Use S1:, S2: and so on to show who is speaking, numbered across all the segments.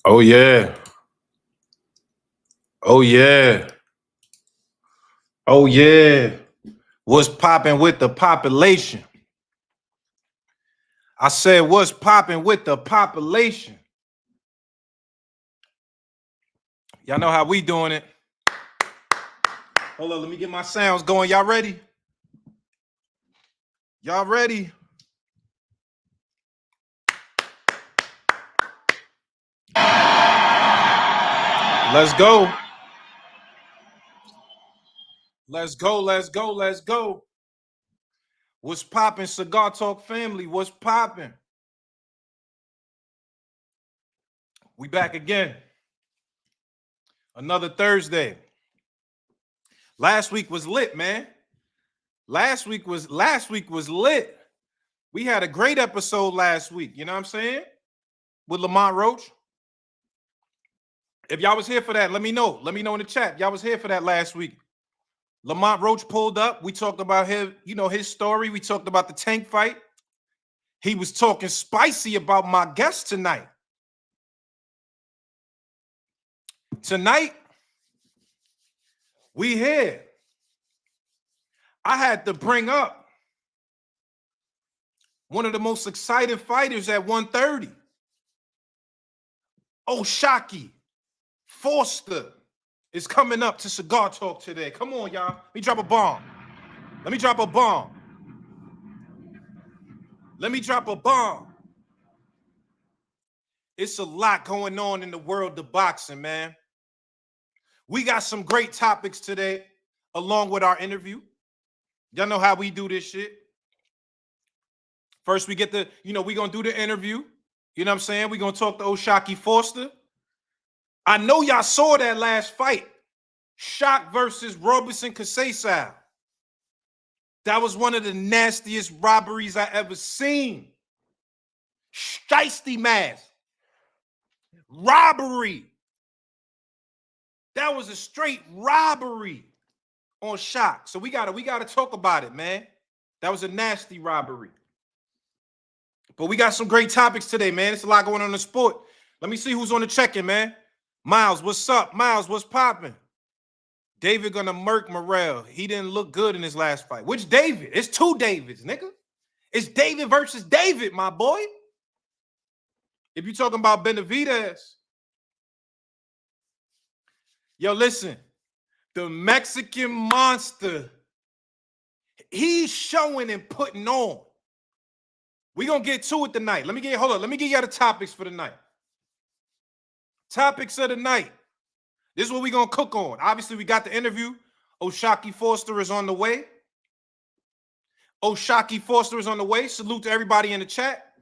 S1: Oh, yeah. Oh, yeah. Oh, yeah. What's popping with the population? I said, what's popping with the population? Y'all know how we doing it. Hold on, let me get my sounds going. Y'all ready? Y'all ready? Let's go. Let's go, let's go, let's go. What's popping, Cigar Talk family? What's popping? We back again. Another Thursday. Last week was lit, man. Last week was lit. We had a great episode last week, you know what I'm saying? With Lamont Roach. If y'all was here for that, let me know. Let me know in the chat. Y'all was here for that last week. Lamont Roach pulled up. We talked about him, his story. We talked about the tank fight. He was talking spicy about my guest tonight. Tonight, we here. I had to bring up one of the most exciting fighters at 130. Oshaquie Foster is coming up to Cigar Talk today. Come on, y'all. Let me drop a bomb. Let me drop a bomb. Let me drop a bomb. It's a lot going on in the world of boxing, man. We got some great topics today, along with our interview. Y'all know how we do this shit. First, we get the, we're going to do the interview. You know what I'm saying? We're going to talk to Oshaquie Foster. I know y'all saw that last fight. Shock versus Robertson Casasau. That was one of the nastiest robberies I ever seen. Shiesty mask. Robbery. That was a straight robbery on Shock. So we gotta talk about it, man. That was a nasty robbery. But we got some great topics today, man. It's a lot going on in the sport. Let me see who's on the check-in, man. Miles, what's up? Miles, what's popping? David gonna murk Morrell. He didn't look good in his last fight. Which David? It's two Davids, nigga. It's David versus David, my boy. If you're talking about Benavidez. Yo, listen. The Mexican monster. He's showing and putting on. We're going to get to it tonight. Let me give y'all the topics for the night. Topics of the night. This is what we're going to cook on. Obviously, we got the interview. Oshaquie Foster is on the way. Oshaquie Foster is on the way. Salute to everybody in the chat.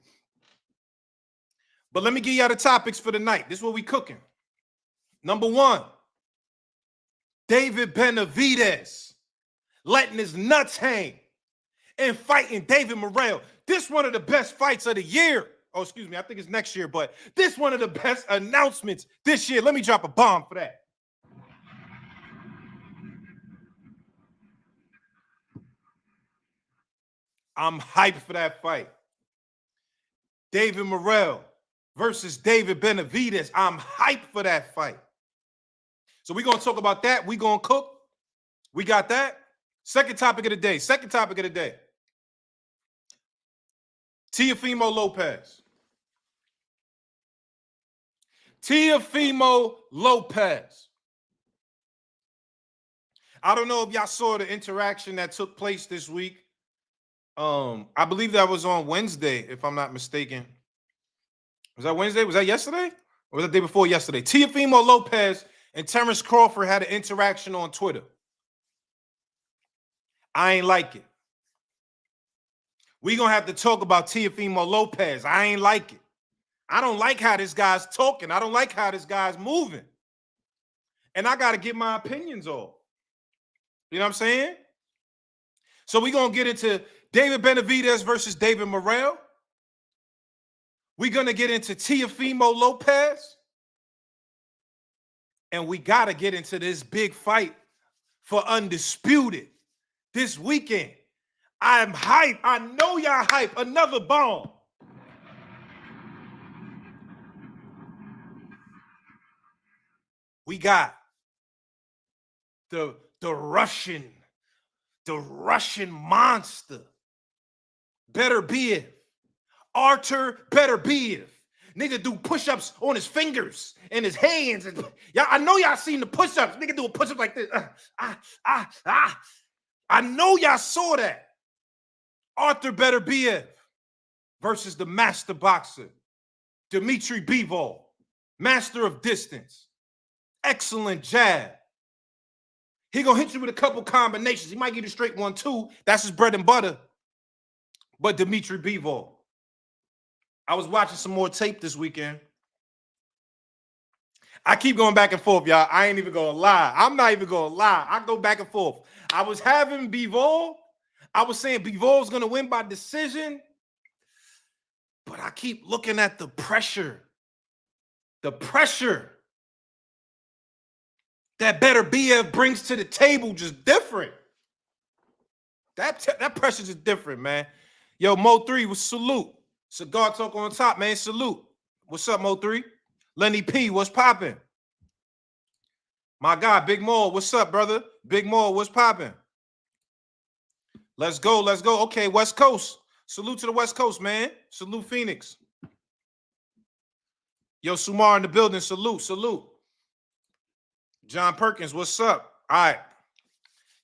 S1: But let me give y'all the topics for the night. This is what we cooking. Number one, David Benavidez letting his nuts hang and fighting David Morrell. This one of the best fights of the year. Oh, excuse me. I think it's next year, but this one of the best announcements this year. Let me drop a bomb for that. I'm hyped for that fight. David Morrell versus David Benavidez. I'm hyped for that fight. So we're going to talk about that. We're going to cook. We got that. Second topic of the day. Teofimo Lopez. Teofimo Lopez. I don't know if y'all saw the interaction that took place this week. I believe that was on Wednesday, if I'm not mistaken. Was that Wednesday? Was that yesterday? Or was that the day before yesterday? Teofimo Lopez and Terrence Crawford had an interaction on Twitter. I ain't like it. We're going to have to talk about Teofimo Lopez. I ain't like it. I don't like how this guy's talking. I don't like how this guy's moving. And I got to get my opinions off. You know what I'm saying? So we're going to get into David Benavidez versus David Morrell. We're going to get into Teofimo Lopez. And we got to get into this big fight for Undisputed this weekend. I'm hyped. I know y'all hype. Another bomb. We got the Russian monster, Beterbiev, Artur Beterbiev. Nigga do push-ups on his fingers and his hands. Y'all, I know y'all seen the push-ups. Nigga do a push-up like this. I know y'all saw that. Artur Beterbiev versus the master boxer, Dmitry Bivol, master of distance. Excellent jab. He gonna hit you with a couple combinations. He might get you straight 1-2. That's his bread and butter. But Dmitry Bivol. I was watching some more tape this weekend. I keep going back and forth, y'all. I ain't even gonna lie. I'm not even gonna lie. I go back and forth. I was having Bivol. I was saying Bivol's gonna win by decision. But I keep looking at the pressure. The pressure that Beterbiev brings to the table just different. That pressure just different, man. Yo, Mo3 was salute. Cigar talk on top, man. Salute. What's up, Mo3? Lenny P, what's popping? My guy, Big Mo, what's up, brother? Big Mo, what's popping? Let's go, let's go. Okay, West Coast. Salute to the West Coast, man. Salute, Phoenix. Yo, Sumar in the building. Salute, salute. John Perkins, what's up? All right.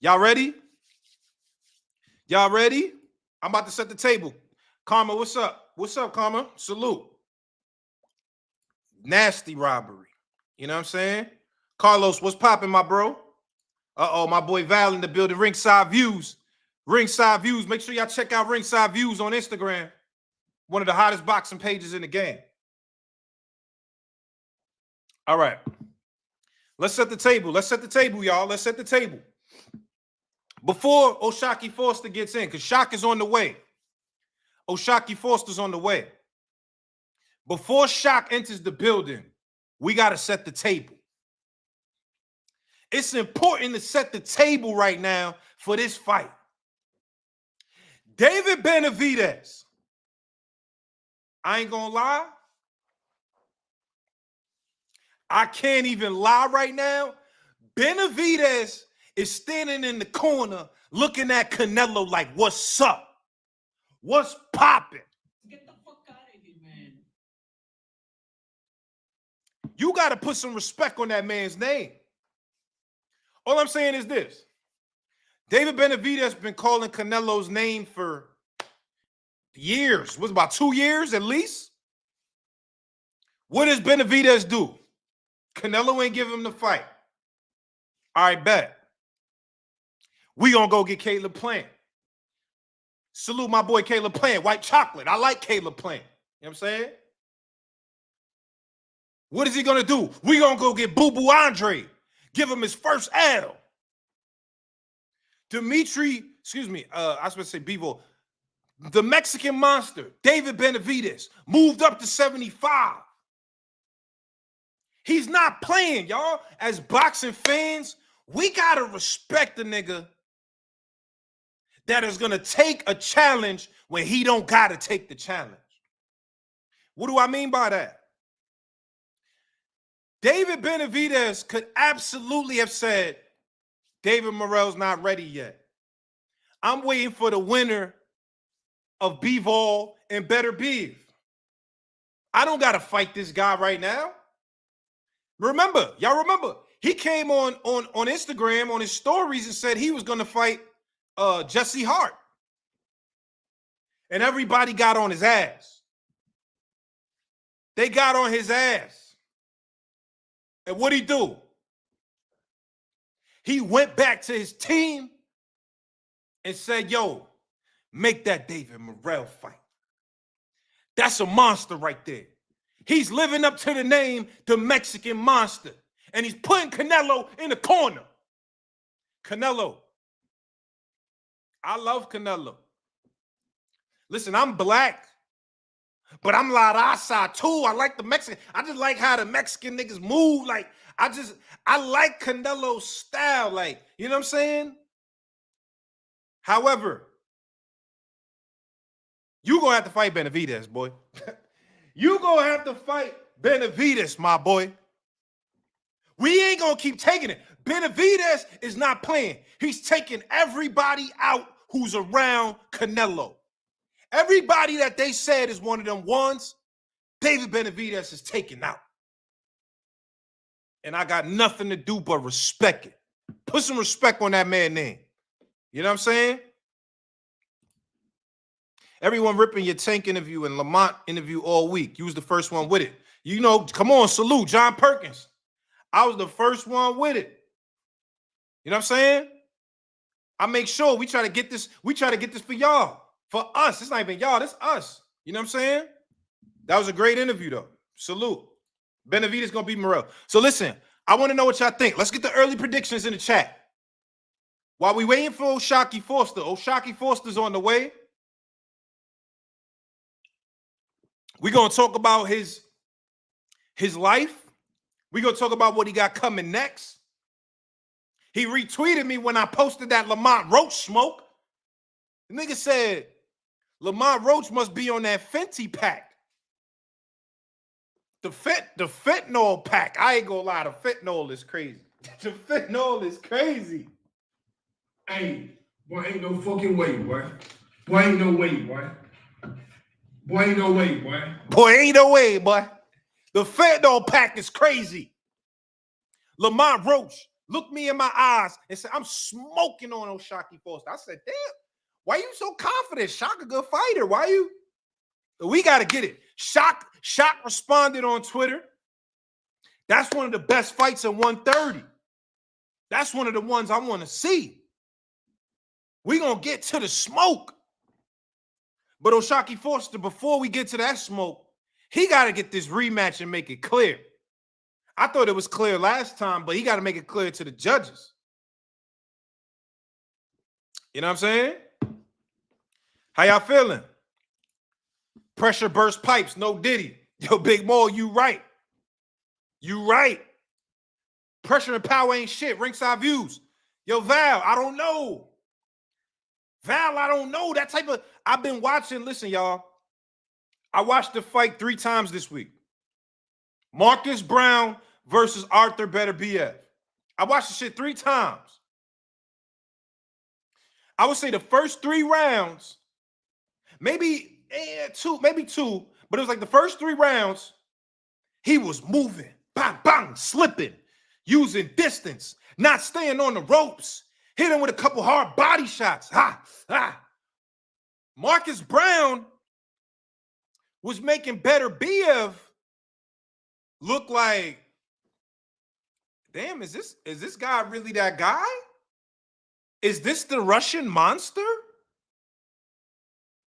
S1: Y'all ready? Y'all ready? I'm about to set the table. Karma, what's up? What's up, Karma? Salute. Nasty robbery. You know what I'm saying? Carlos, what's popping, my bro? Uh-oh, my boy Val in the building. Ringside Views. Ringside Views. Make sure y'all check out Ringside Views on Instagram. One of the hottest boxing pages in the game. All right. Let's set the table. Let's set the table, y'all. Let's set the table. Before Oshaquie Foster gets in, because Shaq is on the way. Oshaquie Foster's on the way. Before Shaq enters the building, we got to set the table. It's important to set the table right now for this fight. David Benavidez. I ain't gonna lie. I can't even lie right now. Benavidez is standing in the corner looking at Canelo like, what's up? What's popping?
S2: Get the fuck out of here, man.
S1: You got to put some respect on that man's name. All I'm saying is this. David Benavidez has been calling Canelo's name for years. What's about 2 years at least? What does Benavidez do? Canelo ain't give him the fight. All right, bet. We gonna go get Caleb Plant. Salute my boy Caleb Plant. White chocolate. I like Caleb Plant. You know what I'm saying? What is he gonna do? We gonna go get Boo Boo Andre. Give him his first L. Dmitry, I was supposed to say Bivol. The Mexican monster, David Benavidez, moved up to 75. He's not playing, y'all. As boxing fans, we gotta respect the nigga that is gonna take a challenge when he don't gotta take the challenge. What do I mean by that? David Benavidez could absolutely have said, David Morrell's not ready yet. I'm waiting for the winner of Bivol and Beterbiev. I don't got to fight this guy right now. Remember, y'all remember, he came on Instagram on his stories and said he was going to fight Jesse Hart. And everybody got on his ass. They got on his ass. And what'd he do? He went back to his team and said, yo, make that David Morrell fight. That's a monster right there. He's living up to the name, the Mexican monster. And he's putting Canelo in the corner. Canelo. I love Canelo. Listen, I'm black, but I'm La Raza too. I like the Mexican. I just like how the Mexican niggas move. Like, I like Canelo's style. Like, you know what I'm saying? However, you gonna have to fight Benavidez, boy. You gonna have to fight Benavidez, my boy. We ain't going to keep taking it. Benavidez is not playing. He's taking everybody out who's around Canelo. Everybody that they said is one of them ones, David Benavidez is taken out. And I got nothing to do but respect it. Put some respect on that man's name. You know what I'm saying? Everyone ripping your Tank interview and Lamont interview all week. You was the first one with it. You know, come on, salute John Perkins. I was the first one with it. You know what I'm saying? I make sure we try to get this for y'all. For us. It's not even y'all, it's us. You know what I'm saying? That was a great interview, though. Salute. Benavidez gonna beat Morrell. So listen, I want to know what y'all think. Let's get the early predictions in the chat. While we waiting for Oshaquie Foster. Oshaquie Foster's on the way. We're gonna talk about his life. We're gonna talk about what he got coming next. He retweeted me when I posted that Lamont Roach smoke. The nigga said Lamont Roach must be on that Fenty pack. The fentanyl pack. I ain't gonna lie, the fentanyl is crazy. The fentanyl is crazy.
S3: Hey, boy, ain't no fucking way, boy. Boy, ain't no way, boy. Boy, ain't no way, boy.
S1: Boy, ain't no way, boy. The fentanyl pack is crazy. Lamont Roach looked me in my eyes and said, I'm smoking on Oshaquie Foster. I said, damn, why you so confident? Shaq a good fighter. Why you? We got to get it. Shaq responded on Twitter. That's one of the best fights in 130. That's one of the ones I want to see. We going to get to the smoke. But Oshaquie Foster, before we get to that smoke, he got to get this rematch and make it clear. I thought it was clear last time, but he got to make it clear to the judges. You know what I'm saying? How y'all feeling? Pressure burst pipes, no Diddy. Yo, Big Mo, you right. You right. Pressure and power ain't shit. Ringside views. Yo, Val, I don't know. Val, I don't know. That type of, I've been watching, listen, y'all. I watched the fight 3 times this week. Marcus Brown versus Arthur Beterbiev. I watched the shit 3 times. I would say the first 3 rounds, maybe 2, but it was like the first 3 rounds, he was moving, bang, bang, slipping, using distance, not staying on the ropes, hit him with a couple hard body shots. Marcus Brown was making Beterbiev look like, damn, is this guy really that guy? Is this the Russian monster?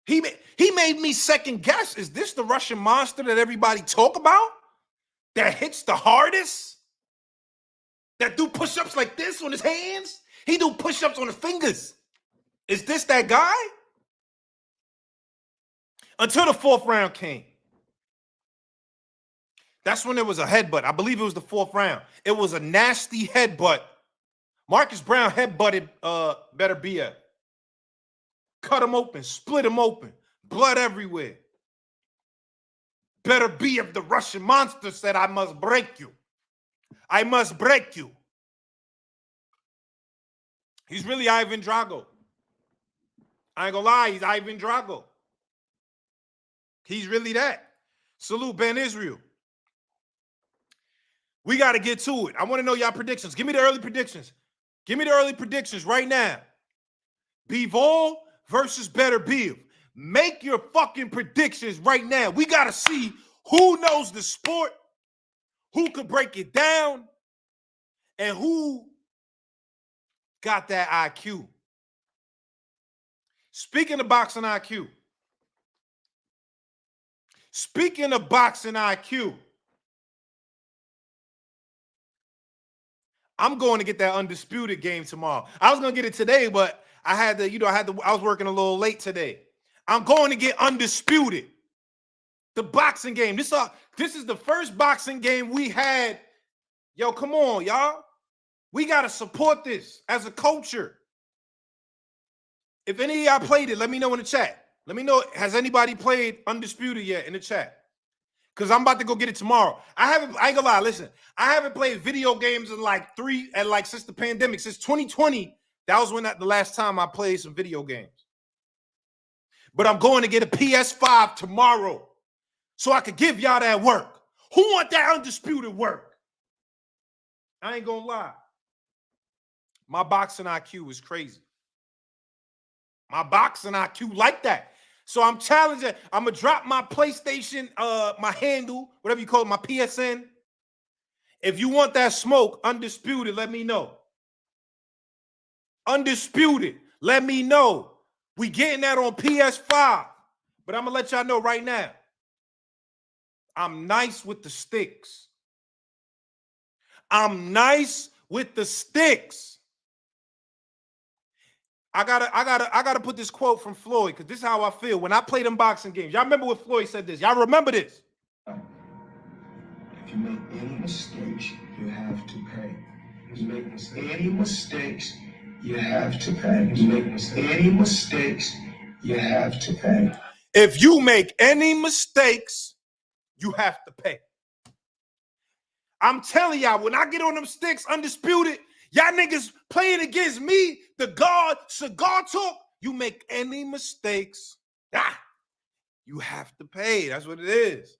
S1: He made me second guess. Is this the Russian monster that everybody talk about? That hits the hardest? That do push-ups like this on his hands? He do push-ups on his fingers. Is this that guy? Until the 4th round came. That's when there was a headbutt. I believe it was the 4th round. It was a nasty headbutt. Marcus Brown headbutted Beterbiev. Cut him open, split him open, blood everywhere. Beterbiev, the Russian monster, said, I must break you. I must break you. He's really Ivan Drago. I ain't gonna lie, he's Ivan Drago. He's really that. Salute Ben Israel. We got to get to it. I want to know y'all predictions. Give me the early predictions. Give me the early predictions right now. Bivol versus Beterbiev. Make your fucking predictions right now. We got to see who knows the sport, who could break it down, and who got that IQ. Speaking of boxing IQ. I'm going to get that Undisputed game tomorrow. I was going to get it today, but I was working a little late today. I'm going to get Undisputed. The boxing game. This is the first boxing game we had. Yo, come on, y'all. We got to support this as a culture. If any of y'all played it, let me know in the chat. Let me know, has anybody played Undisputed yet in the chat? Because I'm about to go get it tomorrow. I ain't gonna lie, listen. I haven't played video games in since the pandemic, since 2020. That was the last time I played some video games. But I'm going to get a PS5 tomorrow so I could give y'all that work. Who want that undisputed work? I ain't gonna lie. My boxing IQ is crazy. My boxing IQ like that. So I'm challenging. I'm going to drop my PlayStation, my handle, whatever you call it, my PSN. If you want that smoke, undisputed, let me know. Undisputed, let me know. We getting that on PS5. But I'm going to let y'all know right now. I'm nice with the sticks. I'm nice with the sticks. I gotta put this quote from Floyd, because this is how I feel when I play them boxing games. Y'all remember what Floyd said this? Y'all remember this?
S4: If you make any mistakes, you have to pay. If you make any mistakes, you have to pay. If you make any mistakes, you have to pay.
S1: If you make any mistakes, you have to pay. I'm telling y'all, when I get on them sticks, undisputed, y'all niggas playing against me, the God, Cigar Talk, you make any mistakes, you have to pay. That's what it is.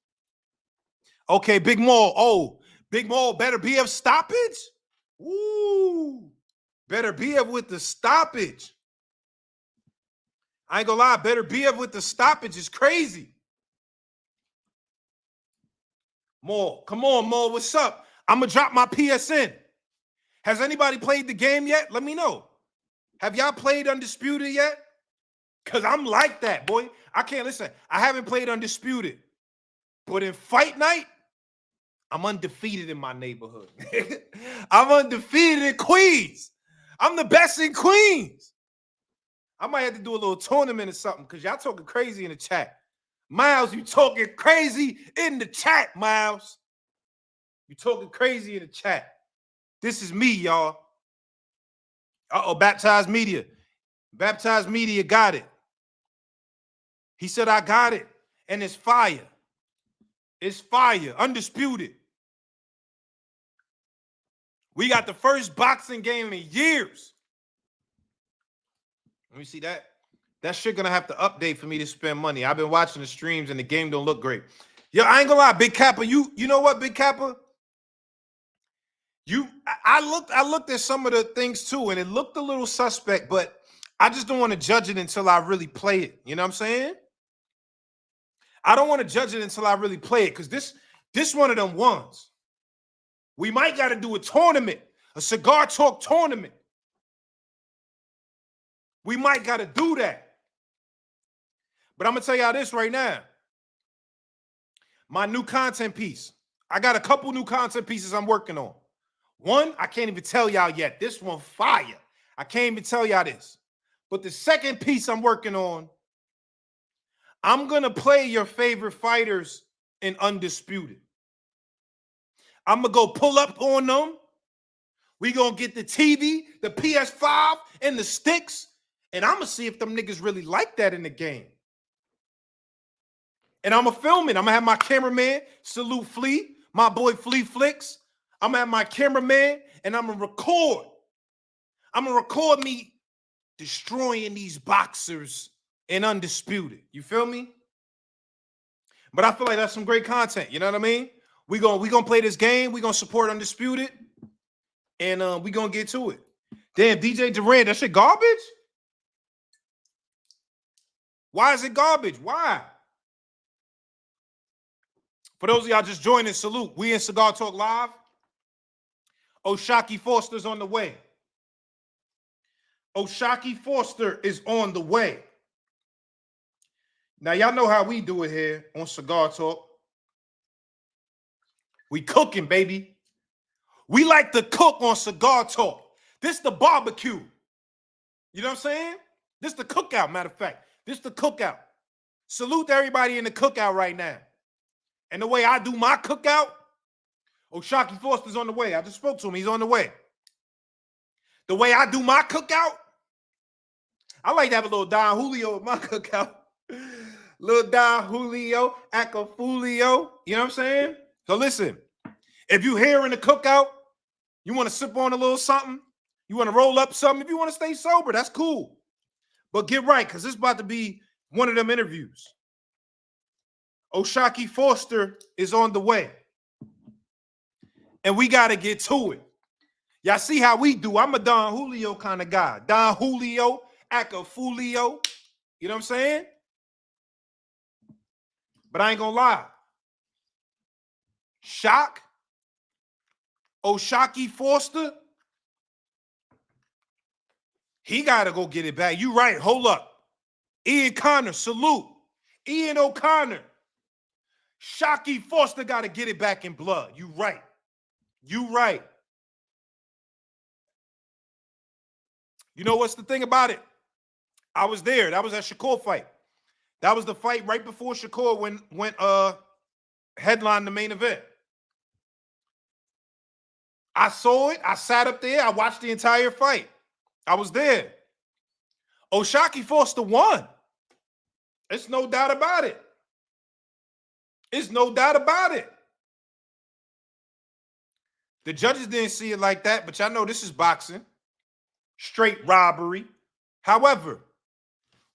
S1: Okay, Big Maul. Oh, Big Maul, Beterbiev stoppage? Ooh, Beterbiev with the stoppage. I ain't gonna lie, Beterbiev with the stoppage is crazy. Maul, come on, Maul, what's up? I'm gonna drop my PSN. Has anybody played the game yet? Let me know. Have y'all played Undisputed yet? Because I'm like that, boy. I can't listen. I haven't played Undisputed. But in fight night, I'm undefeated in my neighborhood. I'm undefeated in Queens. I'm the best in Queens. I might have to do a little tournament or something because y'all talking crazy in the chat. Miles, you talking crazy in the chat, Miles. You talking crazy in the chat. This is me, y'all. Uh-oh, Baptized Media. Baptized Media got it. He said, I got it. And it's fire. It's fire. Undisputed. We got the first boxing game in years. Let me see that. That shit gonna have to update for me to spend money. I've been watching the streams and the game don't look great. Yo, I ain't gonna lie, Big Kappa. You know what, Big Kappa? I looked at some of the things too, and it looked a little suspect, but I just don't want to judge it until I really play it. You know what I'm saying? I don't want to judge it until I really play it, because this one of them ones. We might got to do a tournament, a Cigar Talk tournament. We might got to do that. But I'm going to tell y'all this right now. My new content piece. I got a couple new content pieces I'm working on. One, I can't even tell y'all yet. This one fire. I can't even tell y'all this. But the second piece I'm working on, I'm going to play your favorite fighters in Undisputed. I'm going to go pull up on them. We going to get the TV, the PS5, and the sticks. And I'm going to see if them niggas really like that in the game. And I'm going to film it. I'm going to have my cameraman, Salute Flea, my boy Flea Flicks. I'm going to have my cameraman, and I'm going to record. I'm going to record me destroying these boxers in Undisputed. You feel me? But I feel like that's some great content. You know what I mean? We gonna play this game. We gonna support Undisputed. And we gonna get to it. Damn, DJ Durant, that shit garbage? Why is it garbage? Why? For those of y'all just joining, salute. We in Cigar Talk Live. Oshaquie Foster's on the way. Oshaquie Foster is on the way. Now, y'all know how we do it here on Cigar Talk. We cooking, baby. We like to cook on Cigar Talk. This the barbecue. You know what I'm saying? This the cookout, matter of fact. This the cookout. Salute to everybody in the cookout right now. And the way I do my cookout, Oshaquie Foster's on the way. I just spoke to him. He's on the way. The way I do my cookout, I like to have a little Don Julio with my cookout. Lil Don Julio, Acafulio. You know what I'm saying? So listen, if you here in the cookout, you want to sip on a little something, you want to roll up something, if you want to stay sober, that's cool. But get right, because this is about to be one of them interviews. Oshaquie Foster is on the way. And we got to get to it. Y'all see how we do. I'm a Don Julio kind of guy. Don Julio, Acafulio. You know what I'm saying? But I ain't going to lie. Oshaquie Foster, he got to go get it back. You right. Hold up. Ian Connor, salute. Ian O'Connor. Oshaquie Foster got to get it back in blood. You right. You right. You know what's the thing about it? I was there. That was that Shakur fight. That was the fight right before Shakur went headline the main event. I saw it. I sat up there. I watched the entire fight. I was there. Oshaquie Foster won. There's no doubt about it. There's no doubt about it. The judges didn't see it like that, but y'all know this is boxing. Straight robbery. However,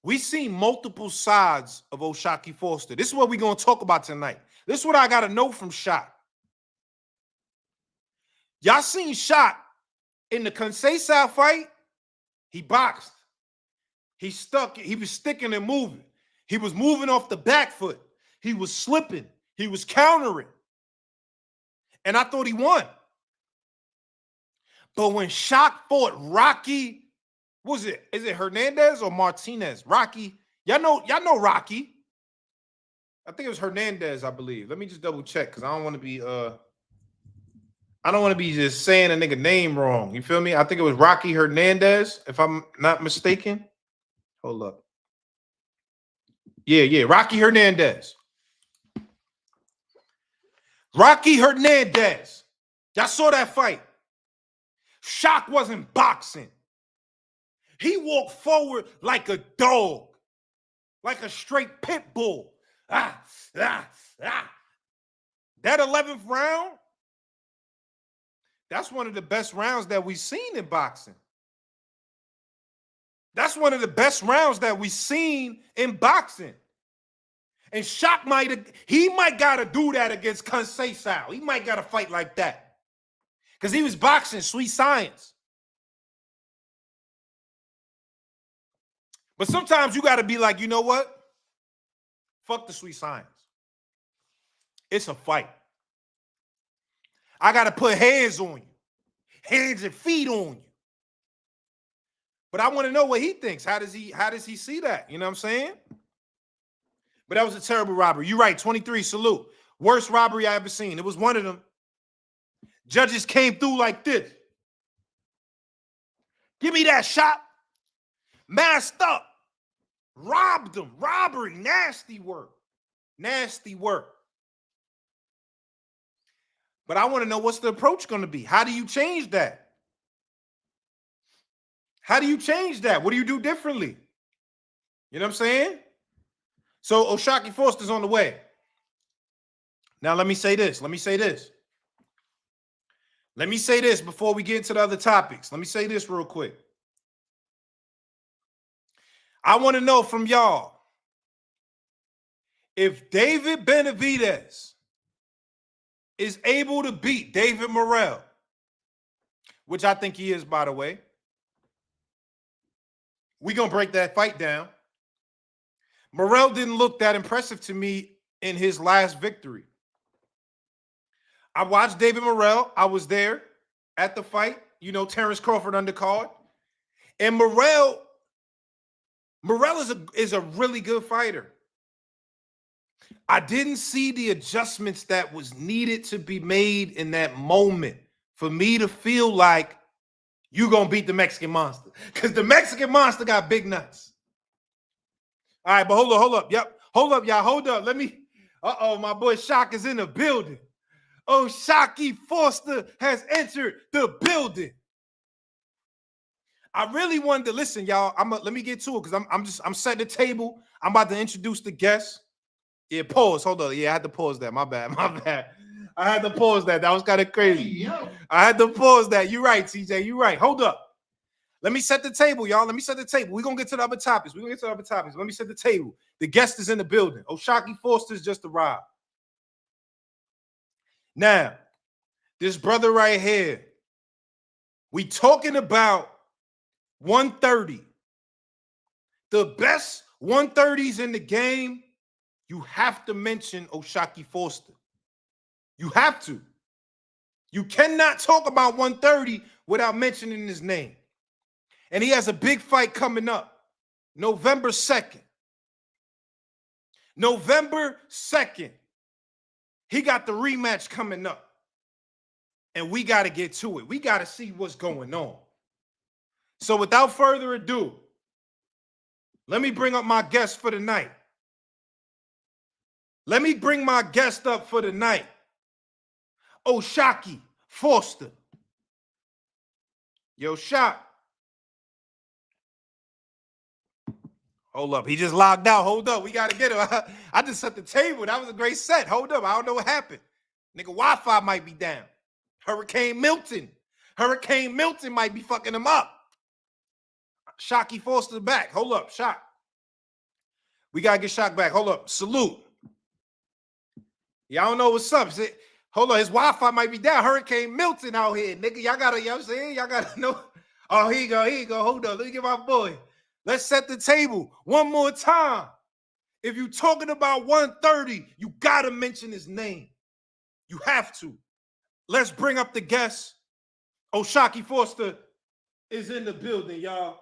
S1: we seen multiple sides of Oshaquie Foster. This is what we're going to talk about tonight. This is what I got to know from Shot. Y'all seen Shot in the Conceição fight? He boxed. He stuck. He was sticking and moving. He was moving off the back foot. He was slipping. He was countering. And I thought he won. But when Shot fought Rocky, what was it? Is it Hernandez or Martinez? Rocky. Y'all know Rocky. I think it was Hernandez, I believe. Let me just double check because I don't want to be just saying a nigga name wrong. You feel me? I think it was Rocky Hernandez, if I'm not mistaken. Hold up. Yeah, Rocky Hernandez. Rocky Hernandez. Y'all saw that fight. Shock wasn't boxing. He walked forward like a dog, like a straight pit bull. That 11th round, that's one of the best rounds that we've seen in boxing. That's one of the best rounds that we've seen in boxing. And Shock might got to do that against Conceição. He might got to fight like that. Because he was boxing sweet science. But sometimes you got to be like, you know what? Fuck the sweet science. It's a fight. I got to put hands on you. Hands and feet on you. But I want to know what he thinks. How does he see that? You know what I'm saying? But that was a terrible robbery. You're right, 23, salute. Worst robbery I ever seen. It was one of them. Judges came through like this. Give me that shot. Masked up. Robbed them. Robbery. Nasty work. Nasty work. But I want to know what's the approach going to be. How do you change that? How do you change that? What do you do differently? You know what I'm saying? So Oshaquie Foster's on the way. Now let me say this. Let me say this before we get into the other topics. Let me say this real quick. I want to know from y'all if David Benavidez is able to beat David Morrell, which I think he is, by the way. We're going to break that fight down. Morrell didn't look that impressive to me in his last victory. I watched David Morrell. I was there at the fight. You know, Terrence Crawford undercard. And Morrell is a really good fighter. I didn't see the adjustments that was needed to be made in that moment for me to feel like you're going to beat the Mexican Monster. Because the Mexican Monster got big nuts. All right, but hold up. Yep. Hold up, y'all. Hold up. My boy Shock is in the building. Oshaquie Foster has entered the building. I really wanted to listen, y'all. Let me get to it because I'm setting the table. I'm about to introduce the guests. Yeah, pause. Hold on. Yeah, I had to pause that. My bad. I had to pause that. That was kind of crazy. I had to pause that. You're right, TJ. You're right. Hold up. Let me set the table, y'all. Let me set the table. We're gonna get to the other topics. Let me set the table. The guest is in the building. Oshaquie Foster's just arrived. Now, this brother right here, we talking about 130. The best 130s in the game, you have to mention Oshaquie Foster. You have to. You cannot talk about 130 without mentioning his name. And he has a big fight coming up, November 2nd. November 2nd. He got the rematch coming up. And we got to get to it. We got to see what's going on. So without further ado, let me bring up my guest for the night. Let me bring my guest up for the night. Oshaquie Foster. Yo, Shot. Hold up. He just logged out. Hold up. We got to get him. I just set the table. That was a great set. Hold up. I don't know what happened. Nigga, Wi-Fi might be down. Hurricane Milton might be fucking him up. Oshaquie Foster back. Hold up. Shot. We got to get Shot back. Hold up. Salute. Y'all don't know what's up. Hold on. His Wi-Fi might be down. Hurricane Milton out here, nigga. Y'all got to, you know what I'm saying? Y'all got to know. Oh, here you go. Here you go. Hold on. Let me get my boy. Let's set the table one more time. If you're talking about 130, you got to mention his name. You have to. Let's bring up the guest. Oshaquie Foster is in the building, y'all.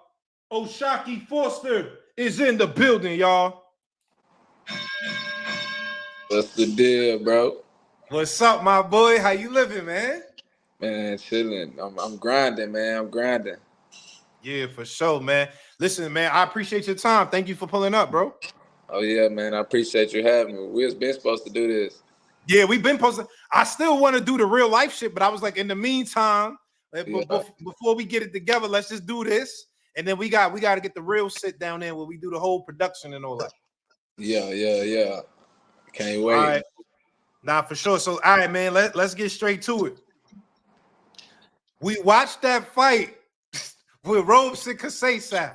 S1: Oshaquie Foster is in the building, y'all.
S5: What's the deal, bro?
S1: What's up, my boy? How you living, man?
S5: Man, chilling. I'm grinding, man. I'm grinding.
S1: Yeah, for sure, man. Listen, man, I appreciate your time. Thank you for pulling up, bro.
S5: Oh, yeah, man. I appreciate you having me. We've been supposed to do this.
S1: Yeah, we've been posting. I still want to do the real life shit, but I was like, in the meantime, before we get it together, let's just do this. And then we got to get the real sit down there where we do the whole production and all that.
S5: Yeah. Can't wait.
S1: All right. Nah, for sure. So, all right, man, let's get straight to it. We watched that fight with Robeson Kasey.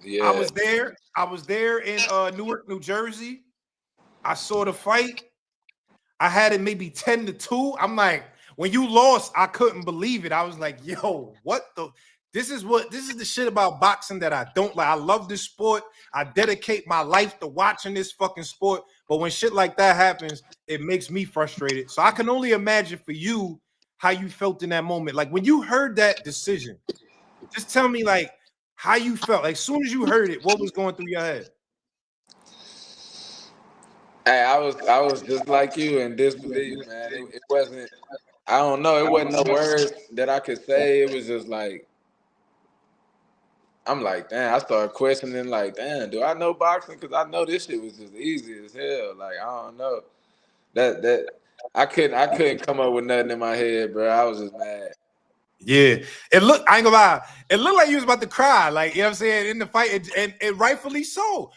S5: Yeah.
S1: I was there in Newark, New Jersey. I saw the fight. I had it maybe 10-2. I'm like, when you lost, I couldn't believe it. I was like, yo, what the? This is the shit about boxing that I don't like. I love this sport. I dedicate my life to watching this fucking sport. But when shit like that happens, it makes me frustrated. So I can only imagine for you how you felt in that moment. Like when you heard that decision, just tell me like how you felt. Like as soon as you heard it, what was going through your head?
S5: Hey, I was just like you in disbelief, man. It wasn't, I don't know, it wasn't no words that I could say. It was just like, I'm like, damn, I started questioning, like, damn, do I know boxing? Because I know this shit was just easy as hell. Like, I don't know. That I couldn't come up with nothing in my head, bro. I was just mad.
S1: Yeah, it looked, I ain't gonna lie, it looked like you was about to cry, like, you know what I'm saying, in the fight, and rightfully so.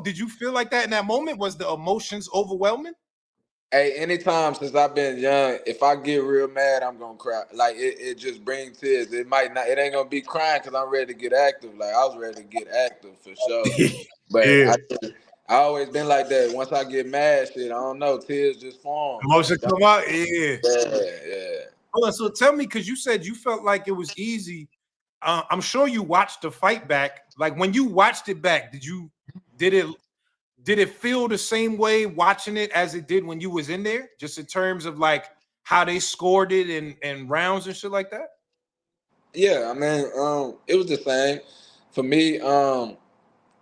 S1: Did you feel like that in that moment? Was the emotions overwhelming?
S5: Hey, anytime since I've been young, if I get real mad, I'm gonna cry. Like it just brings tears. It ain't gonna be crying because I'm ready to get active. Like I was ready to get active for sure. But
S1: Yeah,
S5: I always been like that. Once I get mad, shit, I don't know, tears just form.
S1: emotion come out. Yeah.
S5: Yeah.
S1: Hold on, so tell me, because you said you felt like it was easy. I'm sure you watched the fight back. Like when you watched it back, did it feel the same way watching it as it did when you was in there? Just in terms of like how they scored it and rounds and shit like that?
S5: Yeah, I mean, it was the same. For me,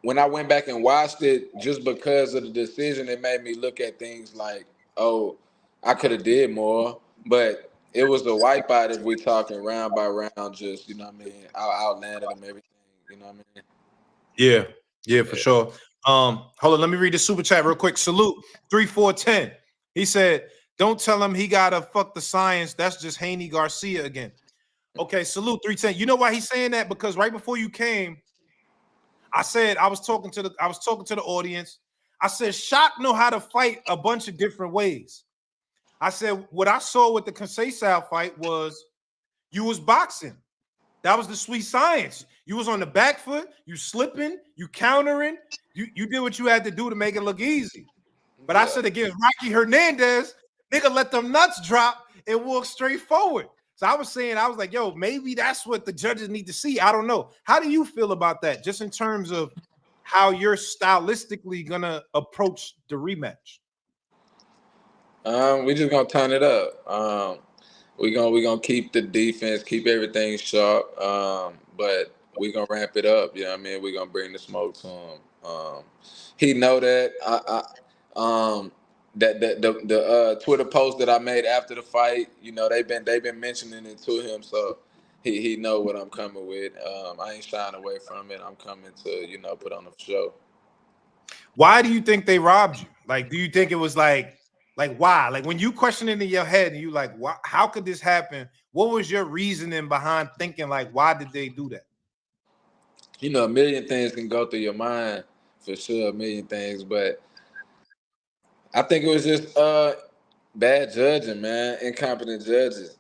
S5: when I went back and watched it, just because of the decision, it made me look at things like, oh, I could have did more. But it was a wipeout if we talking round by round, just, you know what I mean? I outlanded them everything, you know what I mean?
S1: Yeah, for sure. Hold on, let me read the super chat real quick. Salute 3410. He said, don't tell him he gotta fuck the science. That's just Haney Garcia again. Okay, salute 310. You know why he's saying that? Because right before you came, I said I was talking to the audience. I said Shock know how to fight a bunch of different ways. I said what I saw with the Conceição fight was you was boxing. That was the sweet science. You was on the back foot, you slipping, you countering, you did what you had to do to make it look easy. But I said against Rocky Hernandez, nigga let them nuts drop and walk straight forward. So I was like, yo, maybe that's what the judges need to see. I don't know. How do you feel about that? Just in terms of how you're stylistically gonna approach the rematch.
S5: We just gonna turn it up. We gonna keep the defense, keep everything sharp. But we gonna ramp it up. You know what I mean? We gonna bring the smoke to him. He know that. The Twitter post that I made after the fight, you know, they've been mentioning it to him, so he know what I'm coming with. I ain't shying away from it. I'm coming to put on the show.
S1: Why do you think they robbed you? Like, do you think it was like why? Like when you question it in your head and you like, why, how could this happen? What was your reasoning behind thinking like, why did they do that?
S5: You know, a million things can go through your mind for sure, a million things, but I think it was just bad judging, man, incompetent judges.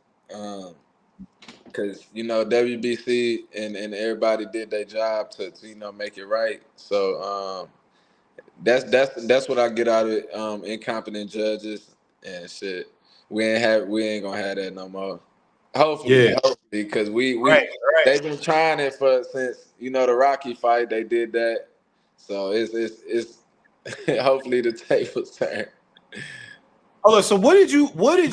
S5: Because WBC and everybody did their job to make it right. So that's what I get out of it. Incompetent judges and shit. We ain't gonna have that no more. Hopefully, because
S1: Right.
S5: they've been trying it since the Rocky fight. They did that, so it's hopefully the tables turn.
S1: Oh, so what did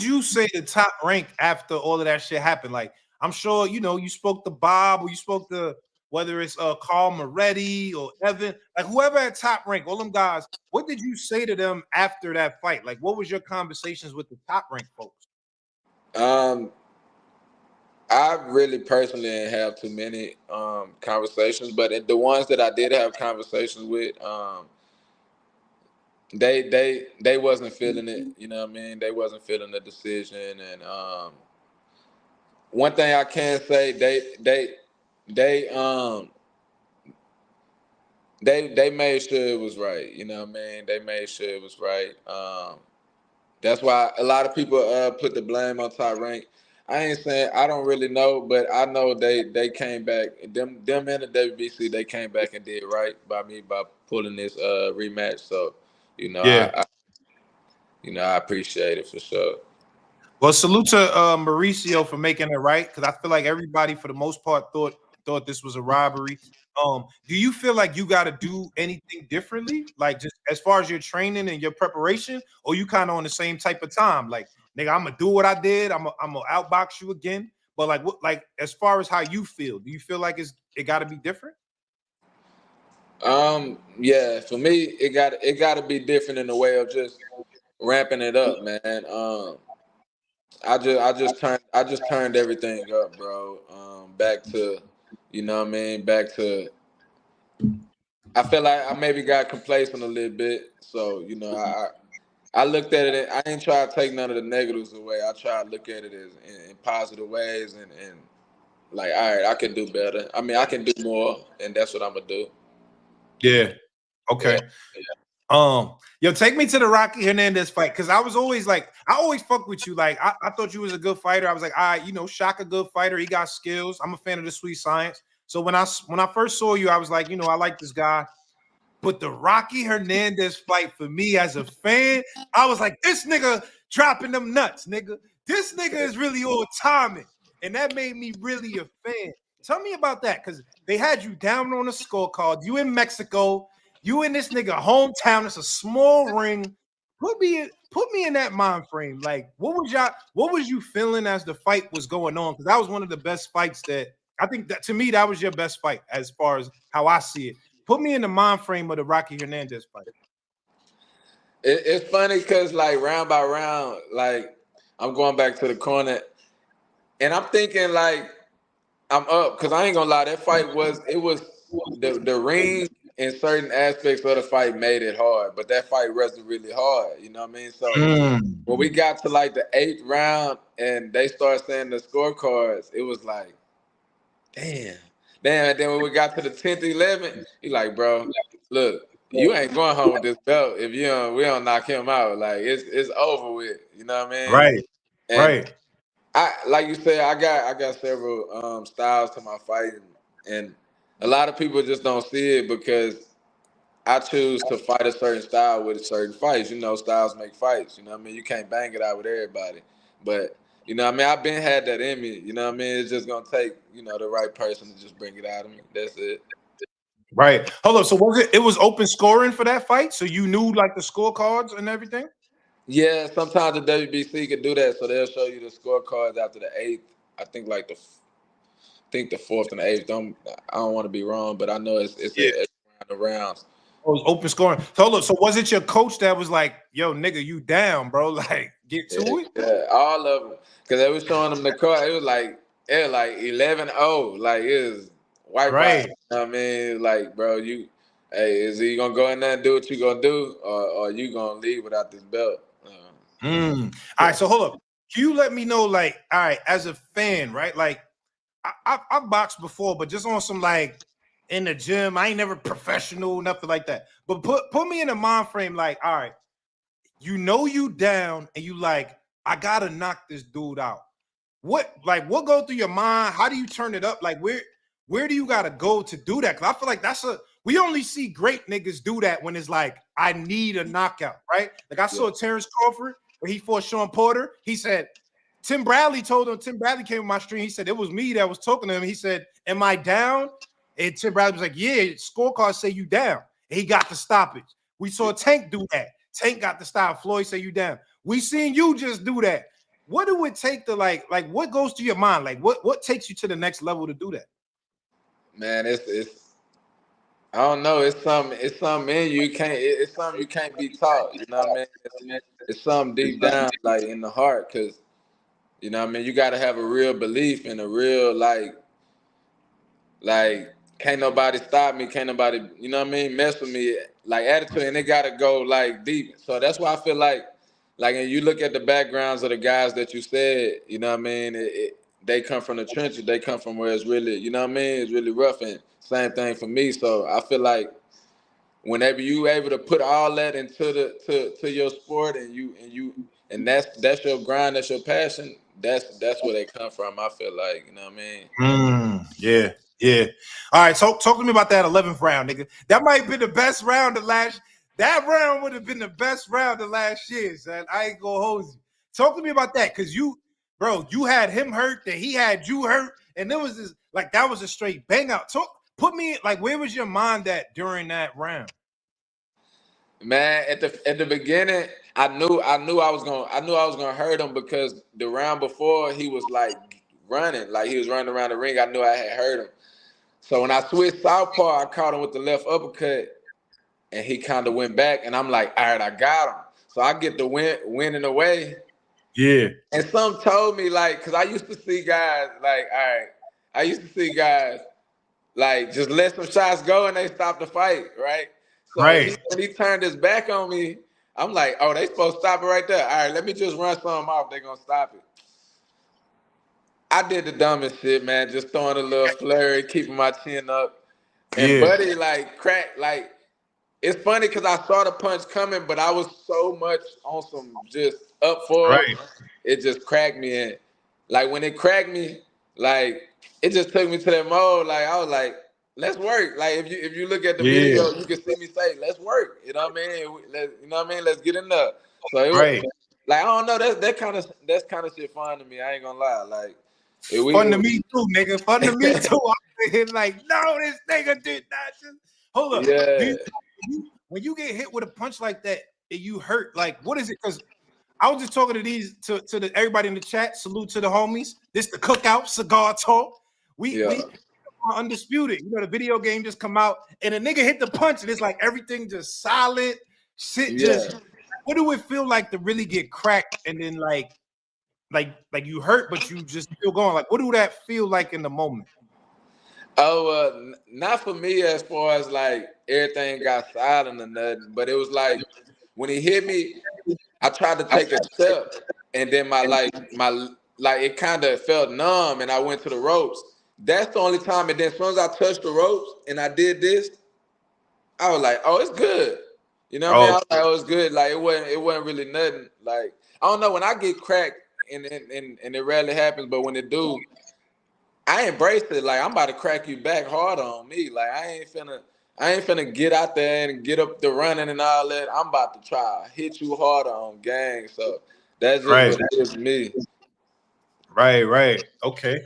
S1: you say to Top Rank after all of that shit happened? Like, I'm sure you spoke to Bob or you spoke to whether it's Carl Moretti or Evan, like whoever at Top Rank, all them guys. What did you say to them after that fight? Like, what was your conversations with the Top Rank folks?
S5: I really personally didn't have too many conversations, but the ones that I did have conversations with, they wasn't feeling it. You know what I mean? They wasn't feeling the decision. And one thing I can say, they made sure it was right. You know what I mean? They made sure it was right. That's why a lot of people put the blame on Top Rank. I ain't saying I don't really know, but I know they came back. Them in the WBC, they came back and did right by me by pulling this rematch. So, I appreciate it for sure.
S1: Well, salute to Mauricio for making it right, because I feel like everybody, for the most part, thought this was a robbery. Do you feel like you got to do anything differently, like just as far as your training and your preparation, or you kind of on the same type of time? Like, nigga, I'm gonna do what I did. I'm gonna outbox you again. But like as far as how you feel, do you feel like it got to be different?
S5: Yeah, for me, it got to be different in the way of just ramping it up, man. I just turned everything up, bro. Back to, what I mean, back to. I feel like I maybe got complacent a little bit, so I looked at it. I ain't try to take none of the negatives away. I try to look at it as in positive ways and like, all right, I can do better. I mean, I can do more, and that's what I'm gonna do.
S1: Yeah. Okay. Yo, take me to the Rocky Hernandez fight, because I was always like, I always fuck with you. Like, I thought you was a good fighter. I was like, all right, Shaq a good fighter. He got skills. I'm a fan of the sweet science. So when I first saw you, I was like, I like this guy. But the Rocky Hernandez fight for me as a fan, I was like, this nigga dropping them nuts, nigga. This nigga is really all timing. And that made me really a fan. Tell me about that, because they had you down on the scorecard. You in Mexico. You in this nigga hometown. It's a small ring. Put me in that mind frame. Like, what was you feeling as the fight was going on? Because that was one of the best fights that I think that to me, that was your best fight as far as how I see it. Put me in the mind frame of the Rocky Hernandez fight.
S5: It's funny because like round by round, like I'm going back to the corner, and I'm thinking like I'm up because I ain't gonna lie, that fight was the ring in certain aspects of the fight made it hard, but that fight wasn't really hard. You know what I mean? So when we got to like the 8th round and they started saying the scorecards, it was like, damn. And then when we got to the 10th, 11th, he like, bro, look, you ain't going home with this belt if we don't knock him out. Like it's over with. You know what I mean?
S1: Right.
S5: And
S1: Right.
S5: I like you said, I got several styles to my fighting, and a lot of people just don't see it because I choose to fight a certain style with certain fights. You know, styles make fights. You know what I mean? You can't bang it out with everybody. But, you know what I mean? I've been had that in me. You know what I mean? It's just going to take, the right person to just bring it out of me. That's it.
S1: Right. Hold on. So it was open scoring for that fight? So you knew like the scorecards and everything?
S5: Yeah, sometimes the WBC could do that. So they'll show you the scorecards after the 8th. I think like the 4th and the 8th. I don't want to be wrong, but I know it's the rounds.
S1: Oh, it was open scoring. So look, so was it your coach that was like, yo, nigga, you down, bro? Like, get to it?
S5: Yeah, all of them. Because they was showing them the card. It was like 11-0. Like, it was white
S1: Right.
S5: You know what I mean? Like, bro, is he going to go in there and do what you going to do? Or are you going to leave without this belt?
S1: All right, so hold up. Can you let me know, like, all right, as a fan, right? Like, I've boxed before, but just on some like in the gym. I ain't never professional, nothing like that. But put me in a mind frame, like, all right, you down, and you like, I gotta knock this dude out. What go through your mind? How do you turn it up? Like, where do you gotta go to do that? Because I feel like we only see great niggas do that when it's like, I need a knockout, right? Like I saw Terrence Crawford where he fought Sean Porter. He said, Tim Bradley came on my stream. He said, it was me that was talking to him. He said, am I down? And Tim Bradley was like, yeah, scorecards say you down. And he got the stoppage. We saw Tank do that. Tank got the stop. Floyd say you down. We seen you just do that. What do it take to like what goes to your mind? Like what takes you to the next level to do that?
S5: Man, it's I don't know. It's something in you. It's something you can't be taught. You know what I mean? It's something deep down, like in the heart, because you know what I mean. You got to have a real belief and a real like can't nobody stop me. Can't nobody, you know what I mean, mess with me. Like attitude, and it got to go like deep. So that's why I feel like and you look at the backgrounds of the guys that you said. You know what I mean? They come from the trenches. They come from where it's really, you know what I mean? It's really rough. And same thing for me. So I feel like whenever you able to put all that into to your sport and that's your grind, that's your passion, that's where they come from. I feel like, you know what I mean?
S1: Yeah. All right, talk to me about that 11th round, nigga. That might be the best round of that round would have been the best round of last year, son. I ain't gonna hold you. Talk to me about that, because you had him hurt, then he had you hurt, and there was this, like, that was a straight bang out. Put me, like, where was your mind at during that round?
S5: Man, at the beginning, I knew I was gonna hurt him because the round before he was like running, like he was running around the ring. I knew I had hurt him. So when I switched southpaw, I caught him with the left uppercut, and he kind of went back, and I'm like, all right, I got him. So I get the winning away.
S1: Yeah.
S5: And some told me, like, because I used to see guys, like, all right, I used to see guys, like, just let some shots go and they stop the fight, right? So when he turned his back on me, I'm like, oh, they supposed to stop it right there. All right, let me just run something off. They're going to stop it. I did the dumbest shit, man, just throwing a little flurry, keeping my chin up. And Buddy, like, cracked, like, it's funny because I saw the punch coming, but I was so much on some just up forward.
S1: Right.
S5: It just cracked me. And like when it cracked me, like it just took me to that mode. Like I was like, let's work. Like if you look at the video, you can see me say, let's work. You know what I mean? You know what I mean? Let's get in there. So it was like I don't know. That's kind of shit fun to me. I ain't gonna lie. Like
S1: fun to me too, nigga. Fun to me too. I'm thinking like, no, this nigga did not. Just hold up.
S5: Yeah.
S1: When you get hit with a punch like that and you hurt, like, what is it? Because I was just talking to everybody in the chat. Salute to the homies. This the Cookout Cigar Talk. We are undisputed. You know, the video game just come out and a nigga hit the punch and it's like everything just solid. What do it feel like to really get cracked and then like you hurt but you just still going? Like, what do that feel like in the moment?
S5: Oh, not for me as far as like everything got silent or nothing, but it was like when he hit me, I tried to take a step, and then my it kind of felt numb, and I went to the ropes. That's the only time. And then as soon as I touched the ropes and I did this, I was like, "Oh, it's good." You know what I mean? I
S1: Oh,
S5: was like, "Oh, it's good." Like it wasn't really nothing. Like I don't know when I get cracked, and it rarely happens, but when it do, I embrace it. Like I'm about to crack you back harder on me. Like I ain't finna get out there and get up the running and all that. I'm about to try hit you harder on gang. So that's just
S1: right,
S5: what it is to me.
S1: right. Okay.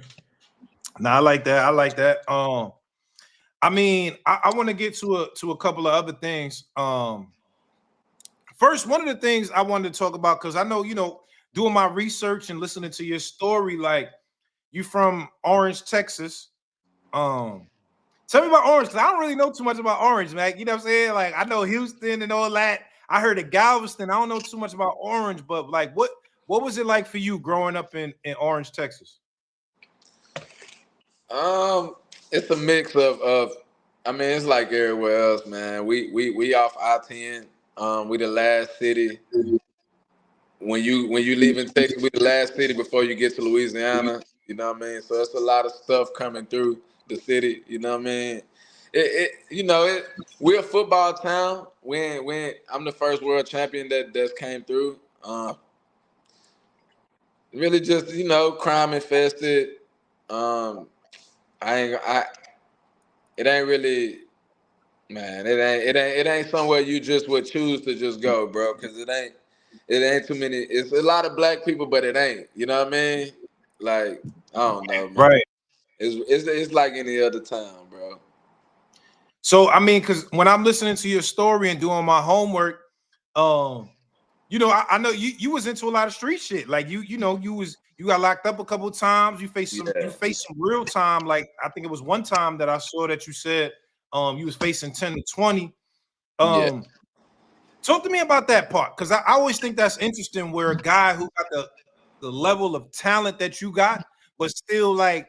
S1: Now I like that. I like that. I mean, I want to get to a couple of other things. First, one of the things I wanted to talk about, because I know, doing my research and listening to your story, like you from Orange, Texas. Tell me about Orange, because I don't really know too much about Orange, man. You know what I'm saying? Like I know Houston and all that. I heard of Galveston. I don't know too much about Orange, but like what was it like for you growing up in Orange, Texas?
S5: It's a mix of I mean, it's like everywhere else, man. We off I-10. We the last city. When you leave in Texas, we the last city before you get to Louisiana. You know what I mean? So it's a lot of stuff coming through the city. You know what I mean? We're a football town. When I'm the first world champion that came through. Really just crime infested. Um, I it ain't really. Man, it ain't somewhere you just would choose to just go, bro, because it ain't too many. It's a lot of black people, but it ain't. You know what I mean? Like I don't know, man.
S1: Right.
S5: It's like any other town, bro.
S1: So I mean, because when I'm listening to your story and doing my homework, I know you was into a lot of street shit. Like you got locked up a couple of times. You faced
S5: Yeah,
S1: some real time. Like I think it was one time that I saw that you said you was facing 10 to 20.
S5: yeah.
S1: Talk to me about that part, because I always think that's interesting, where a guy who got the level of talent that you got, but still like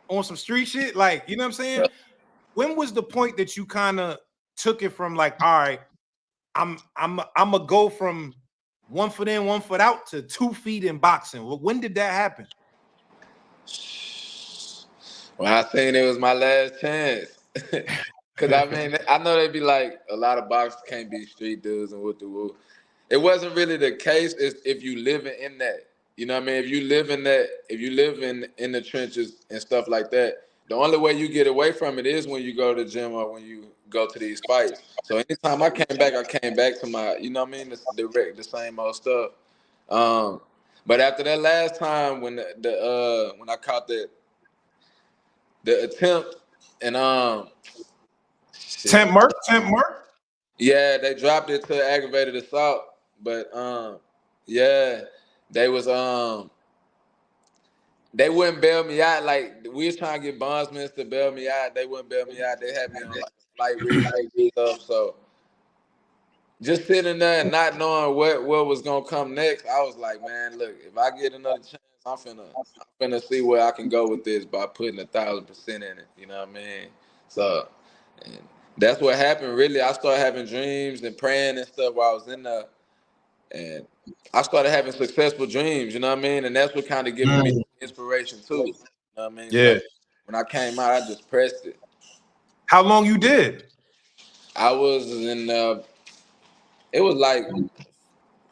S1: on some street shit, like you know what I'm saying? When was the point that you kind of took it from like, all right, I'm gonna go from 1 foot in, 1 foot out to 2 feet in boxing? Well, when did that happen?
S5: When I seen it was my last chance. Cause I mean, I know they be like a lot of boxers can't be street dudes and what the woo. It wasn't really the case. Is if you living in that, you know what I mean. If you live in that, if you live in the trenches and stuff like that, the only way you get away from it is when you go to the gym or when you go to these fights. So anytime I came back to my, you know what I mean, the same old stuff. But after that last time when when I caught the attempt and shit.
S1: Temp Merc.
S5: Yeah, they dropped it to aggravated assault, but yeah, they was they wouldn't bail me out. Like we was trying to get bondsmen to bail me out. They wouldn't bail me out. They had me on like flight risk and stuff. So just sitting there and not knowing what was gonna come next, I was like, man, look, if I get another chance, I'm finna see where I can go with this by putting 1,000% in it. You know what I mean? So and that's what happened. Really, I started having dreams and praying and stuff while I was in there, and I started having successful dreams. You know what I mean? And that's what kind of giving me inspiration too. You know what I mean? So
S1: Yeah.
S5: when I came out, I just pressed it.
S1: How long you did?
S5: I was in. It was like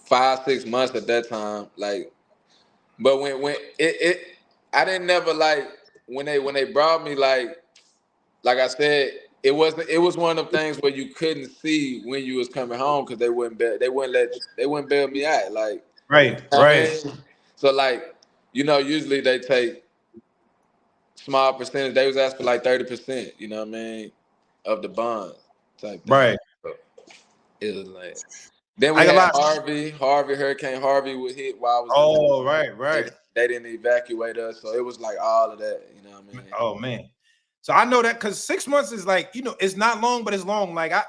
S5: 5-6 months at that time. Like, but when I didn't never like when they brought me like I said, it was one of them things where you couldn't see when you was coming home because they wouldn't bail me out. Like,
S1: Right,
S5: you know what I
S1: right,
S5: mean? So like, usually they take small percentage. They was asking for like 30%, you know what I mean, of the bond type thing.
S1: right.
S5: So it was like then we
S1: I got a
S5: had
S1: lot.
S5: Hurricane Harvey would hit while I was in
S1: Oh, right,
S5: there.
S1: right.
S5: They didn't evacuate us, so it was like all of that, you know what I mean?
S1: Oh man. So I know that because 6 months is like, it's not long, but it's long. Like I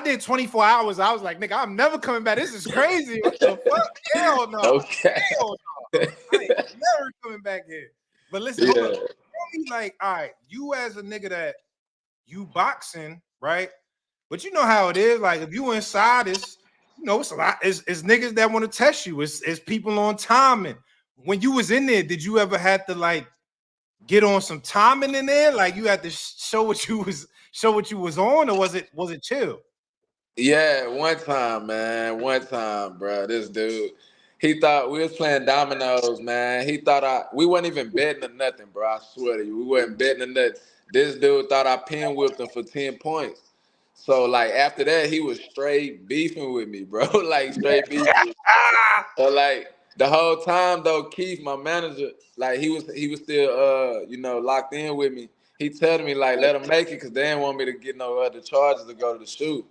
S1: did 24 hours. I was like, nigga, I'm never coming back. This is crazy. What the fuck? Hell no.
S5: Okay.
S1: Hell no. I ain't never coming back here. But listen, hold
S5: Yeah.
S1: up. Tell be like, all right, you as a nigga that you boxing, right? But you know how it is. Like if you inside, it's it's a lot. It's niggas that want to test you. It's people on timing. When you was in there, did you ever have to like get on some timing in there? Like you had to show what you was on, or was it chill?
S5: Yeah, one time, man. One time, bro. This dude, he thought we was playing dominoes, man. He thought we wasn't even betting or nothing, bro. I swear to you, we wasn't betting or nothing. This dude thought I pin whipped him for 10 points. So like after that, he was straight beefing with me, bro. Like straight beefing. So like the whole time though, Keith, my manager, like he was still locked in with me. He telling me like let him make it because they didn't want me to get no other charges to go to the shoot.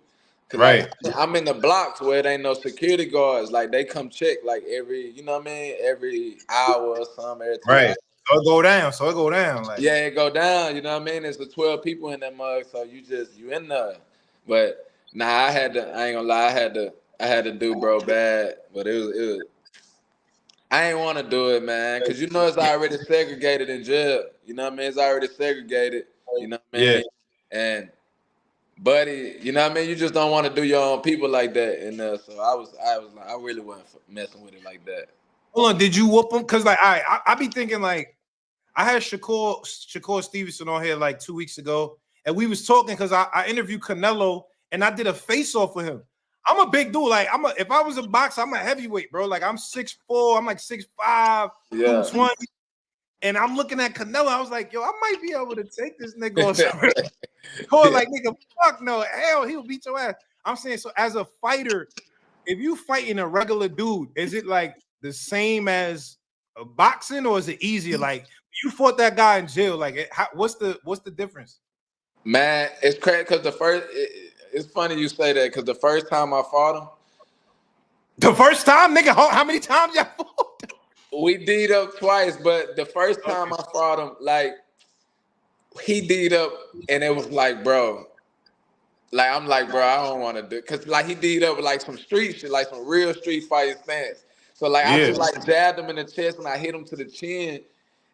S5: Cause
S1: Right.
S5: like I'm in the blocks where it ain't no security guards. Like they come check like every, you know what I mean, every hour or something, every 2 hours.
S1: So it go down. Like
S5: Yeah, it go down, you know what I mean? There's the 12 people in that mug, so you in there. But nah, I ain't gonna lie, I had to do bro bad, but it was I ain't want to do it, man, because you know it's already segregated in jail. You know what I mean? It's already segregated. You know what I mean?
S1: Yeah.
S5: And buddy, you know what I mean? You just don't want to do your own people like that. And so I was like, I really wasn't messing with it like that.
S1: Hold on, did you whoop him? Because like I be thinking like I had Shakur Stevenson on here like 2 weeks ago, and we was talking because I interviewed Canelo and I did a face off with him. I'm a big dude. Like if I was a boxer, I'm a heavyweight, bro. Like I'm 6'4", I'm like 6'5", 220. And I'm looking at Canelo. I was like, yo, I might be able to take this nigga on something. Like, nigga, fuck no. Hell, he'll beat your ass. I'm saying, so as a fighter, if you fighting a regular dude, is it like the same as a boxing, or is it easier? Like you fought that guy in jail. Like, what's the difference?
S5: Man, it's crazy because it's funny you say that because the first time I fought him,
S1: the first time, nigga, how many times y'all fought?
S5: We D'd up twice, but the first time I fought him, like he D'd up, and it was like, bro, like I'm like, bro, I don't want to do, cause like he D'd up with like some street shit, like some real street fighting stance. So like I just like jabbed him in the chest and I hit him to the chin,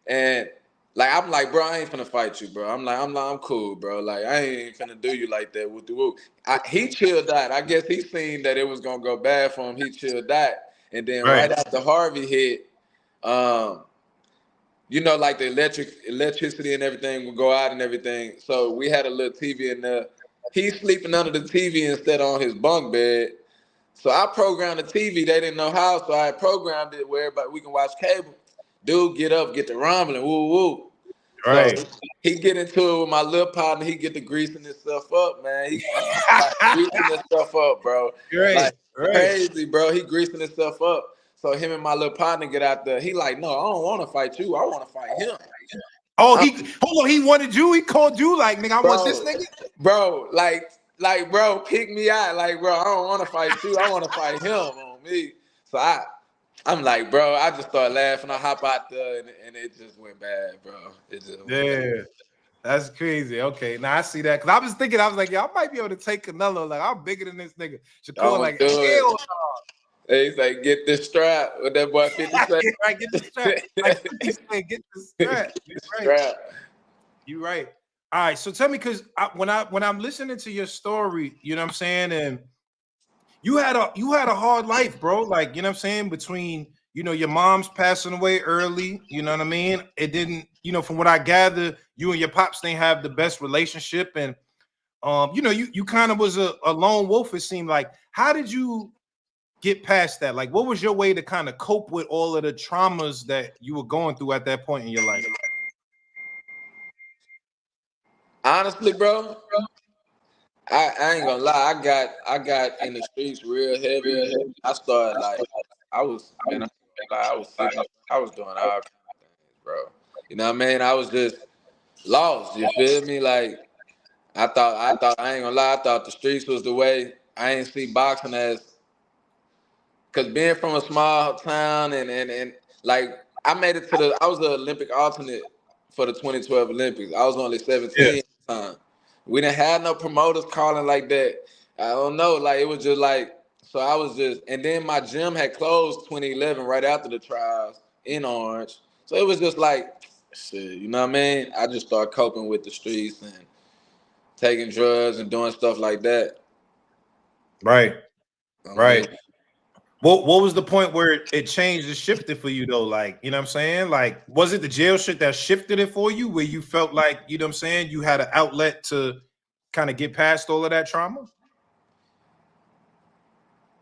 S5: and like I'm like, bro, I ain't finna fight you, bro. I'm cool, bro. Like I ain't finna do you like that. With the woo. He chilled out. I guess he seen that it was gonna go bad for him. He chilled out, and then right after Harvey hit, like the electricity and everything would go out and everything. So we had a little TV in there. He's sleeping under the TV instead of on his bunk bed. So I programmed the TV. They didn't know how, so I programmed it where everybody we can watch cable. Dude, get up, get the rumbling, woo woo.
S1: Right.
S5: So he get into it with my little partner. He get the greasing himself up, man. He greasing himself up, bro. Like crazy, bro. He greasing himself up. So him and my little partner get out there. He like, no, I don't want to fight you. I want to fight him.
S1: Oh, he wanted you. He called you like, nigga, I want this nigga.
S5: Bro, bro, pick me out. Like, bro, I don't want to fight you. I want to fight him on me. So I'm like, bro, I just started laughing. I hop out there and it just went bad, bro. It just went bad.
S1: That's crazy. Okay, now I see that. Cause I was thinking, I was like, yeah, I might be able to take Canelo. Like, I'm bigger than this nigga. Shakur, like, hell no.
S5: He's like, get this strap with that boy 50 Cent.
S1: Right, get the strap. Like 50 Cent, get the strap. You're right. All right, so tell me, because when I'm listening to your story, you know what I'm saying, and you had a hard life, bro. Like, you know what I'm saying, between your mom's passing away early, you know what I mean. It didn't, from what I gather, you and your pops didn't have the best relationship, and you kind of was a lone wolf. It seemed like. How did you get past that? Like, what was your way to kind of cope with all of the traumas that you were going through at that point in your life?
S5: Honestly, bro, I ain't gonna lie. I got in the streets real heavy. I started like I was doing all kinds of things, bro. You know what I mean? I was just lost. You feel me? Like I thought I ain't gonna lie. I thought the streets was the way. I ain't see boxing as. Cause being from a small town and like I made it to I was the Olympic alternate for the 2012 Olympics. I was only 17 at the time. We didn't have no promoters calling like that. I don't know, like it was just like, so I was just, and then my gym had closed 2011 right after the trials in Orange. So it was just like, shit, you know what I mean? I just started coping with the streets and taking drugs and doing stuff like that.
S1: Right.
S5: I
S1: Right.
S5: mean,
S1: What was the point where it changed and shifted for you though? Like, you know what I'm saying? Like, was it the jail shit that shifted it for you where you felt like, you know what I'm saying, you had an outlet to kind of get past all of that trauma?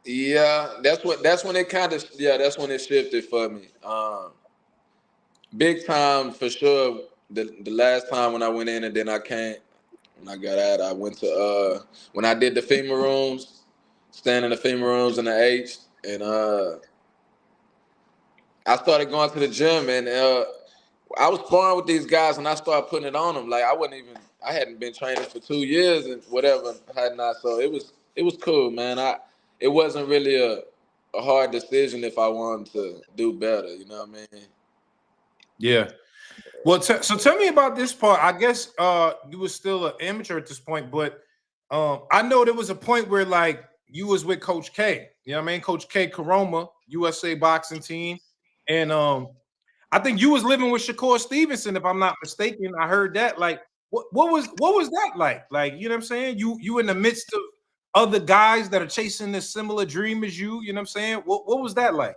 S5: yeah, that's when that's when it shifted for me. Big time for sure. The last time when I went in and then I came when I got out, I went to when I did the FEMA rooms, staying in the FEMA rooms in the H, and I started going to the gym and I was sparring with these guys and I started putting it on them. Like I hadn't been training for 2 years and whatever, had not. So it was cool, man. It wasn't really a hard decision if I wanted to do better. You know what I mean?
S1: Yeah. Well, so tell me about this part. I guess you were still an amateur at this point, but I know there was a point where like you was with Coach K. You know what I mean? Coach K Karoma, USA boxing team. And I think you was living with Shakur Stevenson, if I'm not mistaken. I heard that. Like, what was that like? Like, you know what I'm saying? You in the midst of other guys that are chasing this similar dream as you know what I'm saying? What was that like?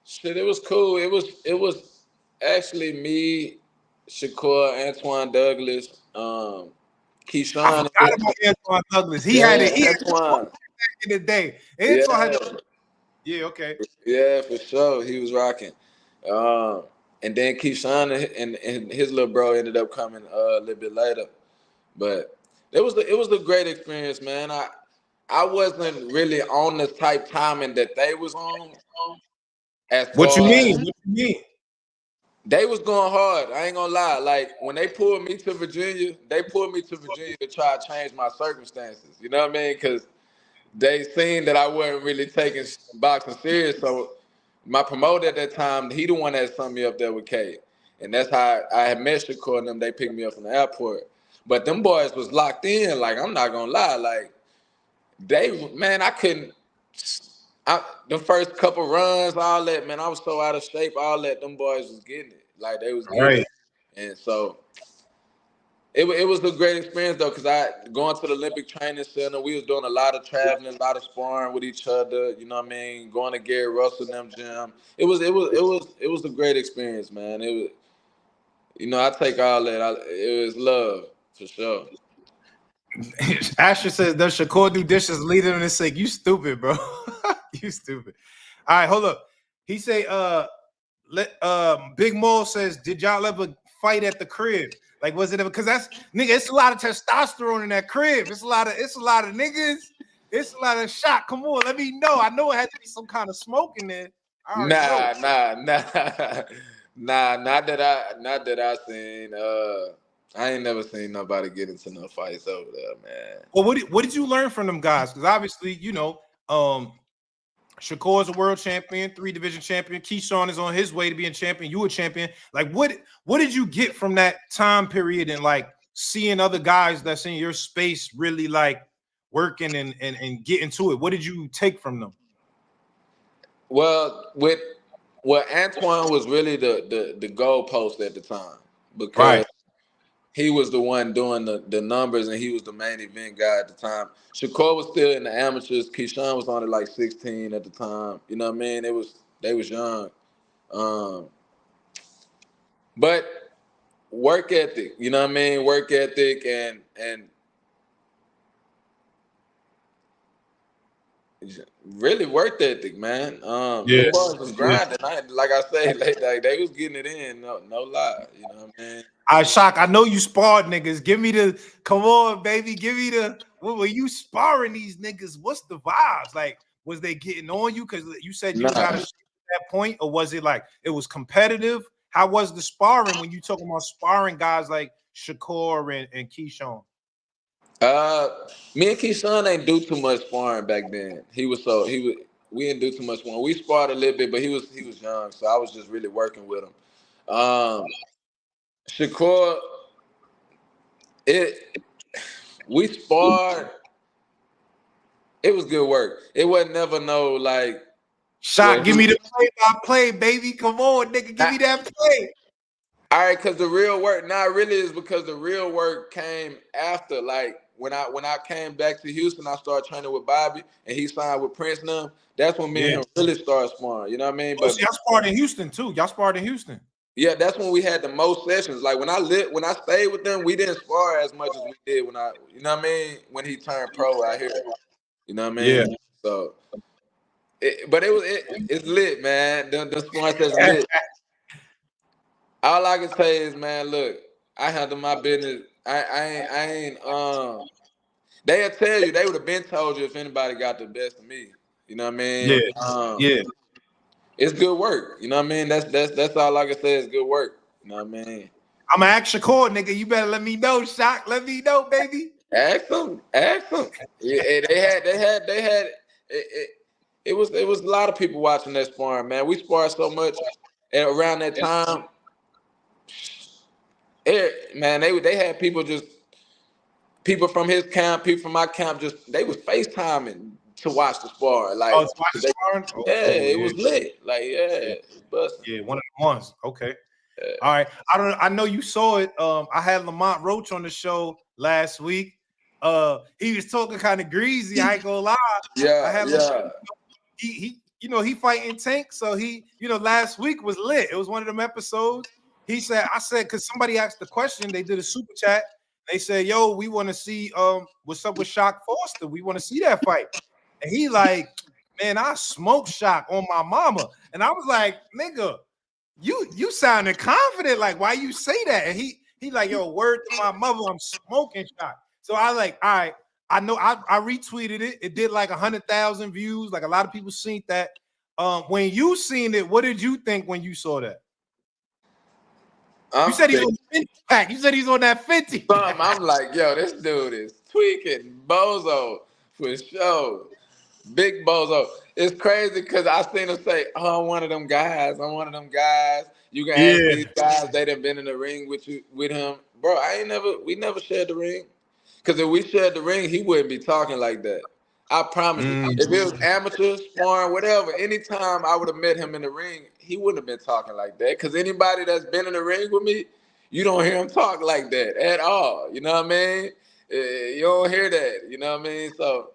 S5: Shit, it was cool. It was actually me, Shakur, Antoine Douglas,
S1: I
S5: Keyshawn.
S1: forgot about Antoine Douglas. He had
S5: Yeah,
S1: it. He had it
S5: Antoine.
S1: back in the day. Antoine had
S5: Yeah,
S1: it. Yeah, okay.
S5: yeah, for sure. He was rocking. Um, and then Keyshawn and his little bro ended up coming a little bit later. But it was a great experience, man. I wasn't really on the type timing that they was on as
S1: What you
S5: far as
S1: mean? What you mean?
S5: they was going hard. I ain't gonna lie. Like when they pulled me to Virginia, they pulled me to Virginia to try to change my circumstances. You know what I mean? Because they seen that I wasn't really taking boxing serious. So my promoter at that time, he the one that sent me up there with K. And that's how I had met Shakur and them. They picked me up from the airport. But them boys was locked in. Like, I'm not gonna lie. Like, man, I couldn't. The first couple runs, all that, man, I was so out of shape. All that, them boys was getting it. Like, they was getting
S1: Right.
S5: it. And so it was a great experience though, because I going to the Olympic Training Center, we was doing a lot of traveling, a lot of sparring with each other. You know what I mean? Going to Gary Russell and them gym. It was a great experience, man. It was, I take all that. It was love for sure.
S1: Asher says, "Does Shakur do dishes?" Lead him and say, "You stupid, bro. You stupid." All right, hold up. He say, Big Mo says, "Did y'all ever fight at the crib? Like, was it ever? Because that's nigga. It's a lot of testosterone in that crib. It's a lot of niggas. It's a lot of shot. Come on, let me know. I know it had to be some kind of smoke in there. I already know.
S5: Nah. Not that I seen. I ain't never seen nobody get into no fights over there, man.
S1: Well, what did you learn from them guys? Because obviously, Shakur is a world champion, 3-division champion. Keyshawn is on his way to being champion. You a champion. Like, what did you get from that time period and like seeing other guys that's in your space really like working and getting to it? What did you take from them?
S5: Well, Antoine was really the goalpost at the time because
S1: Right.
S5: he was the one doing the numbers and he was the main event guy at the time. Shakur was still in the amateurs. Keyshawn was only like 16 at the time. You know what I mean? They was young. But work ethic, you know what I mean? Work ethic and really work ethic, man.
S1: Yeah.
S5: Them boys was
S1: Yeah.
S5: grinding. Like I say, they was getting it in. No lie. You know what I mean?
S1: All right, Shock. I know you sparred niggas. Give me the come on, baby. Give me the what were you sparring these niggas? What's the vibes? Like, was they getting on you? Because you said you was out of
S5: Nah.
S1: shape at that point, or was it like it was competitive? How was the sparring when you talking about sparring guys like Shakur and Keyshawn?
S5: Me and Keyshawn ain't do too much sparring back then. We didn't do too much sparring. We sparred a little bit, but he was young, so I was just really working with him. Shakur, we sparred. It was good work. It wasn't never no like
S1: Shot, give me the play-by-play, baby. Come on, nigga, give me that play.
S5: All right, because the real work, not really is because the real work came after. Like when I came back to Houston, I started training with Bobby, and he signed with Prince now. That's when me and him really started sparring. You know what I mean?
S1: Oh, so y'all sparred in Houston too. Y'all sparred in Houston.
S5: Yeah, that's when we had the most sessions. Like when I stayed with them, we didn't spar as much as we did you know what I mean, when he turned pro out here. You know what I mean?
S1: Yeah.
S5: So, it's lit, man. The sparring sessions lit. All I can say is, man, look, I handle my business. I ain't. They'll tell you, they would have been told you if anybody got the best of me. You know what I mean?
S1: Yeah.
S5: It's good work. You know what I mean? That's all I can say is good work. You know what I mean?
S1: I'm an action core, nigga. You better let me know, Shock. Let me know, baby.
S5: Ask them. Yeah, they had. It was a lot of people watching that sparring, man. We sparred so much, and around that time, man, they had people from his camp, people from my camp, they was FaceTiming to watch the spar. Like,
S1: Oh, it's watch the sparring?
S5: it was lit. Like, it was busting.
S1: Yeah, one of the ones. Okay. All right. I know you saw it. I had Lamont Roach on the show last week. He was talking kind of greasy. I ain't gonna lie.
S5: Yeah.
S1: He fighting Tank. So last week was lit. It was one of them episodes. I said, because somebody asked the question, they did a super chat. They said, yo, we want to see what's up with Oshaquie Foster. We want to see that fight. And he like, man, I smoked Shock on my mama. And I was like, nigga, you sounded confident. Like, why you say that? And he like, yo, word to my mother, I'm smoking Shock. So I like, all right, I know I retweeted it. It did like 100,000 views. Like a lot of people seen that. When you seen it, what did you think when you saw that? You said he's on the 50 pack. You said he's on that 50 pack.
S5: I'm like, yo, this dude is tweaking. Bozo for sure. Big bozo. It's crazy because I seen him say, oh, I'm one of them guys. You can ask these guys, they done been in the ring with him. Bro, we never shared the ring. Because if we shared the ring, he wouldn't be talking like that. I promise you. If it was amateur, sparring, whatever, anytime I would have met him in the ring, he wouldn't have been talking like that. Because anybody that's been in the ring with me, you don't hear him talk like that at all. You know what I mean? You don't hear that. You know what I mean? So,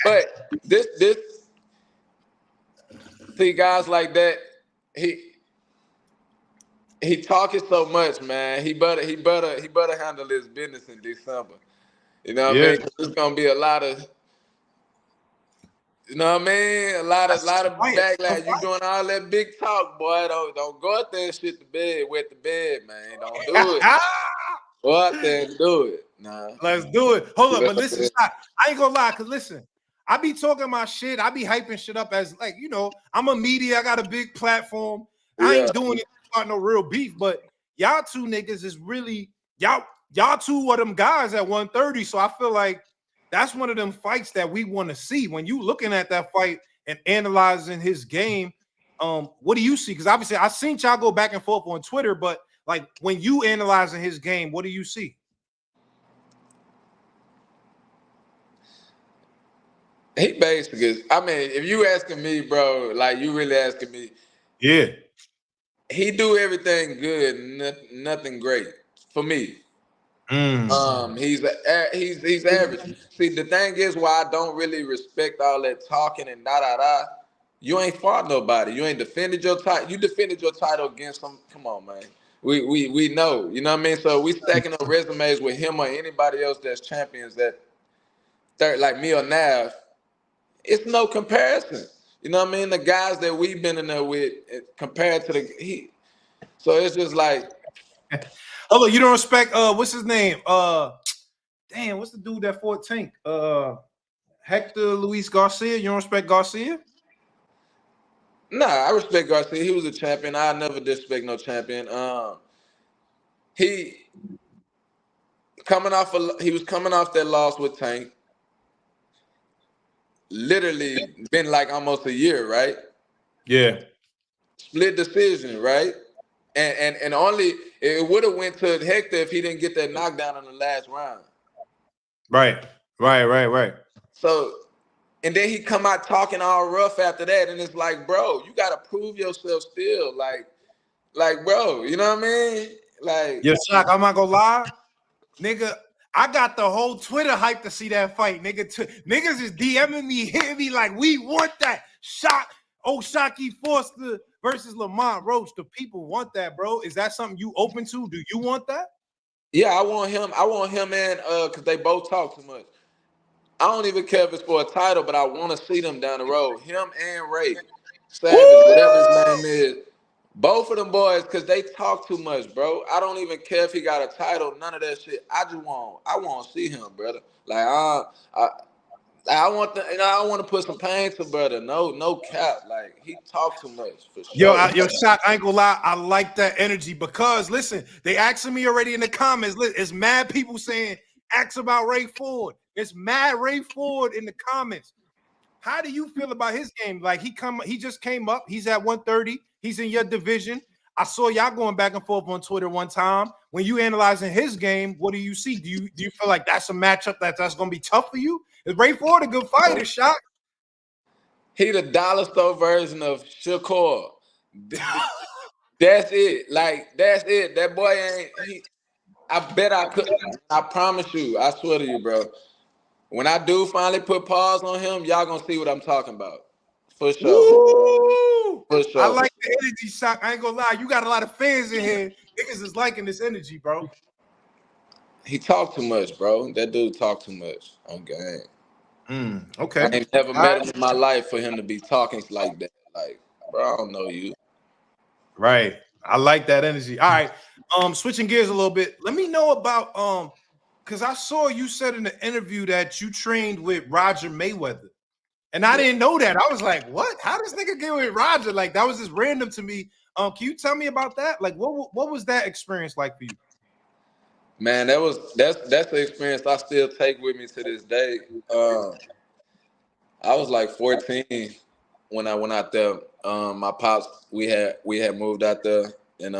S5: but see, guys like that, he talking so much, man. He better handle his business in December. You know what I mean? There's gonna be a lot of, you know what I mean? A lot of backlash. You doing all that big talk, boy. Don't go out there and shit the bed, wet the bed, man. Don't do it. Go out there and do it. Nah.
S1: Let's do it. Hold up, but listen, I ain't gonna lie, because listen, I be talking my shit. I be hyping shit up as like, I'm a media. I got a big platform. I ain't doing it about no real beef, but y'all two niggas is really, y'all two of them guys at 130. So I feel like that's one of them fights that we want to see. When you looking at that fight and analyzing his game, what do you see? Because obviously I seen y'all go back and forth on Twitter, but like when you analyzing his game, what do you see?
S5: He basically, I mean, if you asking me, bro, like you really asking me,
S1: yeah,
S5: he do everything good, nothing great for me. He's average. See, the thing is why I don't really respect all that talking and da. You ain't fought nobody. You ain't defended your title. You defended your title against some. Come on, man. We know. You know what I mean? So we stacking up resumes with him or anybody else that's champions that third, like me or Nav. It's no comparison. You know what I mean? The guys that we've been in there with compared to so it's just like.
S1: Hold on, you don't respect what's his name? Damn, what's the dude that fought Tank? Hector Luis Garcia. You don't respect Garcia?
S5: Nah, I respect Garcia. He was a champion. I never disrespect no champion. He was coming off that loss with Tank. Literally been like almost a year, right?
S1: Yeah.
S5: Split decision, right? And only it would have went to Hector if he didn't get that knockdown in the last round.
S1: Right.
S5: So And then he come out talking all rough after that, and it's like, bro, you gotta prove yourself still, like, bro, you know what I mean? Like,
S1: Yo, Shock, I'm not gonna lie, nigga. I got the whole Twitter hype to see that fight, nigga. Niggas is DMing me, hitting me like, we want that. Oshaquie Foster versus Lamont Roach. The people want that, bro. Is that something you open to? Do you want that?
S5: yeah, I want him and because they both talk too much. I don't even care if it's for a title, but I want to see them down the road. Him and Ray Savage, whatever his name is. Both of them boys, because they talk too much, bro. I don't even care if he got a title, none of that shit. I want to see him, brother. Like, I want I want to put some pain to brother. No cap. Like, he talk too much for sure.
S1: Yo, Shock, I ain't gonna lie. I like that energy because, listen, they asking me already in the comments. It's mad people saying, ask about Ray Ford. It's mad Ray Ford in the comments. How do you feel about his game? Like, he just came up. He's at 130. He's in your division. I saw y'all going back and forth on Twitter one time. When you analyzing his game, what do you see? Do you feel like that's a matchup that's gonna be tough for you? Is Ray Ford a good fighter, Shock?
S5: He the dollar store version of Shakur. That's it. Like, that's it. That boy ain't he. I bet I could. I promise you. I swear to you, bro. When I do finally put pause on him, y'all gonna see what I'm talking about. For sure.
S1: Woo!
S5: For sure.
S1: I like the energy, Shock. I ain't gonna lie. You got a lot of fans in here. Niggas is liking this energy, bro.
S5: He talk too much, bro. That dude talk too much on game.
S1: Okay.
S5: I ain't never
S1: All
S5: met
S1: right.
S5: him in my life for him to be talking like that. Like, bro, I don't know you.
S1: Right. I like that energy. All right. Switching gears a little bit. Let me know about because I saw you said in the interview that you trained with Roger Mayweather. And I didn't know that. I was like, what? How does nigga get with Roger? Like, that was just random to me. Can you tell me about that? Like, what was that experience like for you?
S5: Man, that's the experience I still take with me to this day. I was like 14 when I went out there. My pops, we had moved out there, and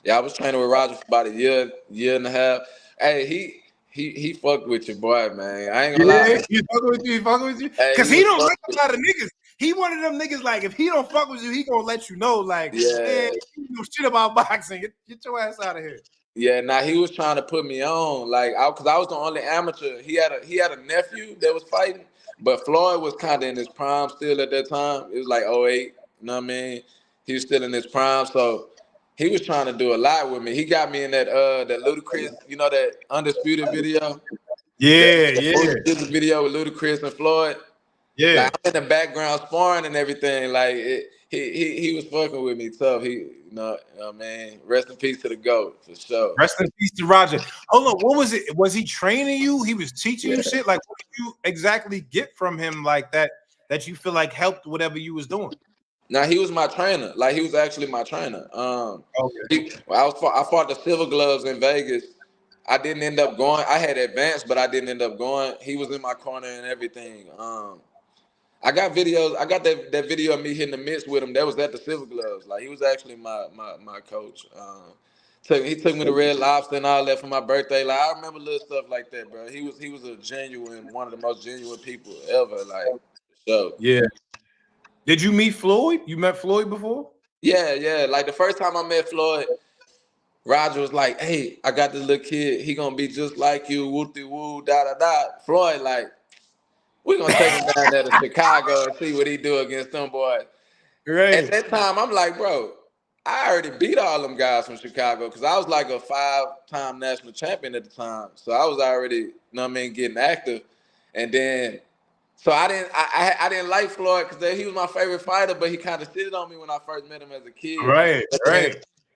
S5: yeah, I was training with Roger for about a year and a half. Hey, he fucked with your boy, man. I ain't gonna lie.
S1: Yeah, he fucking with you.
S5: Hey,
S1: Because he don't
S5: was
S1: like a lot of niggas. He one of them niggas, like, if he don't fuck with you, he gonna let you know, like,
S5: Yeah.
S1: man, you know shit about boxing. Get your ass out of here.
S5: Yeah, now he was trying to put me on, like, because I was the only amateur. He had a nephew that was fighting, but Floyd was kind of in his prime still at that time. It was like '08, you know what I mean? He was still in his prime, so he was trying to do a lot with me. He got me in that Ludacris, you know, that Undisputed video.
S1: Yeah.
S5: Undisputed video with Ludacris and Floyd.
S1: Yeah.
S5: Like, I'm in the background sparring and everything. Like, he was fucking with me tough. He, you know what I mean? Rest in peace to the GOAT, for sure.
S1: Rest in peace to Roger. Hold on, what was it? Was he training you? He was teaching you
S5: Yeah.
S1: shit? Like, what did you exactly get from him like that you feel like helped whatever you was doing?
S5: Now, he was my trainer. Like, he was actually my trainer.
S1: Okay.
S5: I fought the Silver Gloves in Vegas. I didn't end up going. I had advanced, but I didn't end up going. He was in my corner and everything. I got videos. I got that video of me hitting the mitts with him. That was at the Silver Gloves. Like, he was actually my coach. He took me to Red Lobster and all that for my birthday. Like, I remember little stuff like that, bro. He was a genuine, one of the most genuine people ever. Like, so
S1: Yeah. Did you meet Floyd? You met Floyd before?
S5: yeah. Like, the first time I met Floyd, Roger was like, "Hey, I got this little kid. He gonna be just like you. Woo-de woo, da da da." Floyd like, we're gonna take him down there to Chicago and see what he do against them boys. At
S1: Right.
S5: that time, I'm like, bro, I already beat all them guys from Chicago because I was like a 5-time national champion at the time. So I was already, you know what I mean, getting active. And then, so I didn't like Floyd because he was my favorite fighter, but he kind of shitted on me when I first met him as a kid.
S1: Right.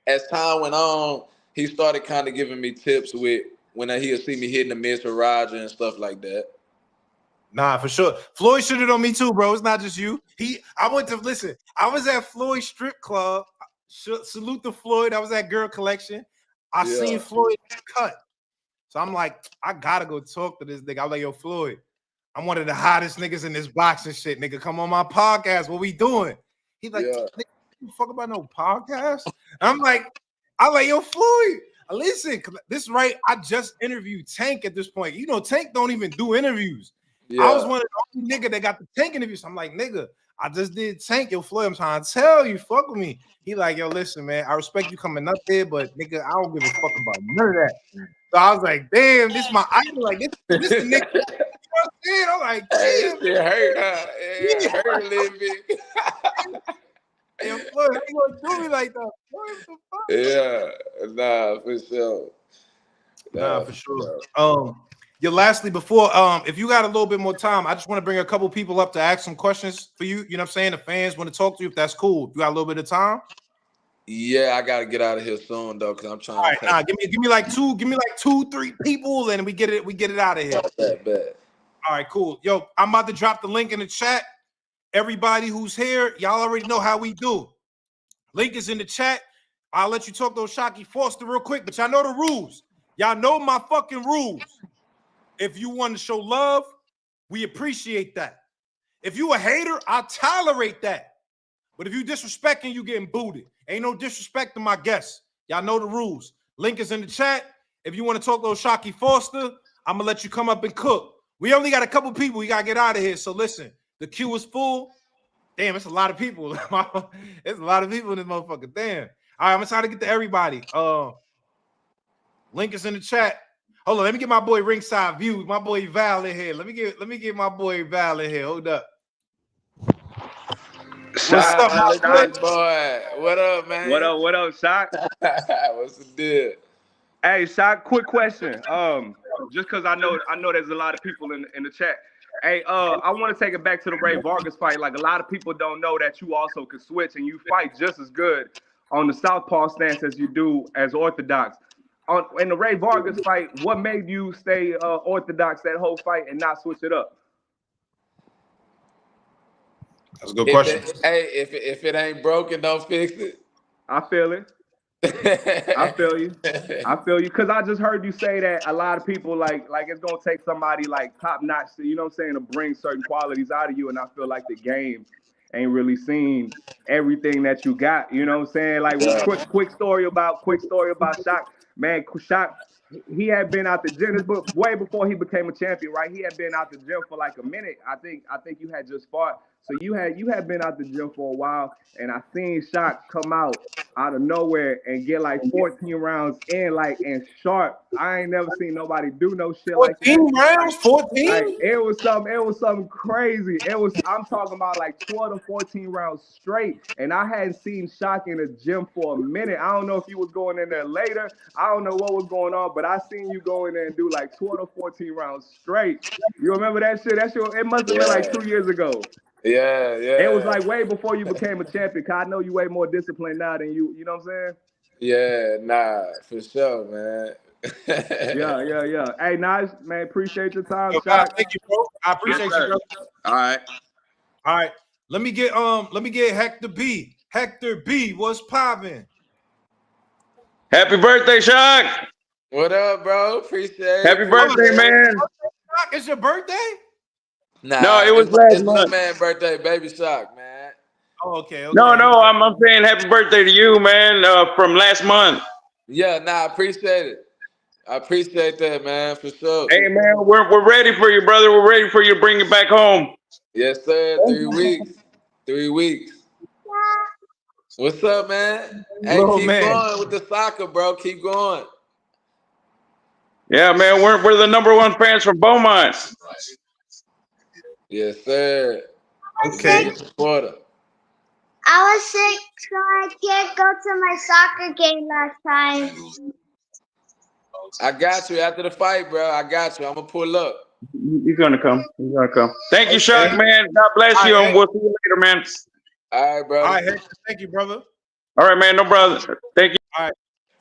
S5: As time went on, he started kind of giving me tips with when he'll see me hitting the mitts with Roger and stuff like that.
S1: Nah, for sure. Floyd shitted on me too, bro. It's not just you. I was at Floyd's strip club. Salute to Floyd. I was at Girl Collection. I seen Floyd cut. So I'm like, I gotta go talk to this nigga. I'm like, yo, Floyd, I'm one of the hottest niggas in this boxing shit. Nigga, come on my podcast. What we doing? He's like, nigga, you fuck about no podcast? I'm like, yo, Floyd, listen, this right. I just interviewed Tank at this point. You know, Tank don't even do interviews.
S5: Yeah.
S1: I was one of the only nigga that got the Tank interview. So I'm like, nigga, I just did Tank. Yo, Floyd, I'm trying to tell you, fuck with me. He like, yo, listen, man, I respect you coming up there, but nigga, I don't give a fuck about none of that. So I was like, damn, this my idol. Like, this the nigga. You know what I'm saying? I'm like, damn.
S5: It hurt, huh? It hurt a little bit.
S1: Yo, Floyd, how you gonna do me like that? Floyd, what the fuck?
S5: Yeah, nah, for sure.
S1: Nah, for sure. Yeah, lastly, before if you got a little bit more time, I just want to bring a couple people up to ask some questions for you. You know what I'm saying? The fans want to talk to you if that's cool. You got a little bit of time?
S5: Yeah, I gotta get out of here soon though, because I'm trying
S1: All right,
S5: to
S1: nah, give me like two, 3 people, and we get it out of here.
S5: bet.
S1: All right, cool. Yo, I'm about to drop the link in the chat. Everybody who's here, y'all already know how we do. Link is in the chat. I'll let you talk to Oshaquie Foster real quick, but y'all know the rules. Y'all know my fucking rules. If you want to show love, we appreciate that. If you a hater, I'll tolerate that. But if you disrespecting, you getting booted. Ain't no disrespect to my guests. Y'all know the rules. Link is in the chat. If you want to talk to Oshaquie Foster, I'm gonna let you come up and cook. We only got a couple people. We gotta get out of here. So listen, the queue is full. Damn, it's a lot of people. It's a lot of people in this motherfucker. Damn. All right, I'm gonna try to get to everybody. Link is in the chat. Hold on, let me get my boy Ringside View. My boy Val in here. Let me get my boy Val in here. Hold up.
S5: What's
S1: up, my
S5: boy? What up, man?
S6: What up, Shock?
S5: What's the deal?
S6: Hey, Shock, quick question. Just because I know there's a lot of people in the chat. Hey, I want to take it back to the Ray Vargas fight. Like, a lot of people don't know that you also can switch and you fight just as good on the southpaw stance as you do as orthodox. In the Ray Vargas fight, what made you stay orthodox that whole fight and not switch it up?
S1: That's a good question.
S5: If it ain't broken, don't fix it.
S6: I feel it. I feel you. Because I just heard you say that a lot of people like it's gonna take somebody like top notch to, you know what I'm saying, to bring certain qualities out of you, and I feel like the game ain't really seen everything that you got. You know what I'm saying? Like, quick story about Shock. Man, Shock, he had been out the gym, but way before he became a champion, right? He had been out the gym for like a minute. I think you had just fought. So you had been out the gym for a while, and I seen Shock come out of nowhere and get like 14 rounds in, like, and sharp. I ain't never seen nobody do no shit like that.
S1: 14 rounds, 14?
S6: Like, it was something crazy. I'm talking about like 12 to 14 rounds straight. And I hadn't seen Shock in the gym for a minute. I don't know if you was going in there later. I don't know what was going on, but I seen you go in there and do like 12 to 14 rounds straight. You remember that shit? That shit, it must have been like 2 years ago.
S5: Yeah.
S6: It was like way before you became a champion. Cause I know you way more disciplined now than you know what I'm saying?
S5: Yeah, nah, for sure, man.
S6: Yeah. Hey, nice, man. Appreciate your time,
S1: Yo,
S6: Shock.
S1: thank you, bro. I appreciate you, bro.
S5: All right.
S1: Let me get Hector B. Hector B, what's poppin'?
S7: Happy birthday, Shock!
S5: What up, bro? Appreciate it.
S7: Happy birthday, man!
S1: It's your birthday?
S5: Nah,
S7: No, it was
S5: it's
S7: last
S5: my
S7: month.
S5: man's birthday, Baby Shock, man.
S1: Oh, okay.
S7: No, I'm saying happy birthday to you, man, from last month.
S5: Yeah, nah, I appreciate it. I appreciate that, man, for sure.
S7: Hey, man, we're ready for you, brother. We're ready for you to bring it back home.
S5: Yes, sir. 3 weeks. 3 weeks. What's up, man? Hey, keep going with the soccer, bro. Keep going.
S7: Yeah, man, we're the #1 fans from Beaumont.
S5: Yes, sir.
S1: Okay.
S5: Supporter.
S8: I was sick, so I can't go to my soccer game last time.
S5: I got you after the fight, bro. I got you. I'm gonna pull up.
S7: He's gonna come. Thank you, Shock, man. God bless you, and we'll see you later, man.
S5: All right, brother.
S1: All right, thank you, brother.
S7: All right, man. No brother. Thank you.
S1: All right.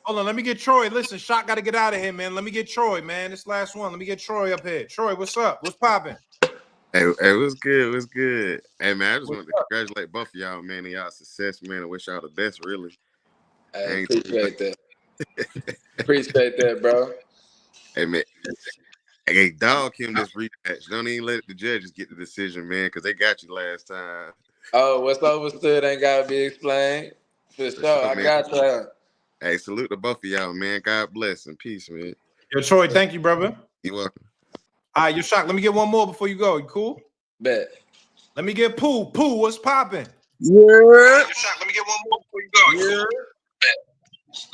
S1: Hold on, let me get Troy. Listen, Shock got to get out of here, man. Let me get Troy, man. This last one. Let me get Troy up here. Troy, what's up? What's popping?
S9: Hey, what's good? What's good? Hey, man, I just want to congratulate both of y'all, man, and y'all success, man, and wish y'all the best, really.
S5: I appreciate that. Appreciate that, bro.
S9: Hey, man. Hey, dog him this rematch. Don't even let the judges get the decision, man, because they got you last time.
S5: Oh, what's overstood ain't got to be explained. For sure, I got you.
S9: Hey, salute to both of y'all, man. God bless and peace, man.
S1: Yo, Troy, thank you, brother.
S9: You're welcome.
S1: All right, you're shocked. Let me get one more before you go. You cool?
S5: Bet.
S1: Let me get Pooh. Pooh, what's popping?
S10: Yeah.
S1: You're shocked. Let me get one more before you go. You cool?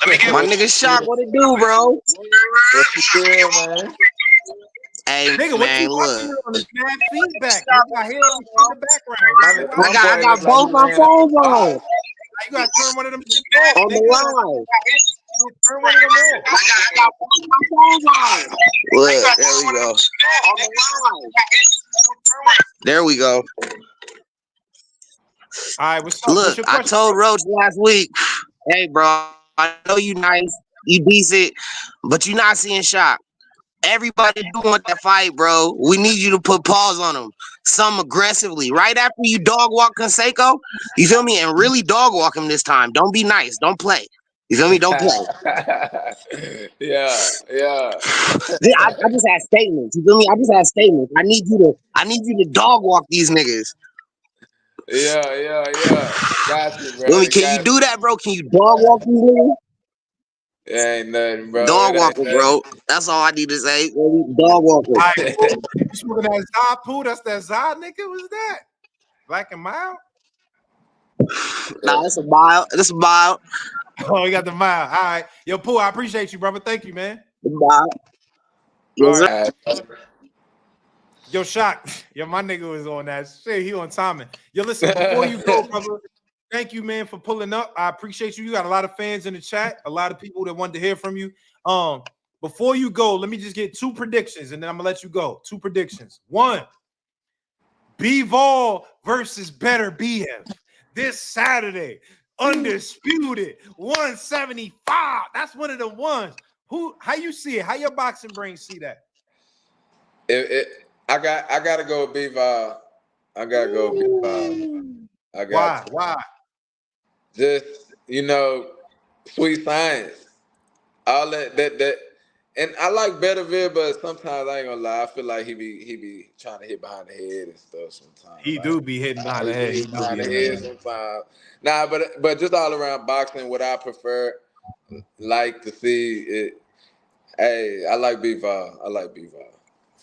S1: Let me get
S10: My nigga Shock, what it do, bro?
S5: What's the deal, man?
S10: Hey,
S1: Nigga, what
S10: man,
S1: you
S10: look.
S1: watching on this mad feedback? I hear them in the background.
S10: I got both my phones on.
S1: You gotta turn one of them
S10: On the line.
S1: Turn one of them off.
S10: I got both my phones on. Look, there we go. On the line. There we go.
S1: All right, what's up?
S10: Look,
S1: What's your
S10: I
S1: question?
S10: told Roach last week, hey, bro, I know you nice, you decent, but you not seeing Shock. Everybody do want that fight, bro. We need you to put pause on him. Some aggressively. Right after you dog walk Conseco, you feel me? And really dog walk him this time. Don't be nice. Don't play. You feel me? Don't play.
S5: Yeah.
S10: I just had statements. You feel me? I just had statements. I need you to dog walk these niggas.
S5: Yeah. Got you, bro.
S10: Feel me? Can you do that, bro? Can you dog walk these niggas?
S5: It ain't nothing, bro.
S10: Dog walker, bro. That's all I need to say. Dog walker.
S1: All right, you smoking that Zod Pooh? That's that Zod nigga? What's that? Black and mild?
S10: Nah, it's a mile. It's a mile.
S1: Oh, you got the mile. All right. Yo, Pooh, I appreciate you, brother. Thank you, man.
S10: Yes,
S1: All right. Yo, Shock. Yo, my nigga was on that shit. He on timing. Yo, listen, before you go, brother, thank you, man, for pulling up. I appreciate you. You got a lot of fans in the chat, a lot of people that wanted to hear from you. Before you go, let me just get 2 predictions, and then I'm gonna let you go. 2 predictions. 1, Bivol versus Beterbiev this Saturday. Undisputed 175. That's one of the ones. How you see it? How your boxing brain see that?
S5: I gotta go with Bivol. I gotta go with Bivol.
S1: Why?
S5: Just sweet science. All that. And I like Beterbiev, but sometimes I ain't gonna lie. I feel like he be trying to hit behind the head and stuff sometimes.
S1: He do be hitting behind the head. He do
S5: behind
S1: be
S5: the
S1: hitting
S5: head sometimes. Nah, but just all around boxing, what I prefer, like to see it. Hey, I like Bivol.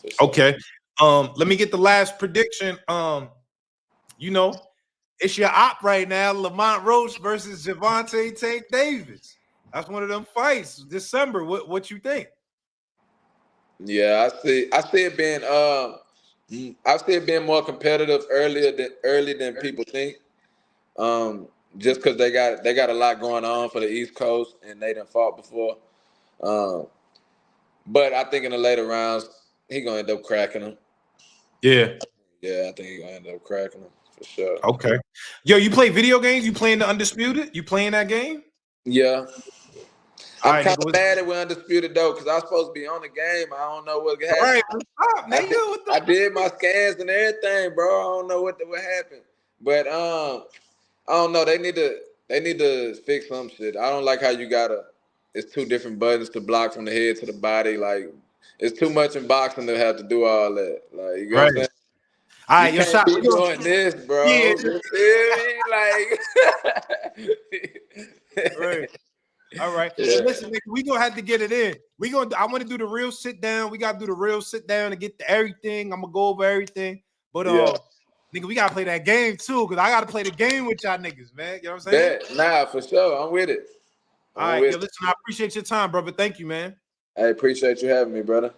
S5: Sure.
S1: Okay. Let me get the last prediction. It's your op right now, Lamont Roach versus Gervonta Tank Davis. That's one of them fights. December. What you think?
S5: Yeah, I see it being more competitive early than people think. Just because they got a lot going on for the East Coast and they done fought before. But I think in the later rounds he gonna end up cracking them. Yeah, I think he gonna end up cracking them for sure.
S1: Okay. Yo, you play video games? You playing the Undisputed? You playing that game?
S5: Yeah. I'm kind of
S1: nigga,
S5: mad at we're Undisputed though, because I was supposed to be on the game. I don't know what happened.
S1: All right, stop, nigga.
S5: I did my scans and everything, bro. I don't know what happened. But I don't know. They need to fix some shit. I don't like how it's 2 different buttons to block from the head to the body. Like, it's too much in boxing to have to do all that. Like, you know what I'm saying?
S1: All right,
S5: you can't be doing this, bro.
S1: Yeah.
S5: You feel me? Like,
S1: right. All right.
S5: Yeah.
S1: Listen, nigga, we gonna have to get it in. I want to do the real sit down. We gotta do the real sit down and get to everything. I'm gonna go over everything. But nigga, we gotta play that game too, because I gotta play the game with y'all niggas, man. You know what I'm saying?
S5: Nah, for sure. I'm with it.
S1: All right, listen, I appreciate your time, brother. Thank you, man.
S5: I appreciate you having me, brother.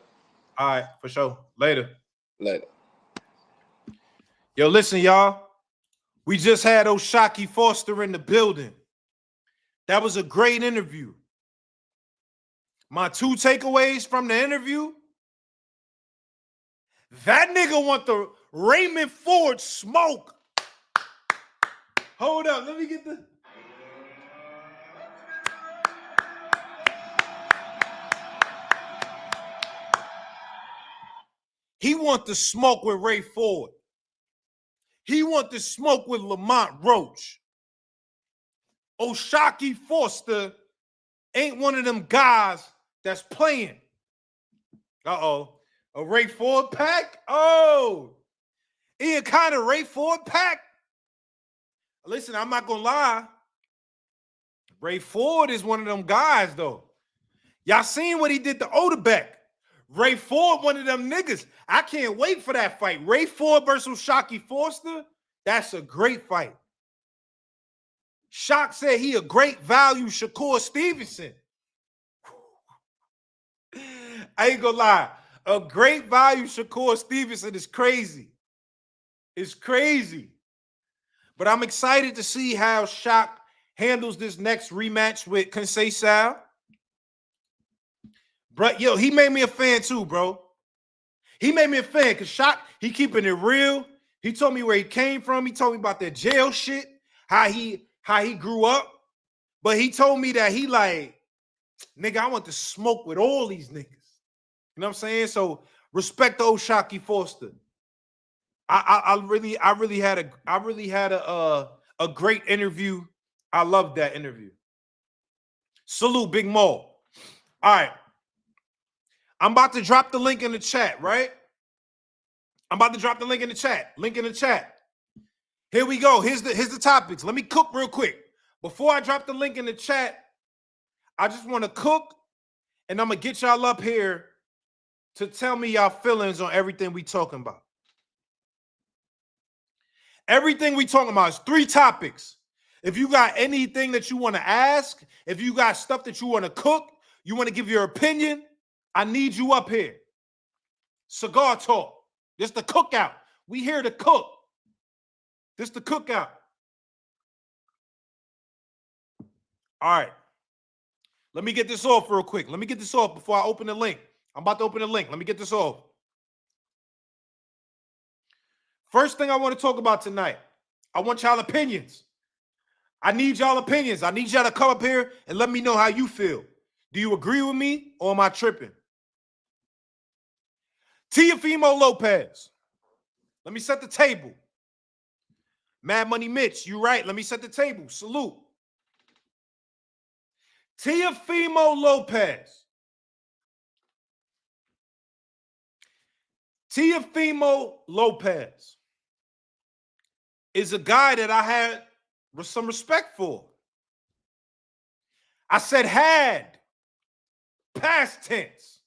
S1: All right, for sure. Later.
S5: Later.
S1: Yo, listen, y'all. We just had Oshaquie Foster in the building. That was a great interview. My 2 takeaways from the interview: that nigga want the Raymond Ford smoke. Hold up, let me get the... He want the smoke with Ray Ford. He want the smoke with Lamont Roach. Oshaquie Foster ain't one of them guys that's playing. Uh-oh. A Ray Ford pack? Oh. He a kind of Ray Ford pack? Listen, I'm not going to lie. Ray Ford is one of them guys, though. Y'all seen what he did to Odebek. Ray Ford, one of them niggas. I can't wait for that fight. Ray Ford versus Oshaquie Foster. That's a great fight. Shock said he a great value Shakur Stevenson. I ain't gonna lie. A great value Shakur Stevenson is crazy. It's crazy. But I'm excited to see how Shock handles this next rematch with Conceição. Bro, yo, he made me a fan too, bro. He made me a fan because Shock, he keeping it real. He told me where he came from. He told me about that jail shit, how he grew up. But he told me that he like, nigga, I want to smoke with all these niggas. You know what I'm saying? So respect to Oshaquie Foster. I really had a great interview. I loved that interview. Salute, Big Mo. All right. I'm about to drop the link in the chat, right? I'm about to drop the link in the chat. Link in the chat. Here we go. Here's the topics. Let me cook real quick. Before I drop the link in the chat, I just want to cook, and I'm going to get y'all up here to tell me y'all feelings on everything we talking about. Everything we talking about is 3 topics. If you got anything that you want to ask, if you got stuff that you want to cook, you want to give your opinion, I need you up here. Cigar talk. This the cookout. We here to cook. This the cookout. All right. Let me get this off real quick. Let me get this off before I open the link. I'm about to open the link. Let me get this off. First thing I want to talk about tonight, I want y'all opinions. I need y'all opinions. I need y'all to come up here and let me know how you feel. Do you agree with me or am I tripping? Teofimo Lopez. Let me set the table. Mad Money Mitch, you right. Let me set the table. Salute. Teofimo Lopez. Teofimo Lopez is a guy that I had some respect for. I said had, past tense.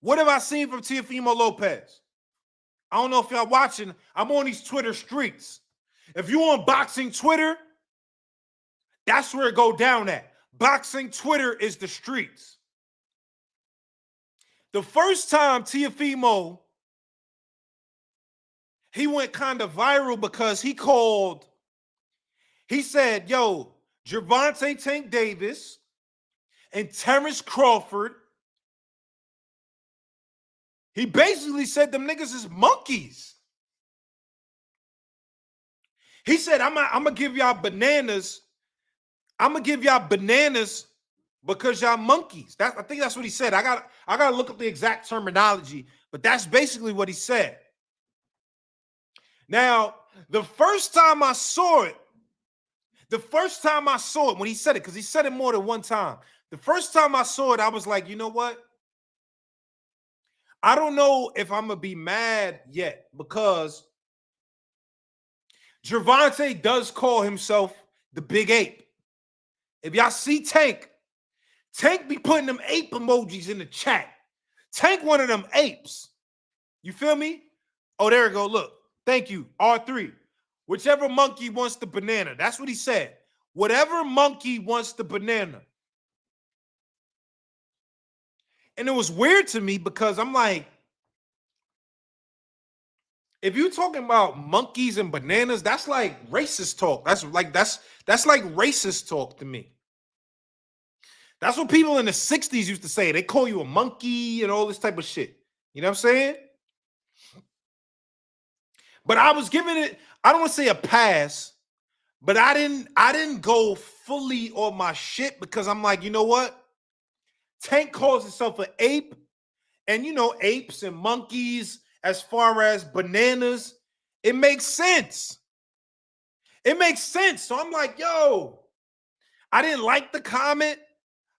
S1: What have I seen from Teofimo Lopez? I don't know if y'all watching. I'm on these Twitter streets. If you on boxing Twitter, that's where it go down at. Boxing Twitter is the streets. The first time Teofimo, he went kind of viral because he said, yo, Gervonta Tank Davis and Terrence Crawford, he basically said them niggas is monkeys. He said, I'm gonna give y'all bananas. I'm gonna give y'all bananas because y'all monkeys. I think that's what he said. I gotta look up the exact terminology, but that's basically what he said. Now, the first time I saw it, when he said it, because he said it more than one time. The first time I saw it, I was like, you know what? I don't know if I'm going to be mad yet because Gervonta does call himself the Big Ape. If y'all see Tank be putting them ape emojis in the chat. Tank one of them apes. You feel me? Oh, there we go. Look. Thank you. R3. Whichever monkey wants the banana. That's what he said. Whatever monkey wants the banana. And it was weird to me because I'm like, if you're talking about monkeys and bananas, that's like racist talk. That's like racist talk to me. That's what people in the 60s used to say. They call you a monkey and all this type of shit. You know what I'm saying? But I was giving it, I don't want to say a pass, but I didn't go fully on my shit because I'm like, you know what? Tank calls himself an ape, and you know, apes and monkeys, as far as bananas, it makes sense. It makes sense. So I'm like, yo, I didn't like the comment,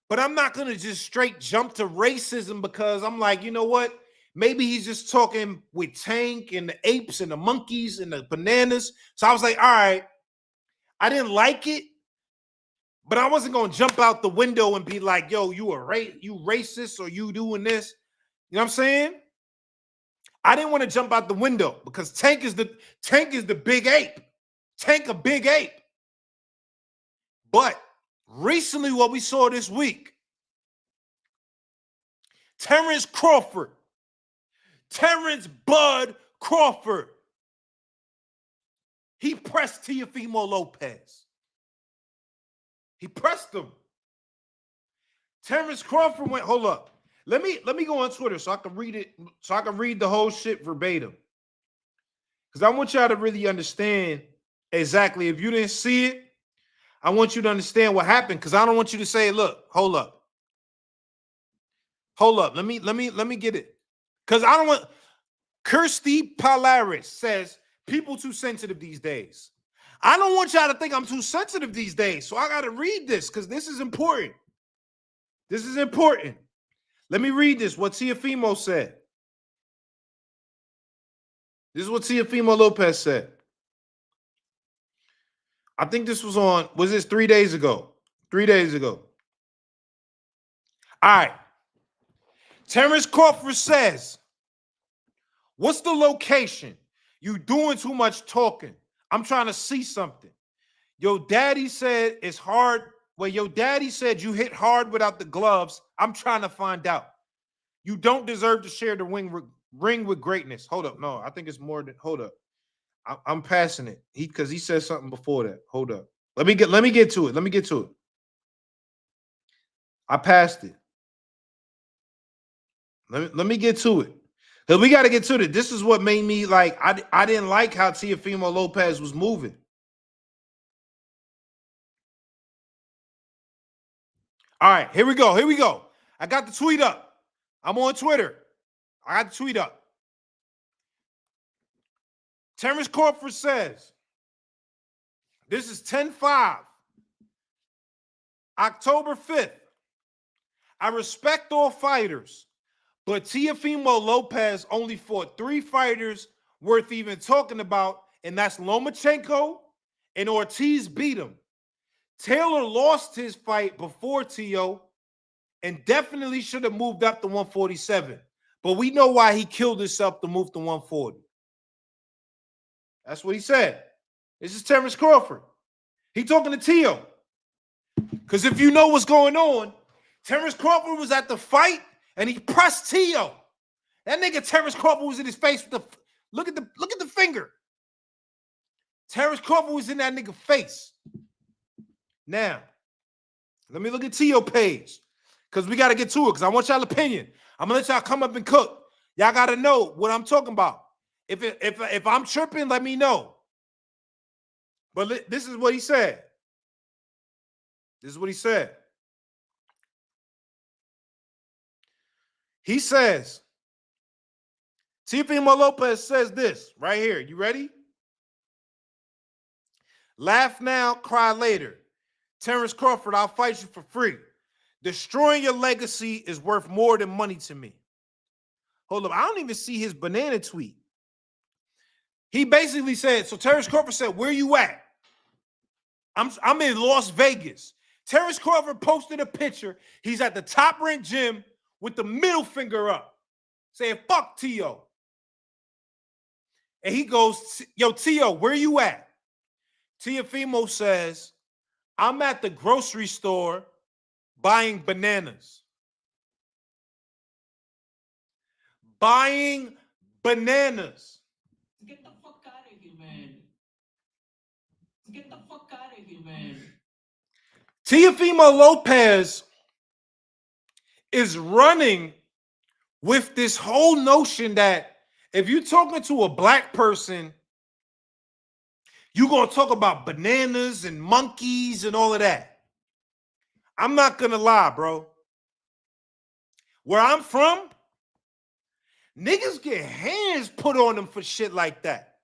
S1: but I'm not going to just straight jump to racism because I'm like, you know what? Maybe he's just talking with Tank and the apes and the monkeys and the bananas. So I was like, all right, I didn't like it, But I wasn't gonna jump out the window and be like, yo, you racist or you doing this. You know what I'm saying? I didn't want to jump out the window because Tank is the big ape. Tank a big ape. But recently, what we saw this week, Terrence Bud Crawford, he pressed Teofimo Lopez. He pressed him. Terrence Crawford went, hold up. Let me go on Twitter so I can read it, so I can read the whole shit verbatim. Because I want y'all to really understand exactly. If you didn't see it, I want you to understand what happened. Because I don't want you to say, look, hold up. Hold up. Let me get it. Because I don't want Kirsty Polaris says people too sensitive these days. I don't want y'all to think I'm too sensitive these days. So I gotta read this because this is important. This is important. Let me read this, what Teofimo said. This is what Teofimo Lopez said. I think this was this 3 days ago? 3 days ago. All right. Terrence Crawford says, what's the location? You doing too much talking. I'm trying to see something. Your daddy said it's hard. Well, your daddy said you hit hard without the gloves. I'm trying to find out. You don't deserve to share the ring with greatness. Hold up. No, I think it's more than, hold up. I'm passing it. Because he said something before that. Hold up. Let me get to it. Let me get to it. I passed it. Let me get to it. Because we got to get to it. This is what made me like, I didn't like how Teofimo Lopez was moving. All right, here we go. Here we go. I got the tweet up. I'm on Twitter. I got the tweet up. Terrence Crawford says, this is 10-5, October 5th. I respect all fighters, but Teofimo Lopez only fought 3 fighters worth even talking about, and that's Lomachenko and Ortiz beat him. Taylor lost his fight before Teo and definitely should have moved up to 147. But we know why he killed himself to move to 140. That's what he said. This is Terrence Crawford. He talking to Teo. Because if you know what's going on, Terrence Crawford was at the fight and he pressed Teo. That nigga Terrence Crawford was in his face with the look at the finger. Terrence Crawford was in that nigga face. Now, let me look at Teo page because we got to get to it because I want y'all opinion. I'm going to let y'all come up and cook. Y'all got to know what I'm talking about. If I'm tripping, let me know. But this is what he said. This is what he said. He says, Teofimo Lopez says this right here. You ready? Laugh now, cry later. Terrence Crawford, I'll fight you for free. Destroying your legacy is worth more than money to me. Hold up. I don't even see his banana tweet. He basically said, so Terrence Crawford said, where you at? I'm in Las Vegas. Terrence Crawford posted a picture. He's at the Top Rank Gym with the middle finger up, saying, fuck Teo. And he goes, yo, Teo, where you at? Teofimo says, I'm at the grocery store buying bananas. Buying bananas.
S2: Get the fuck out of here, man. Get the fuck out of here, man.
S1: Teofimo Lopez is running with this whole notion that if you're talking to a black person, you're going to talk about bananas and monkeys and all of that. I'm not going to lie, bro. Where I'm from, niggas get hands put on them for shit like that.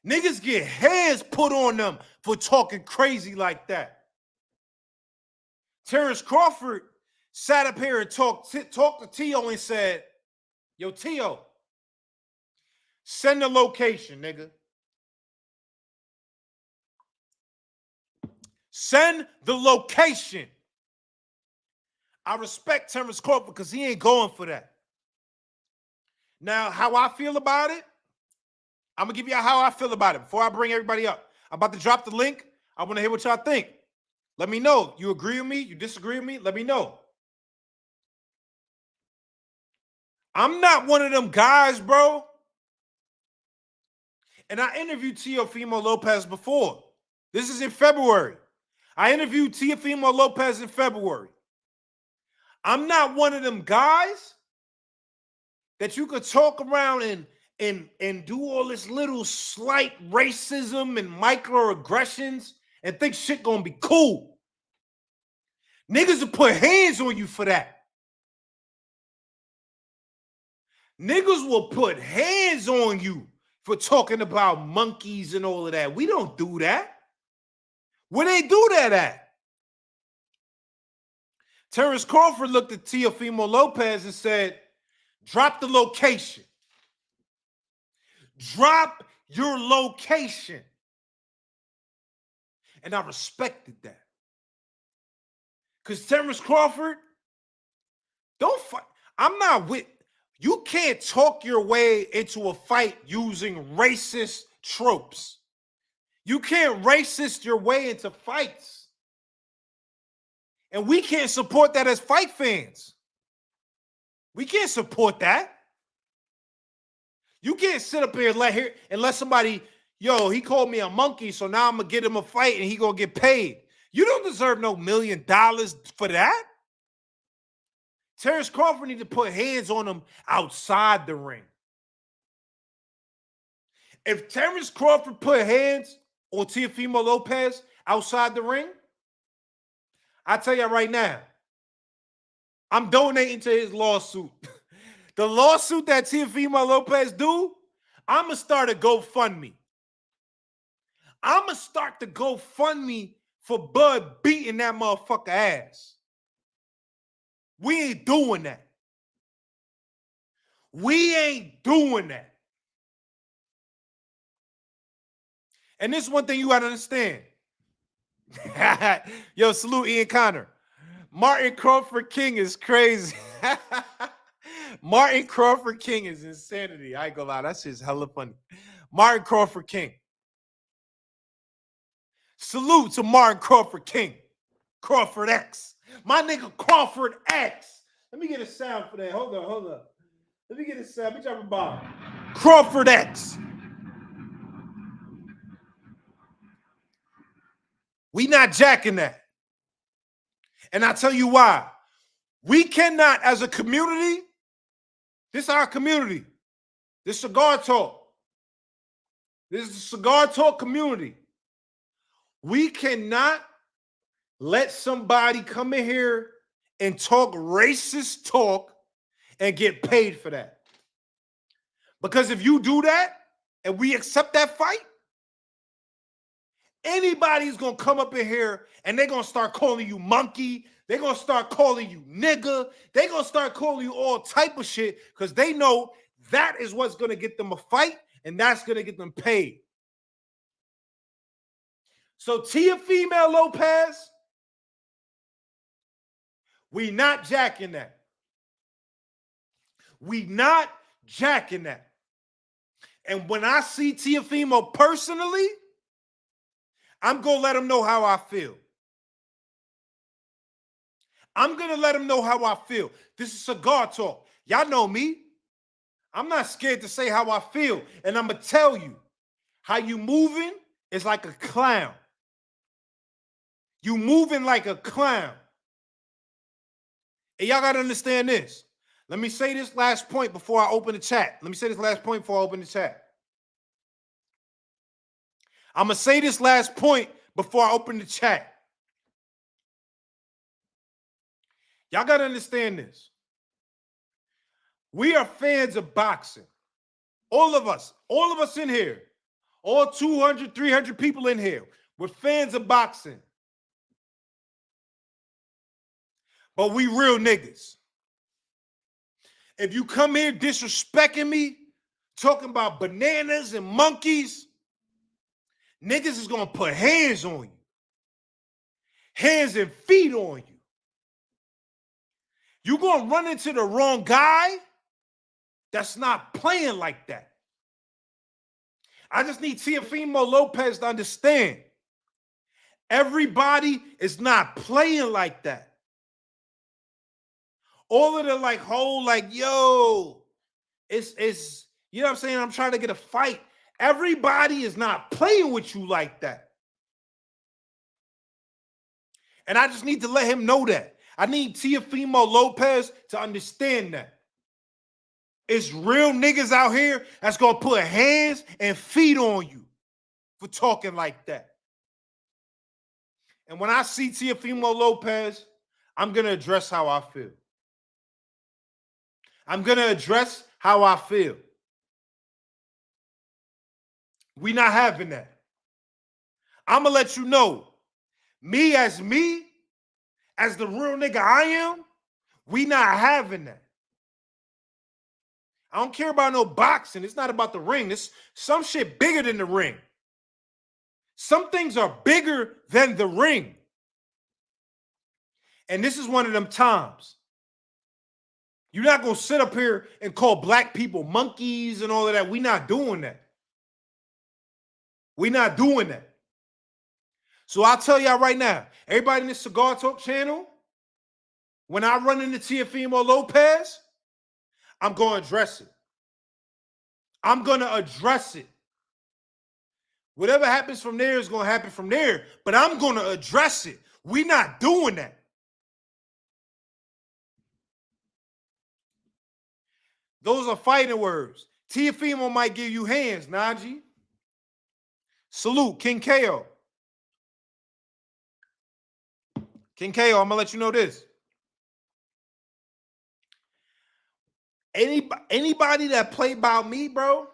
S1: Niggas get hands put on them for talking crazy like that. Terrence Crawford sat up here and talked to Teo and said, yo, Teo, send the location, nigga. Send the location. I respect Terrence Crawford because he ain't going for that. Now, how I feel about it, I'm going to give you how I feel about it before I bring everybody up. I'm about to drop the link. I want to hear what y'all think. Let me know. You agree with me? You disagree with me? Let me know. I'm not one of them guys, bro. And I interviewed Teofimo Lopez before. This is in February. I interviewed Teofimo Lopez in February. I'm not one of them guys that you could talk around and do all this little slight racism and microaggressions and think shit gonna be cool. Niggas will put hands on you for that. Niggas will put hands on you for talking about monkeys and all of that. We don't do that. Where they do that at? Terrence Crawford looked at Teofimo Lopez and said, drop the location. Drop your location. And I respected that. Because Terrence Crawford, don't fight. I'm not with, you can't talk your way into a fight using racist tropes. You can't racist your way into fights. And we can't support that as fight fans. We can't support that. You can't sit up here and let somebody, yo, he called me a monkey, so now I'm going to get him a fight and he going to get paid. You don't deserve no $1 million for that. Terrence Crawford need to put hands on him outside the ring. If Terrence Crawford put hands on Teofimo Lopez outside the ring, I tell you right now, I'm donating to his lawsuit. The lawsuit that Teofimo Lopez do, I'm going to start a GoFundMe. I'm going to start the GoFundMe for Bud beating that motherfucker ass. We ain't doing that. We ain't doing that. And this is one thing you got to understand. Yo, salute Ian Connor. Martin Crawford King is crazy. Martin Crawford King is insanity. I ain't gonna lie, that shit's hella funny. Martin Crawford King. Salute to Martin Crawford King. Crawford X. My nigga Crawford X. Let me get a sound for that. Hold on. Let me get a sound. Let me drop a bomb. Crawford X. We not jacking that. And I tell you why. We cannot, as a community, this is our community. This is Cigar Talk. This is the Cigar Talk community. We cannot let somebody come in here and talk racist talk and get paid for that. Because if you do that and we accept that fight, anybody's going to come up in here and they're going to start calling you monkey. They're going to start calling you nigga. They're going to start calling you all type of shit because they know that is what's going to get them a fight and that's going to get them paid. So Teofimo Lopez, we not jacking that. We not jacking that. And when I see Teofimo personally, I'm going to let him know how I feel. I'm going to let him know how I feel. This is Cigar Talk. Y'all know me. I'm not scared to say how I feel. And I'm going to tell you, how you moving is like a clown. You moving like a clown. And y'all got to understand this. Let me say this last point before I open the chat. I'm going to say this last point before I open the chat. I'm going to say this last point before I open the chat. Y'all got to understand this. We are fans of boxing. All of us in here, all 200, 300 people in here, we're fans of boxing. But we real niggas. If you come here disrespecting me, talking about bananas and monkeys, niggas is going to put hands on you. hands and feet on you. You're going to run into the wrong guy that's not playing like that. I just need Teofimo Lopez to understand. Everybody is not playing like that. All of the yo, it's you know what I'm saying? I'm trying to get a fight. Everybody is not playing with you like that. And I just need to let him know that. I need Teofimo Lopez to understand that. It's real niggas out here that's going to put hands and feet on you for talking like that. And when I see Teofimo Lopez, I'm going to address how I feel. I'm going to address how I feel. We not having that. I'm going to let you know, me, as the real nigga I am, we not having that. I don't care about no boxing. It's not about the ring. It's some shit bigger than the ring. Some things are bigger than the ring. And this is one of them times. You're not going to sit up here and call black people monkeys and all of that. We're not doing that. We're not doing that. So I'll tell y'all right now, everybody in this Cigar Talk channel, when I run into Teofimo Lopez, I'm going to address it. I'm going to address it. Whatever happens from there is going to happen from there, but I'm going to address it. We're not doing that. Those are fighting words. Teofimo might give you hands, Najee. Salute, King KO. King KO, I'm going to let you know this. Anybody that play about me, bro,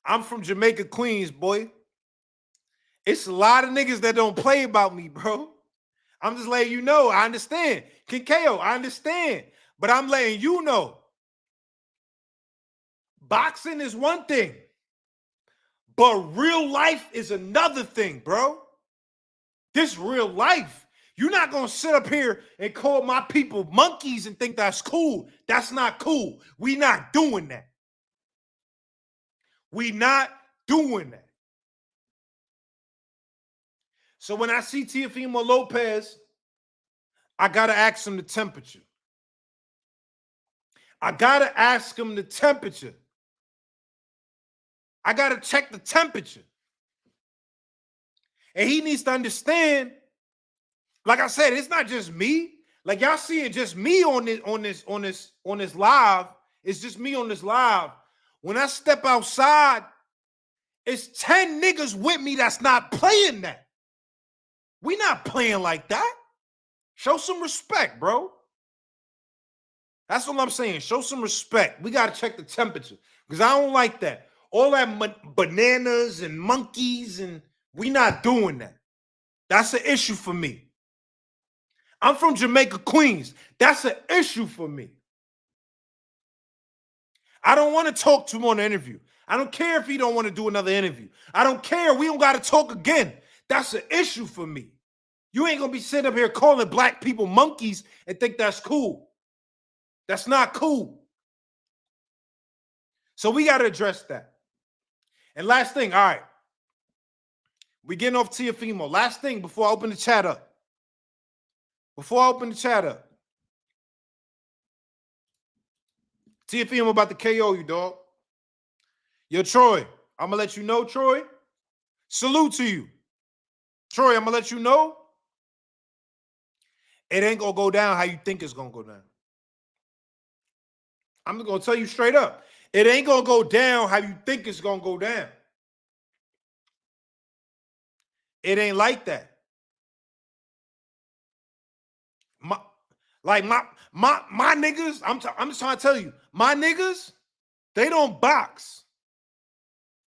S1: I'm from Jamaica, Queens, boy. It's a lot of niggas that don't play about me, bro. I'm just letting you know. I understand. King KO, I understand. But I'm letting you know. Boxing is one thing. But real life is another thing, bro. This real life. You're not going to sit up here and call my people monkeys and think that's cool. That's not cool. We not doing that. We not doing that. So when I see Teofimo Lopez, I got to ask him the temperature. I got to ask him the temperature. I got to check the temperature. And he needs to understand, like I said, it's not just me. Like y'all seeing just me on this live. It's just me on this live. When I step outside, it's 10 niggas with me that's not playing that. We not playing like that. Show some respect, bro. That's what I'm saying. Show some respect. We got to check the temperature because I don't like that. All that bananas and monkeys, and we not doing that. That's an issue for me. I'm from Jamaica, Queens. That's an issue for me. I don't want to talk to him on the interview. I don't care if he don't want to do another interview. I don't care. We don't got to talk again. That's an issue for me. You ain't going to be sitting up here calling black people monkeys and think that's cool. That's not cool. So we got to address that. And last thing, all right. We getting off Teofimo. Last thing before I open the chat up. Teofimo about to KO you, dog. Yo, Troy, I'm going to let you know, Troy. Salute to you. Troy, I'm going to let you know. It ain't going to go down how you think it's going to go down. I'm going to tell you straight up. It ain't going to go down how you think it's going to go down. It ain't like that. My niggas, I'm just trying to tell you, my niggas, they don't box.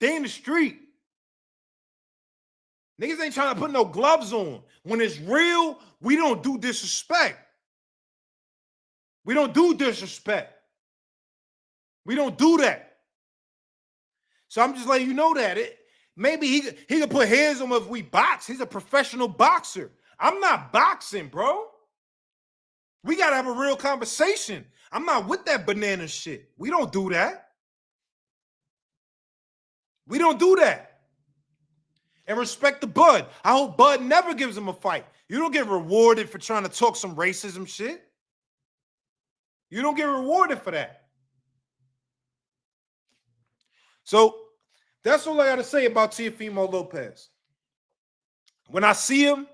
S1: They in the street. Niggas ain't trying to put no gloves on. When it's real, we don't do disrespect. We don't do disrespect. We don't do that. So I'm just letting you know that. Maybe he could put hands on him if we box. He's a professional boxer. I'm not boxing, bro. We got to have a real conversation. I'm not with that banana shit. We don't do that. We don't do that. And respect the Bud. I hope Bud never gives him a fight. You don't get rewarded for trying to talk some racism shit. You don't get rewarded for that. So that's all I got to say about Teofimo Lopez. When I see him,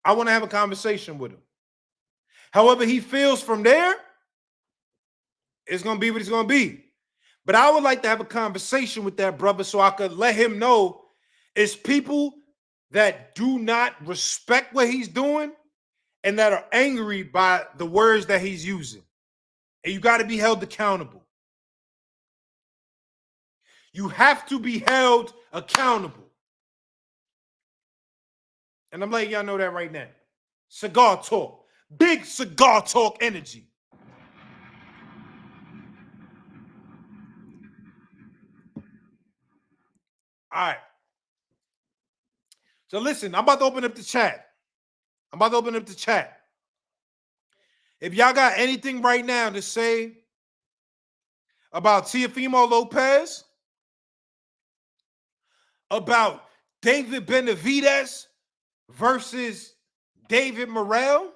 S1: I want to have a conversation with him. However he feels from there, it's going to be what it's going to be. But I would like to have a conversation with that brother so I could let him know it's people that do not respect what he's doing and that are angry by the words that he's using. And you got to be held accountable. You have to be held accountable. And I'm letting y'all know that right now. Cigar talk. Big cigar talk energy. All right. So listen, I'm about to open up the chat. If y'all got anything right now to say about Teofimo Lopez, about David Benavidez versus David Morrell,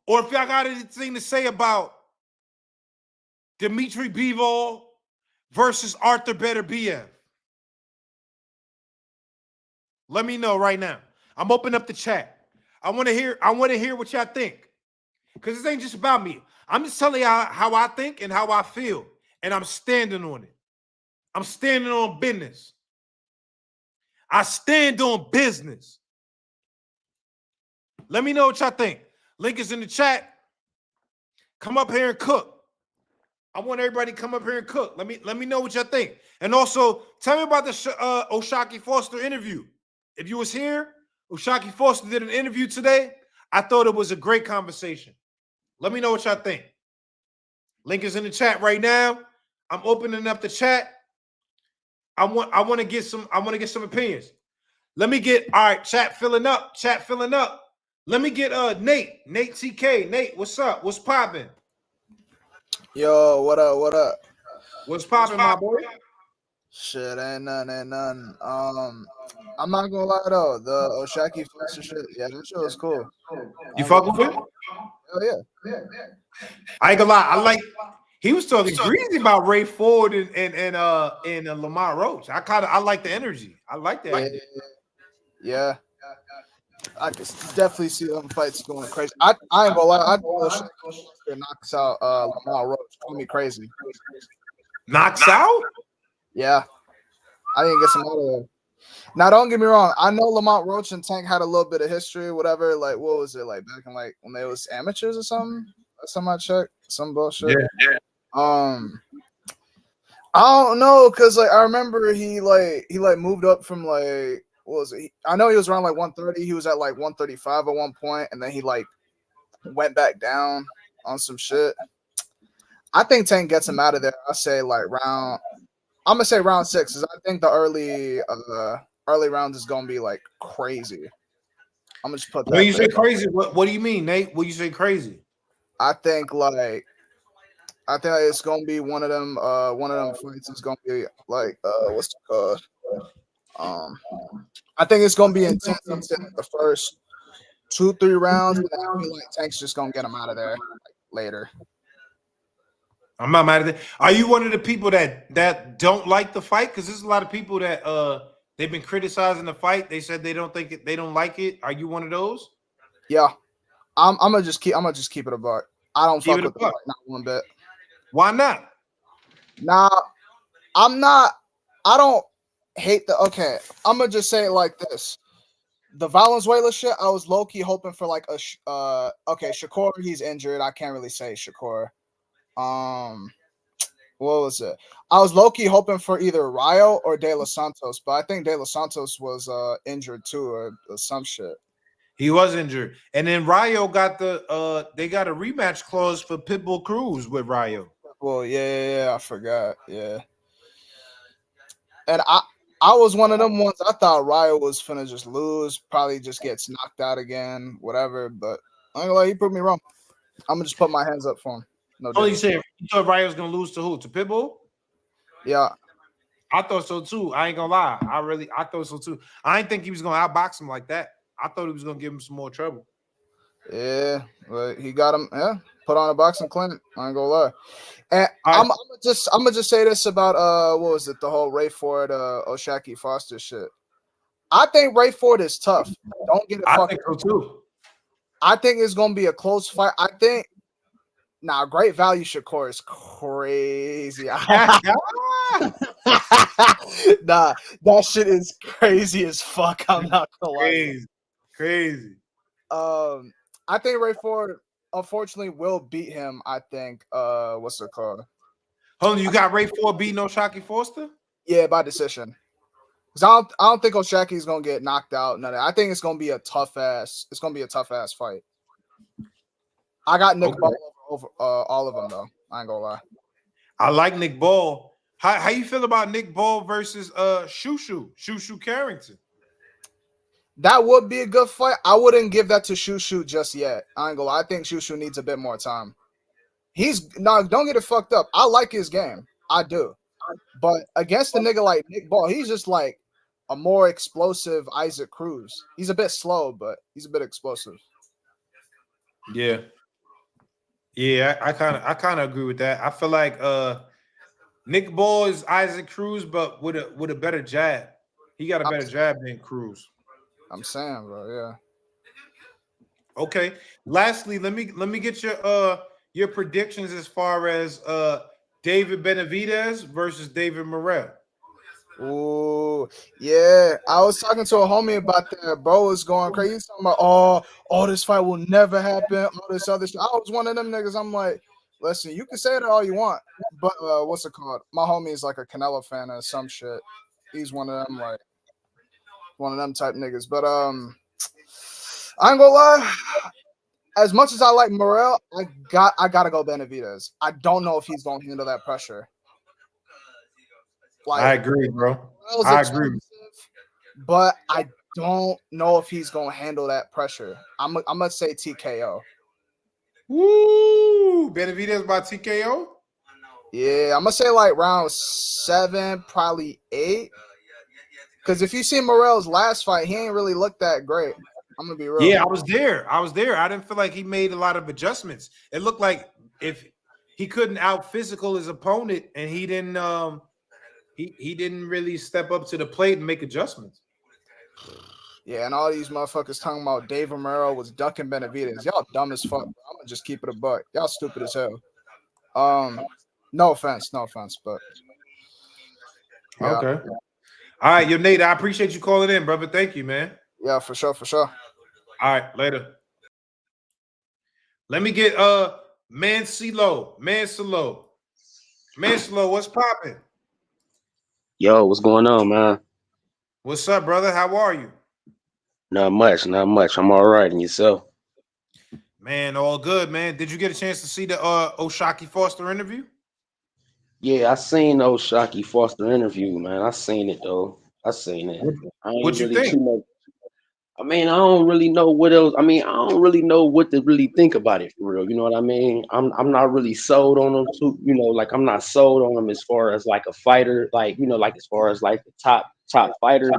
S1: or if y'all got anything to say about Dimitri Bivol versus Arthur Beterbiev, let me know right now. I'm opening up the chat. I want to hear what y'all think. Because this ain't just about me. I'm just telling y'all how I think and how I feel. And I'm standing on it. I'm standing on business. I stand on business. Let me know what y'all think. Link is in the chat. Come up here and cook. I want everybody to come up here and cook. Let me know what y'all think. And also, tell me about the Oshaquie Foster interview. If you was here, Oshaquie Foster did an interview today. I thought it was a great conversation. Let me know what y'all think. Link is in the chat right now. I'm opening up the chat. I want to get some opinions. Let me get all right, chat filling up. Let me get Nate TK. Nate, what's up? What's popping?
S11: Yo, what up?
S1: What's popping, my boy?
S11: Shit, ain't none. I'm not gonna lie though, the Oshaquie Foster shit, yeah, that shit was cool.
S1: You fuck with it?
S11: Hell yeah.
S1: I ain't gonna lie. He was talking greasy about Ray Ford and Lamont Roach. I like the energy. I like that.
S11: Yeah. I can definitely see them fights going crazy. I ain't gonna lie. I think Oshaquie Foster knocks out Lamont Roach. Call me crazy.
S1: Knocks out?
S11: Yeah. I didn't get some out of there. Now, don't get me wrong. I know Lamont Roach and Tank had a little bit of history, whatever. Like, what was it like back in like when they was amateurs or something? Last time I checked, some bullshit.
S1: Yeah.
S11: I don't know, cause like I remember he moved up from like what was it? I know he was around like 130. He was at like 135 at one point, and then he like went back down on some shit. I think Tank gets him out of there. I say like round. I'm gonna say round 6, because I think the early rounds is gonna be like crazy. I'm gonna just put that.
S1: When you say crazy, what do you mean, Nate? When you say crazy?
S11: I think it's gonna be one of them fights is gonna be like what's it called? I think it's gonna be intense until the first 2-3 rounds, but I feel like Tank's just gonna get him out of there later.
S1: I'm not mad at that. Are you one of the people that don't like the fight? Because there's a lot of people that they've been criticizing the fight. They said they don't like it. Are you one of those?
S11: Yeah, I'm gonna just keep it a buck. I don't fuck with the fight, not one bit.
S1: Why not?
S11: Nah, I'm not. I don't hate the. Okay, I'm gonna just say it like this. The Valenzuela shit, I was low key hoping for like a. Okay, Shakur, he's injured. I can't really say Shakur. What was it? I was low key hoping for either Rayo or De Los Santos, but I think De Los Santos was injured too, or some shit.
S1: He was injured, and then Rayo got they got a rematch clause for Pitbull Cruz with Rayo.
S11: Well, yeah, I forgot. Yeah. And I was one of them ones. I thought Ryo was finna just lose, probably just gets knocked out again, whatever. But I ain't gonna lie, he proved me wrong. I'm gonna just put my hands up for him. No
S1: Oh, you
S11: doubt.
S1: said you thought Ryan was gonna lose to who? To Pitbull?
S11: Yeah.
S1: I thought so too. I ain't gonna lie. I thought so too. I didn't think he was gonna outbox him like that. I thought he was gonna give him some more trouble.
S11: Yeah, but he got him. Yeah, put on a boxing clinic. I ain't gonna lie. And
S1: All
S11: I'm gonna just say this about what was it? The whole Ray Ford, Oshaquie Foster shit. I think Ray Ford is tough. Don't get it
S1: I
S11: fucked
S1: think so
S11: up.
S1: too.
S11: I think it's gonna be a close fight. I think. Nah, great value Shakur is crazy. Nah, that shit is crazy as fuck. I'm not gonna lie.
S1: Crazy.
S11: I think Ray Ford unfortunately will beat him. I think. What's it called?
S1: Hold on, you got Ray Ford beating Oshaquie Foster?
S11: Yeah, by decision. Cause I don't think Oshaquie's gonna get knocked out. None of that. I think it's gonna be a tough ass. It's gonna be a tough ass fight. I got Nick Ball over all of them though. I ain't gonna lie.
S1: I like Nick Ball. How you feel about Nick Ball versus Shushu Carrington?
S11: That would be a good fight. I wouldn't give that to Shushu just yet. I ain't gonna lie. I think Shushu needs a bit more time. Don't get it fucked up. I like his game. I do. But against a nigga like Nick Ball, he's just like a more explosive Isaac Cruz. He's a bit slow, but he's a bit explosive.
S1: Yeah. Yeah, I kind of agree with that. I feel like Nick Ball is Isaac Cruz, but with a better jab. He got a better jab than Cruz.
S11: I'm saying, bro. Yeah.
S1: Okay. Lastly, let me get your predictions as far as David Benavidez versus David Morrell.
S11: Ooh, yeah. I was talking to a homie about that. Bro was going crazy. He's talking about, oh, this fight will never happen. All this other shit. I was one of them niggas. I'm like, listen, you can say that all you want, but what's it called? My homie is like a Canelo fan or some shit. He's one of them type niggas. But I ain't gonna lie. As much as I like Morrell, I gotta go Benavidez. I don't know if he's gonna handle that pressure.
S1: Like, I agree, bro. I agree.
S11: But I don't know if he's gonna handle that pressure. I'm gonna say TKO.
S1: Woo! Benavidez by TKO?
S11: Yeah, I'm gonna say like round 7, probably 8. Because if you see Morrell's last fight, he ain't really looked that great. I'm gonna be real.
S1: Yeah, I was there. I didn't feel like he made a lot of adjustments. It looked like if he couldn't out physical his opponent, and he didn't he didn't really step up to the plate and make adjustments.
S11: Yeah, and all these motherfuckers talking about David Morrell was ducking Benavidez. Y'all dumb as fuck. I'm gonna just keep it a buck. Y'all stupid as hell. No offense, but
S1: yeah. Okay. All right, yo, Nate, I appreciate you calling in, brother. Thank you, man.
S11: Yeah, for sure.
S1: All right, later. Let me get Mansilo, what's popping?
S12: Yo, what's going on, man?
S1: What's up, brother? How are you?
S12: Not much. I'm all right. And yourself?
S1: Man, all good, man. Did you get a chance to see the Oshaquie Foster interview?
S12: Yeah, I seen the Oshaquie Foster interview, man. I seen it though. I seen it.
S1: What you think?
S12: I mean, I don't really know what else. I mean, I don't really know what to really think about it for real. You know what I mean? I'm not really sold on him too. You know, like I'm not sold on him as far as like a fighter, like you know, like as far as like the top fighter.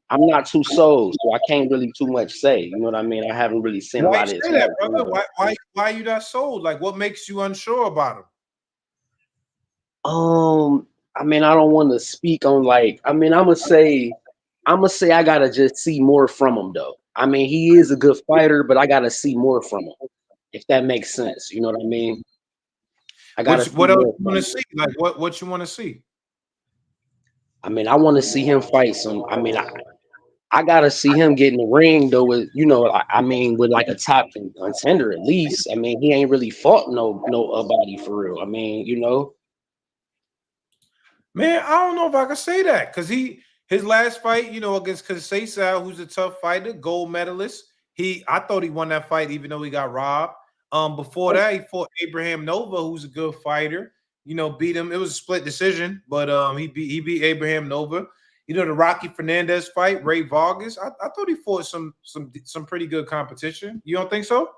S12: I'm not too sold, so I can't really too much say. You know what I mean? I haven't really seen a lot of his
S1: that, brother? Why are you not sold? Like, what makes you unsure about him?
S12: I mean, I don't want to speak on like. I mean, I'm gonna say I gotta just see more from him though. I mean, he is a good fighter, but I gotta see more from him, if that makes sense. You know what I mean? I gotta.
S1: What else you want to see? Like, what you want to see?
S12: I mean, I want to see him fight some. I mean, I gotta see him get in the ring though. With you know, I mean, with like a top contender at least. I mean, he ain't really fought nobody for real. I mean, you know.
S1: Man, I don't know if I can say that because his last fight, you know, against Conceição, who's a tough fighter, gold medalist. I thought he won that fight even though he got robbed. Before that, he fought Abraham Nova, who's a good fighter. beat him. It was a split decision, but he beat Abraham Nova. The Rocky Fernandez fight, Ray Vargas. I thought he fought some pretty good competition. You don't think so?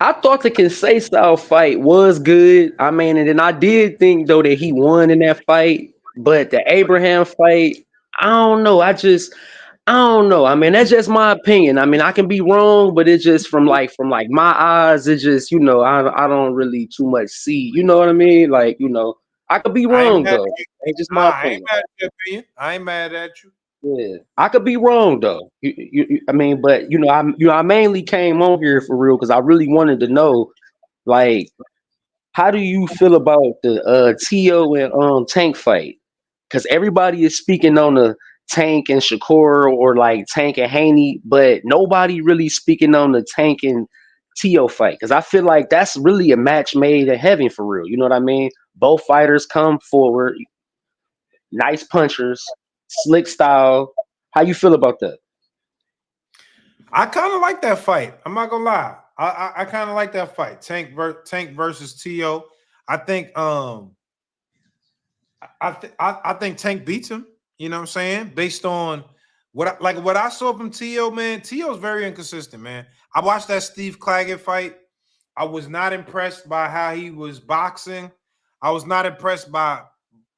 S12: I thought the Conceição fight was good. I mean, and then I did think though that he won in that fight, but the Abraham fight, I don't know. I don't know. I mean, that's just my opinion. I mean, I can be wrong, but it's just from my eyes. It's just I don't really too much see. You know what I mean? Like I could be
S1: I ain't
S12: wrong
S1: mad at
S12: though.
S1: you.
S12: It's just my
S1: I ain't
S12: opinion.
S1: mad at your opinion. I ain't mad at you.
S12: Yeah, I could be wrong though. I mean, but I mainly came on here for real because I really wanted to know, like, how do you feel about the Tio and Tank fight? Because everybody is speaking on the Tank and Shakur or like Tank and Haney, but nobody really speaking on the Tank and Tio fight. Because I feel like that's really a match made in heaven for real. You know what I mean? Both fighters come forward, nice punchers, slick style. How you feel about that?
S1: I kind of like that fight. I'm not gonna lie. I kind of like that fight. Tank versus Tio. I think I think Tank beats him. You know what I'm saying? Based on what I saw from Tio, man. Tio's very inconsistent, man. I watched that Steve Claggett fight. I was not impressed by how he was boxing. I was not impressed by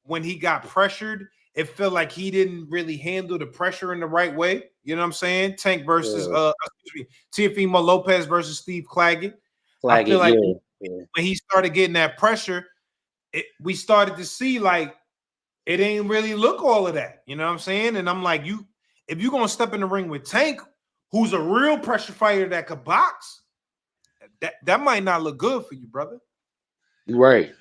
S1: when he got pressured. It felt like he didn't really handle the pressure in the right way. You know what I'm saying? Tank versus Teofimo Lopez versus Steve Claggett. I feel like when he started getting that pressure, we started to see like it ain't really look all of that. You know what I'm saying? And I'm like, if you're gonna step in the ring with Tank, who's a real pressure fighter that could box, that might not look good for you, brother.
S12: Right.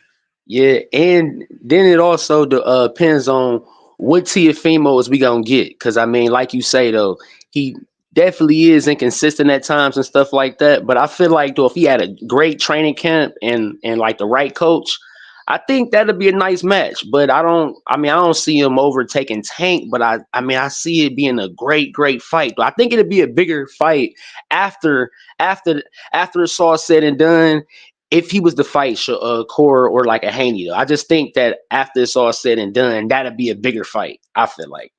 S12: Yeah, and then it also depends on what Teofimo is we gonna get. Because I mean, like you say though, he definitely is inconsistent at times and stuff like that. But I feel like though, if he had a great training camp and like the right coach, I think that'd be a nice match. But I don't see him overtaking Tank. But I see it being a great fight. But I think it'd be a bigger fight after it's all said and done. If he was to fight Core or like a Haney, though, I just think that after it's all said and done, that'd be a bigger fight. I feel like.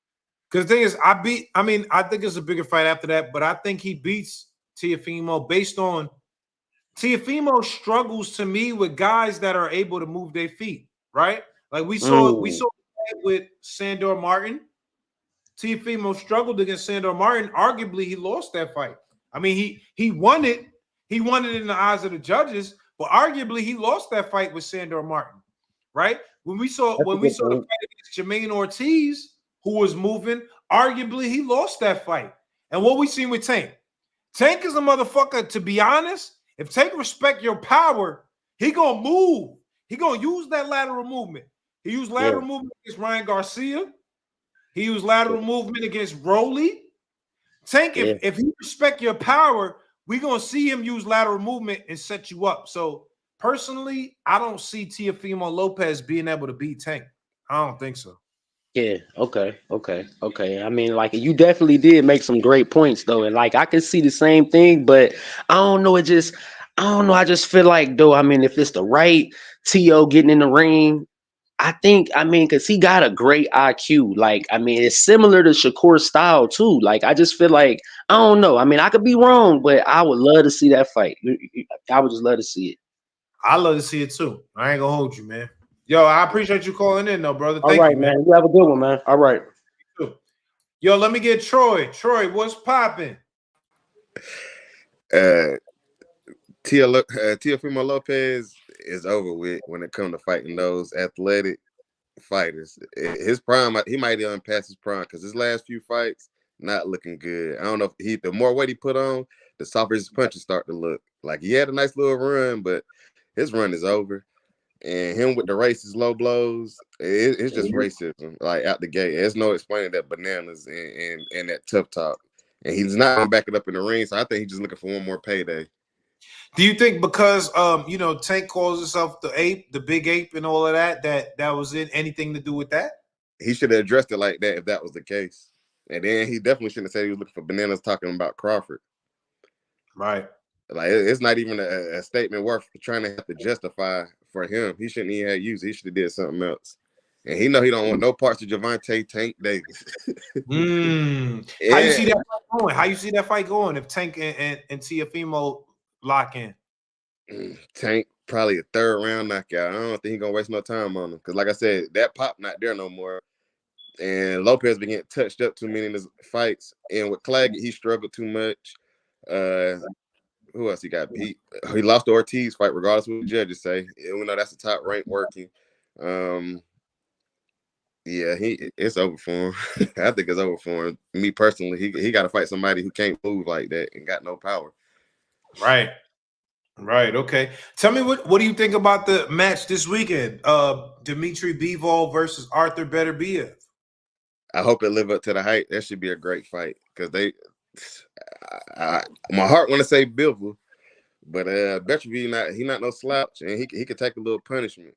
S1: Because the thing is, I think it's a bigger fight after that, but I think he beats Teofimo based on Teofimo struggles to me with guys that are able to move their feet, right? Like we saw with Sandor Martin. Teofimo struggled against Sandor Martin. Arguably, he lost that fight. I mean, he won it. He won it in the eyes of the judges. But arguably, he lost that fight with Sandor Martin, right? When we saw the fight against Jermaine Ortiz, who was moving, arguably he lost that fight. And what we seen with Tank is a motherfucker. To be honest, if Tank respect your power, he gonna move. He gonna use that lateral movement. He used lateral movement against Ryan Garcia. He used lateral movement against Rolly. Tank, if he respect your power, we're going to see him use lateral movement and set you up. So, personally, I don't see Teofimo Lopez being able to beat Tank. I don't think so.
S12: Yeah, okay. I mean, like, you definitely did make some great points, though. And, like, I can see the same thing, but I don't know. I just feel like, though, I mean, if it's the right T.O. getting in the ring, because he got a great IQ. Like, I mean, it's similar to Shakur's style too. Like, I just feel like, I don't know. I mean, I could be wrong, but I would love to see that fight. I would just love to see it.
S1: I love to see it too. I ain't gonna hold you, man. Yo, I appreciate you calling in, though, brother.
S12: All right, man. You have a good one, man. All right.
S1: Yo, let me get Troy. Troy, what's popping?
S9: Teofimo Lopez is over with when it comes to fighting those athletic fighters. His prime, he might even pass his prime because his last few fights not looking good. I don't know if the more weight he put on, the softer his punches start to look. Like he had a nice little run, but his run is over. And him with the racist low blows, it's just racism, like out the gate. There's no explaining that bananas and that tough talk. And he's not gonna back it up in the ring, so I think he's just looking for one more payday.
S1: Do you think because Tank calls himself the ape, the big ape, and all of that was in anything to do with that?
S9: He should have addressed it like that if that was the case. And then he definitely shouldn't have said he was looking for bananas talking about Crawford.
S1: Right.
S9: Like it's not even a statement worth trying to have to justify for him. He shouldn't even have used it. He should have did something else. And he know he don't want no parts of Javante Tank Davis.
S1: How you see
S9: Yeah.
S1: that fight going? How you see that fight going if Tank and Teofimo lock in?
S9: Tank probably a third round knockout. I don't think he's gonna waste no time on him. Because like I said, that pop not there no more. And Lopez been getting touched up too many in his fights. And with Claggett, he struggled too much. Who else he got beat? He lost the Ortiz fight, regardless of what the judges say. We know that's the top rank working. Yeah, it's over for him. I think it's over for him. Me personally, he got to fight somebody who can't move like that and got no power.
S1: Right. Okay. Tell me what do you think about the match this weekend? Dimitri Bivol versus Arthur Beterbiev.
S9: I hope it live up to the hype. That should be a great fight because my heart want to say Bivol, but Beterbiev he not no slouch and he could take a little punishment.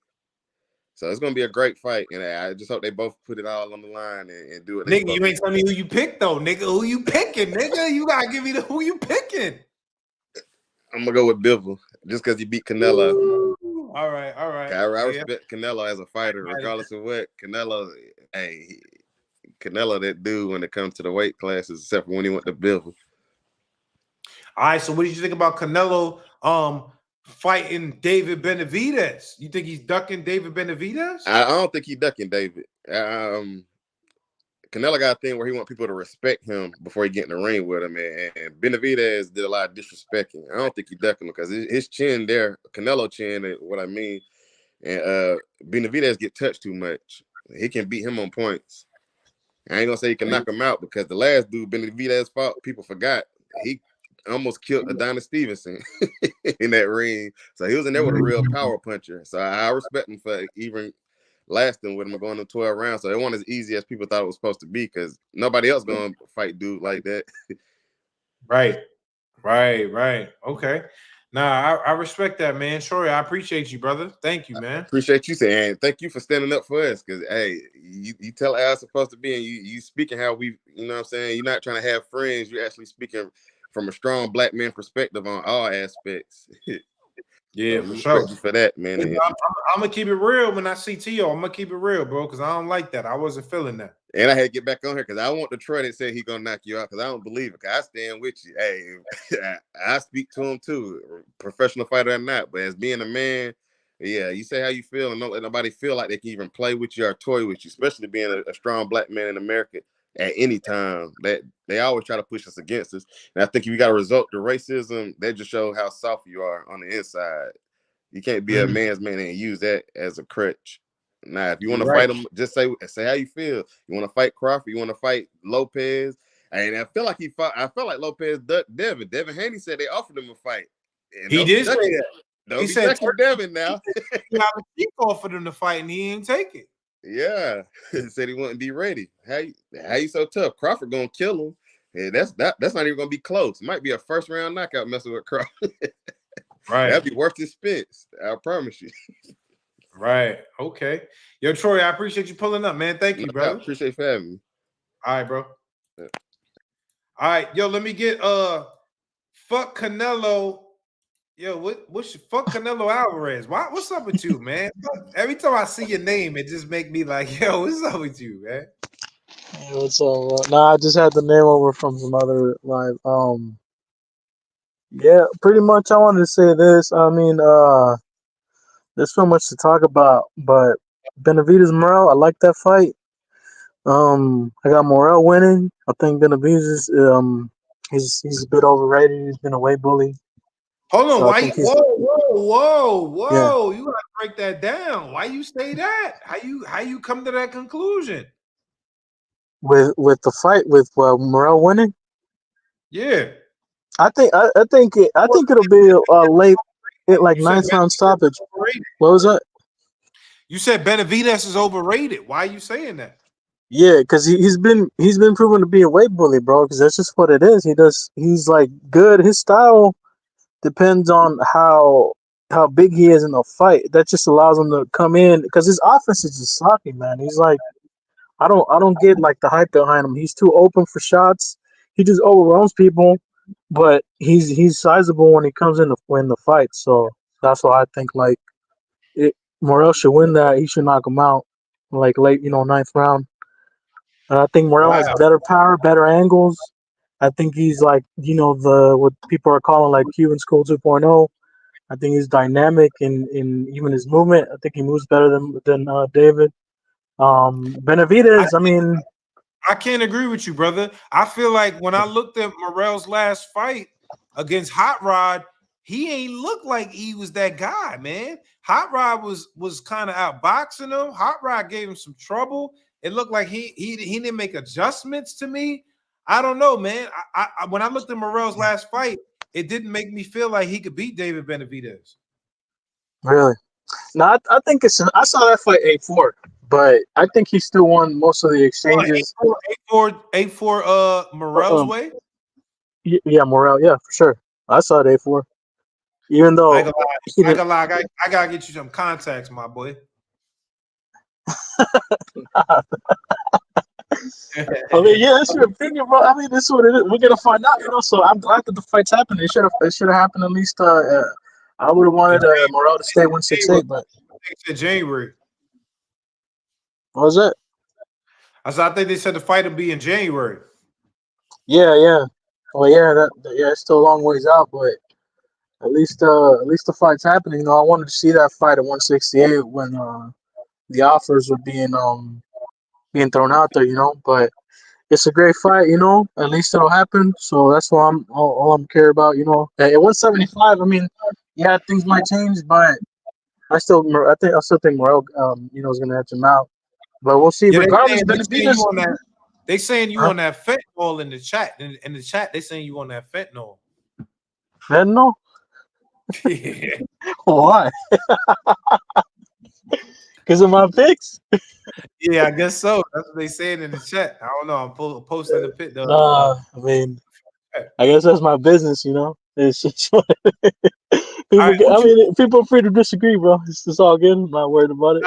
S9: So it's gonna be a great fight, and I just hope they both put it all on the line and do it.
S1: Nigga, you ain't telling me who you picked though, nigga. Who you picking, nigga? You gotta give me who you picking.
S9: I'm gonna go with Bivol just because he beat Canelo.
S1: Ooh, all right.
S9: I respect Canelo as a fighter, regardless of what. Canelo that dude when it comes to the weight classes, except for when he went to Bivol.
S1: All right, so what did you think about Canelo fighting David Benavidez? You think he's ducking David Benavidez?
S9: I don't think he's ducking David. Canelo got a thing where he wants people to respect him before he get in the ring with him, and Benavidez did a lot of disrespecting. I don't think he ducking him because his chin there, Canelo chin, what I mean, and Benavidez get touched too much. He can beat him on points. I ain't gonna say he can knock him out because the last dude Benavidez fought, people forgot he almost killed Adonis Stevenson in that ring. So he was in there with a real power puncher. So I respect him for even lasting with him and going to 12 rounds. So it wasn't as easy as people thought it was supposed to be because nobody else gonna fight dude like that.
S1: Right. Okay. Nah, I respect that, man. Sorry, I appreciate you, brother. Thank you, man.
S9: Appreciate you saying thank you for standing up for us because hey, you tell how it's supposed to be and you speaking how we, you know what I'm saying? You're not trying to have friends, you're actually speaking from a strong black man perspective on all aspects.
S1: Yeah,
S9: so
S1: for sure.
S9: You for that, man.
S1: I'm gonna keep it real when I see Tio. I'm gonna keep it real, bro, because I don't like that. I wasn't feeling that.
S9: And I had to get back on here because I want the Troy that said he gonna knock you out because I don't believe it. I stand with you. Hey, I speak to him too, professional fighter or not. But as being a man, yeah, you say how you feel and don't let nobody feel like they can even play with you or toy with you, especially being a strong black man in America at any time. That they always try to push us against us. And I think if you got to resort to racism, that just shows how soft you are on the inside. You can't be a man's man and use that as a crutch. Now, if you want to fight him, just say how you feel. You want to fight Crawford? You want to fight Lopez? And I feel like I felt like Lopez ducked Devin. Devin Haney said they offered him a fight. And
S1: he did say that.
S9: He said Devin now.
S1: He offered him to fight and he ain't take it.
S9: Yeah, he said he wouldn't be ready. How you so tough? Crawford gonna kill him. And that's not even gonna be close. It might be a first round knockout messing with Crawford.
S1: Right,
S9: that'd be worth the expense. I promise you.
S1: Right. Okay. Yo, Troy, I appreciate you pulling up, man. Thank you, bro.
S9: I appreciate you for having me.
S1: All right, bro. Yeah. All right, yo, let me get fuck Canelo. Yo, what's fuck Canelo Alvarez? What's up with you, man? Every time I see your name, it just make me like, yo, what's up with you, man?
S13: Hey, what's up? Nah, I just had the name over from some other live. Yeah, pretty much I wanted to say this. I mean, there's so much to talk about, but Benavidez Morrell, I like that fight. I got Morrell winning. I think Benavidez is he's a bit overrated. He's been a weight bully.
S1: Hold on,
S13: So
S1: why? Whoa!
S13: Yeah.
S1: You gotta break that down. Why you say that? How you come to that conclusion?
S13: With the fight with Morrell winning.
S1: Yeah.
S13: I think it'll be late, like ninth round stoppage. What was that?
S1: You said Benavidez is overrated. Why are you saying that?
S13: Yeah, because he's been proven to be a weight bully, bro. Because that's just what it is. He's like good. His style depends on how big he is in the fight. That just allows him to come in because his offense is just sloppy, man. He's like, I don't get like the hype behind him. He's too open for shots. He just overwhelms people. but he's sizable when he comes in to win the fight. So that's why I think like Morrell should win that. He should knock him out like late, ninth round. I think Morrell has
S1: Wow.
S13: better power, better angles. I think he's like, the what people are calling like Cuban School 2.0. I think he's dynamic in even his movement. I think he moves better than David.
S1: I
S13: Benavidez, I mean,
S1: I can't agree with you, brother. I feel like when I looked at Morrell's last fight against Hot Rod, he ain't look like he was that guy, man. Hot Rod was kind of outboxing him. Hot Rod gave him some trouble. It looked like he didn't make adjustments to me. I don't know, man. I when I looked at Morrell's last fight, it didn't make me feel like he could beat David Benavidez.
S13: really. No, I think I saw that fight 8-4, but I think he still won most of the
S1: What,
S13: exchanges.
S1: 8-4 Morrell's
S13: Um,
S1: way?
S13: yeah, Morrell, yeah, for sure. I saw it 8-4. Even
S1: I ain't
S13: though
S1: gonna lie.
S13: he
S1: I ain't
S13: didn't,
S1: gonna lie. I gotta get you some contacts, my boy.
S13: I mean, yeah, that's your opinion, bro. I mean, this is what it is. We're gonna find out, So I'm glad that the fight's happening. It should have happened at least. I would have wanted Morrell to stay 168, but
S1: They said January.
S13: what was it?
S1: I think they said the fight will be in January.
S13: Yeah. Well, yeah, it's still a long ways out, but at least the fight's happening. I wanted to see that fight at 168 when the offers were being thrown out there. But it's a great fight. At least it'll happen. So that's what all I'm care about. At 175, I mean, yeah, things might change, but I still think Morrell, is gonna edge him out. But we'll see.
S1: Yeah,
S13: Regardless,
S1: they saying you
S13: Benavidez.
S1: on that. They saying you
S13: Huh?
S1: on that fentanyl in the chat. In the chat, they saying you on that fentanyl.
S13: Fentanyl?
S1: Yeah.
S13: Why? Because of my picks?
S1: Yeah, I guess so. That's what they saying in the chat. I don't know. I'm posting the pit.
S13: I mean, I guess that's my business. It's just
S1: All right,
S13: people are free to disagree, bro. It's all good. I'm not worried about it.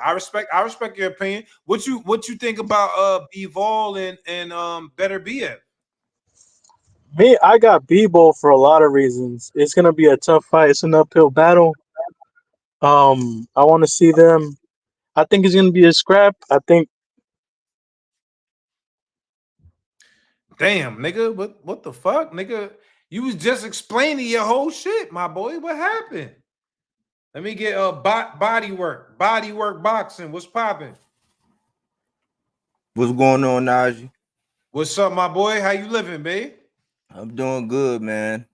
S1: I respect your opinion. What you think about Bivol and Beterbiev?
S13: Me, I got Bivol for a lot of reasons. It's gonna be a tough fight. It's an uphill battle. I want to see them. I think it's gonna be a scrap. I think.
S1: Damn, nigga, what the fuck, nigga? You was just explaining your whole shit, my boy. What happened? Let me get body work boxing. What's popping?
S14: What's going on, Najee?
S1: What's up, my boy? How you living, babe?
S14: I'm doing good, man.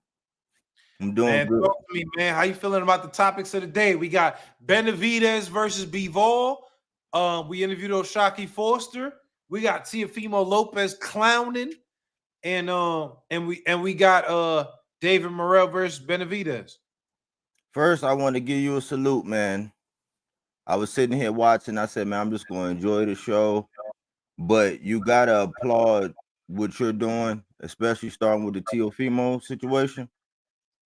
S14: I'm doing
S1: Man,
S14: good.
S1: talk to me, man. How you feeling about the topics of the day? We got Benavidez versus Bivol. We interviewed Oshaquie Foster. We got Teofimo Lopez clowning, and we got David Morrell versus Benavidez.
S14: First, I want to give you a salute, man. I was sitting here watching. I said, man, I'm just going to enjoy the show. But you got to applaud what you're doing, especially starting with the Teofimo situation.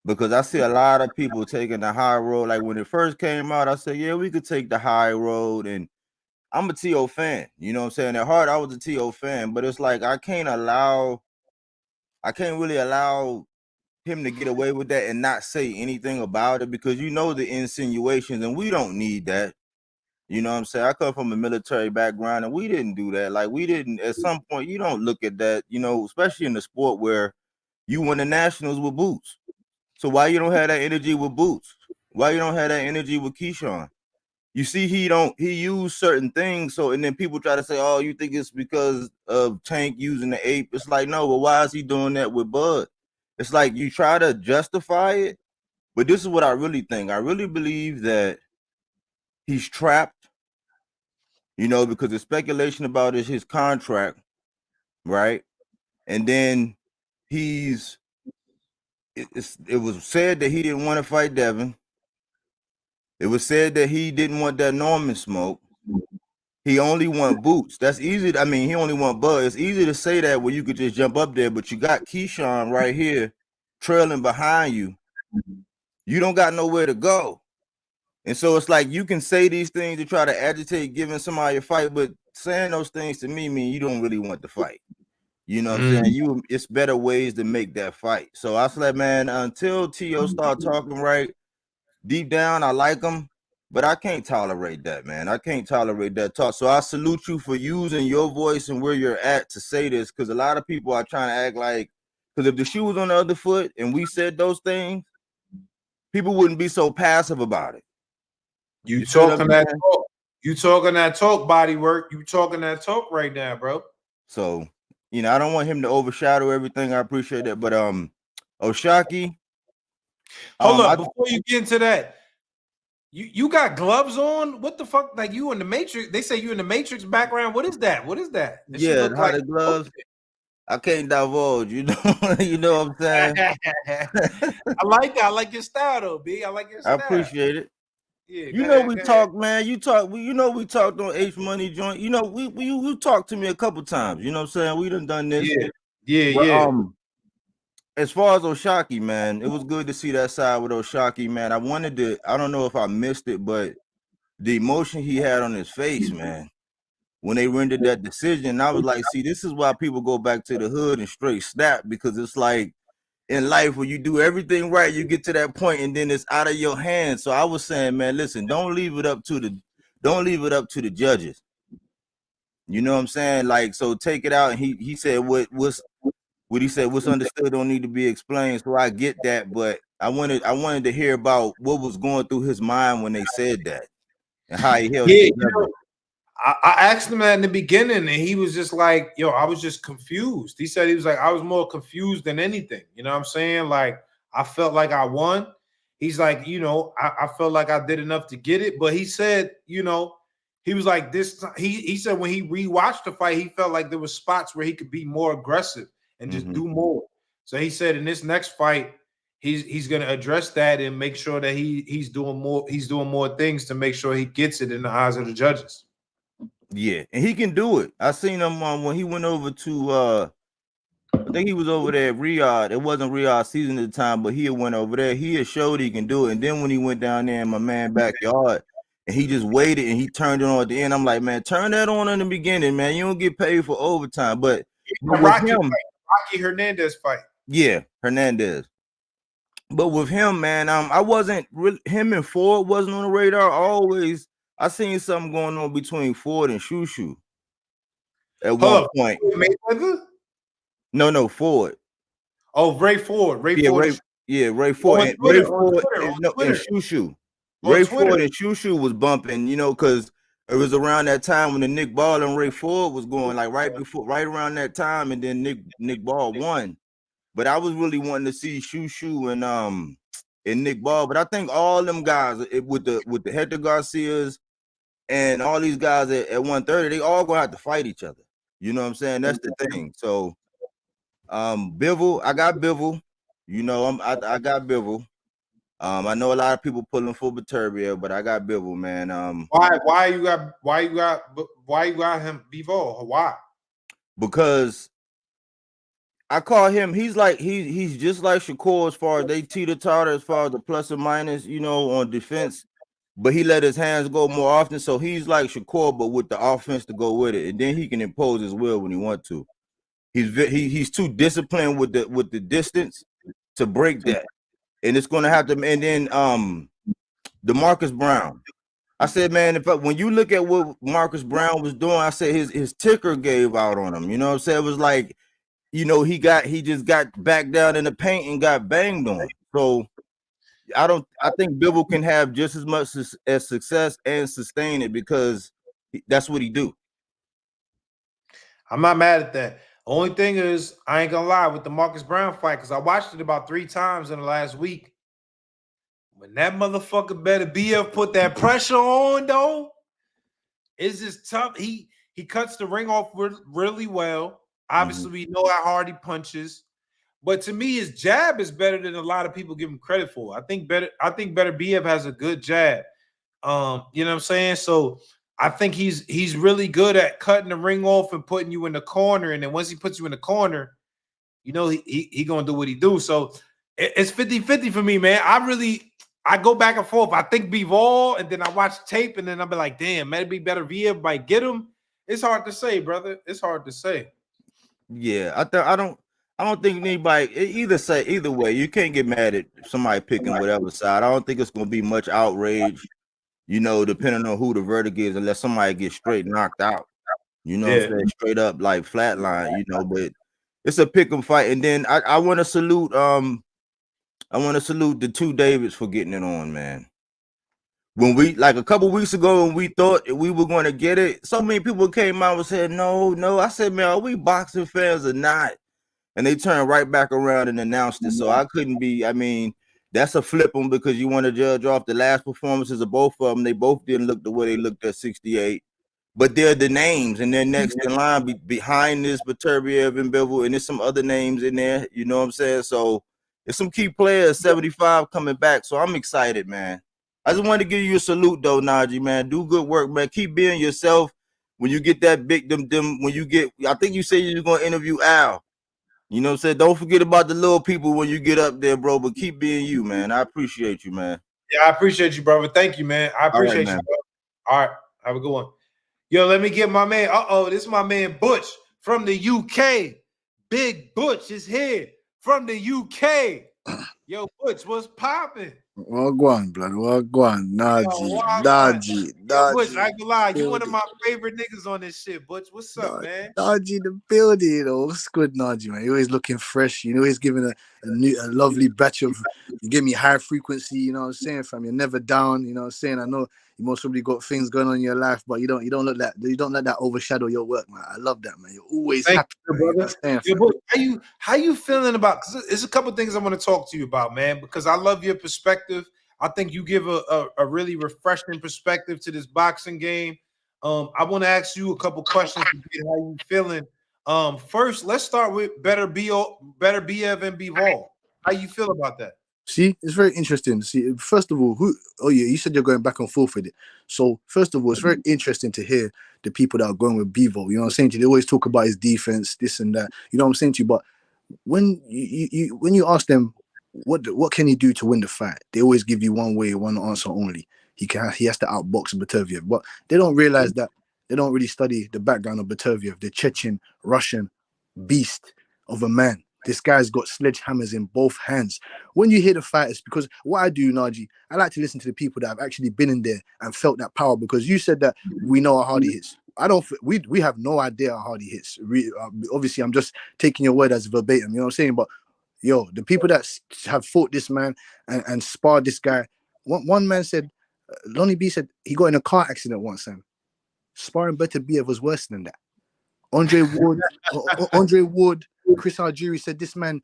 S14: Because I see a lot of people taking the high road. Like when it first came out, I said, yeah, we could take the high road. And I'm a T.O. fan. You know what I'm saying? At heart, I was a T.O. fan. But it's like I can't really allow him to get away with that and not say anything about it, because the insinuations, and we don't need that. You know what I'm saying? I come from a military background, and we didn't do that. Like we didn't. At some point, you don't look at that. Especially in the sport where you won the nationals with Boots. So why you don't have that energy with Boots? Why you don't have that energy with Keyshawn? You see, he used certain things. So, and then people try to say, oh, you think it's because of Tank using the ape? It's like, no, but why is he doing that with Bud? It's like you try to justify it, but this is what I really think. I really believe that he's trapped, because the speculation about his contract, right? And then it was said that he didn't want to fight Devin. It was said that he didn't want that Norman smoke. He only want Boots. That's easy. I mean, he only want Bud. It's easy to say that where you could just jump up there, but you got Keyshawn right here trailing behind you. You don't got nowhere to go. And so it's like you can say these things to try to agitate giving somebody a fight, but saying those things to me mean you don't really want the fight. You know what I'm saying? It's better ways to make that fight. So I said, man, until T.O. start talking right, deep down, I like him, but I can't tolerate that, man. I can't tolerate that talk. So I salute you for using your voice and where you're at to say this, because a lot of people are trying to act like, because if the shoe was on the other foot and we said those things, people wouldn't be so passive about it.
S1: You talking that talk. You talking that talk, body work. You talking that talk right now, bro.
S14: So, you know, I don't want him to overshadow everything. I appreciate that. But Oshaquie.
S1: Hold up, before you get into that, you got gloves on? What the fuck? Like you in the Matrix? They say you in the Matrix background. What is that? What is that? That shit
S14: Yeah,
S1: look
S14: how
S1: like
S14: the gloves. I can't divulge, you know. You know what I'm saying?
S1: I like that. I like your style though, B. I like your
S14: I
S1: style.
S14: appreciate it.
S1: Yeah,
S14: You know we talk, man. You know we talked on H Money joint. You know you talked to me a couple times. You know what I'm saying? We done this.
S1: Yeah.
S14: As far as Oshaquie, man, it was good to see that side with Oshaquie, man. I don't know if I missed it, but the emotion he had on his face, man, when they rendered that decision, I was like, see, this is why people go back to the hood and straight snap, because it's like in life when you do everything right, you get to that point and then it's out of your hands. So I was saying, man, listen, don't leave it up to the judges. You know what I'm saying? Like, so take it out. And he said what he said, what's understood don't need to be explained. So I get that, but I wanted to hear about what was going through his mind when they said that and how he held it together.
S1: I asked him that in the beginning, and he was just like, yo, I was just confused. He said he was like, I was more confused than anything. You know what I'm saying? Like, I felt like I won. He's like, you know, I felt like I did enough to get it. But he said, you know, he was like this. He said when he rewatched the fight, he felt like there was spots where he could be more aggressive and just do more. So he said in this next fight, he's going to address that and make sure that he's doing more. He's doing more things to make sure he gets it in the eyes of the judges.
S14: Yeah, and he can do it. I seen him when he went over to I think he was over there at Riyadh. It wasn't Riyadh season at the time, but he went over there. He had showed he can do it. And then when he went down there in my man backyard and he just waited and he turned it on at the end, I'm like, man, turn that on in the beginning, man. You don't get paid for overtime. But
S1: Rocky Hernandez fight.
S14: Yeah, Hernandez. But with him, man, I wasn't really, him and Ford wasn't on the radar always. I seen something going on between Ford and Shushu at one point.
S1: Mayweather?
S14: No, Ford.
S1: Oh, Ray Ford. Ray Ford.
S14: Ray Ford.
S1: On
S14: and
S1: Twitter,
S14: Ray Ford and Shushu. Ray Ford and Shushu was bumping, you know, because it was around that time when the Nick Ball and Ray Ford was going, like right around that time, and then Nick Ball won. But I was really wanting to see Shushu and Nick Ball. But I think all them guys with the Hector Garcias and all these guys at 130, they all gonna have to fight each other. You know what I'm saying? That's the thing. So Bivol, I got Bivol. You know, I got Bivol. I know a lot of people pulling for Beterbiev, but I got Bivol, man.
S1: Why you got him Bivol? Why?
S14: Because I call him, he's just like Shakur as far as they teeter-totter as far as the plus or minus, you know, on defense. But he let his hands go more often, so he's like Shakur, but with the offense to go with it, and then he can impose his will when he wants to. He's too disciplined with the distance to break that, and it's going to have to. And then DeMarcus Brown, I said, man, when you look at what Marcus Brown was doing, I said his ticker gave out on him. You know what I'm saying? It was like, you know, he just got back down in the paint and got banged on. So I think Bivol can have just as much as success and sustain it because that's what he do.
S1: I'm not mad at that. Only thing is, I ain't gonna lie with the Marcus Brown fight, because I watched it about 3 times in the last week. When that motherfucker Beterbiev put that pressure on, though, it's just tough. He cuts the ring off really well. Obviously, we know how hard he punches. But to me, his jab is better than a lot of people give him credit for. I think Beterbiev has a good jab. You know what I'm saying? So I think he's really good at cutting the ring off and putting you in the corner. And then once he puts you in the corner, you know he gonna do what he do. So it's 50-50 for me, man. I go back and forth. I think Bivol, and then I watch tape, and then I'll be like, damn, maybe Beterbiev might get him. It's hard to say, brother. It's hard to say.
S14: Yeah, I don't think anybody either way. You can't get mad at somebody picking whatever side. I don't think it's gonna be much outrage, depending on who the verdict is, unless somebody gets straight knocked out. You know what I'm saying? Straight up like flatline, but it's a pick 'em fight. And then I want to salute the two Davids for getting it on, man. When we like a couple weeks ago when we thought we were going to get it, so many people came out and said, no. I said, man, are we boxing fans or not? And they turned right back around and announced it. So I couldn't be, that's a flip them because you want to judge off the last performances of both of them. They both didn't look the way they looked at 68. But they're the names, and they're next in line behind this Beterbiev and Bivol, and there's some other names in there. You know what I'm saying? So there's some key players, 75 coming back. So I'm excited, man. I just wanted to give you a salute, though, Najee, man. Do good work, man. Keep being yourself. When you get that big, I think you said you're going to interview Al. You know what I'm saying? Don't forget about the little people when you get up there, bro, but keep being you, man. I appreciate you, man.
S1: Yeah, I appreciate you, brother. Thank you, man. I appreciate you, bro. All right. Have a good one. Yo, let me get my man. This is my man Butch from the UK. Big Butch is here from the UK. Yo, Butch, what's popping?
S15: Well, go on, blood. Well, go on. Najee.
S1: Yo, Butch, I can lie. You one of my favorite niggas on this shit, Butch. What's up, man?
S15: Najee the building, What's good, Najee, man? You're always looking fresh. He's giving a lovely batch of, you give me high frequency, you know what I'm saying, fam? You're never down, you know what I'm saying? I know you most probably got things going on in your life, but you don't let that overshadow your work, man. I love that, man. You're always happy, brother.
S1: Yo, Butch, how you feeling about, because there's a couple things I want to talk to you about, man, because I love your perspective. I think you give a really refreshing perspective to this boxing game. I want to ask you a couple questions to get how you feeling. First, let's start with Beterbiev and Bivol. How you feel about that?
S15: See, it's very interesting. See, first of all, you said you're going back and forth with it. So, first of all, it's very interesting to hear the people that are going with Bivol. You know what I'm saying to you? They always talk about his defense, this and that. You know what I'm saying to you? But when you ask them, what can he do to win the fight? They always give you one way, one answer only. He has to outbox Beterbiev, but they don't realize that they don't really study the background of Beterbiev, the Chechen, Russian beast of a man. This guy's got sledgehammers in both hands. When you hear the fighters, because what I do, Najee, I like to listen to the people that have actually been in there and felt that power. Because you said that we know how hard he hits. We have no idea how hard he hits. Obviously, I'm just taking your word as verbatim. You know what I'm saying? But yo, the people that have fought this man and sparred this guy, one man said, Lonnie B said he got in a car accident once, and sparring Beterbiev was worse than that. Andre Ward, Chris Algieri said this man,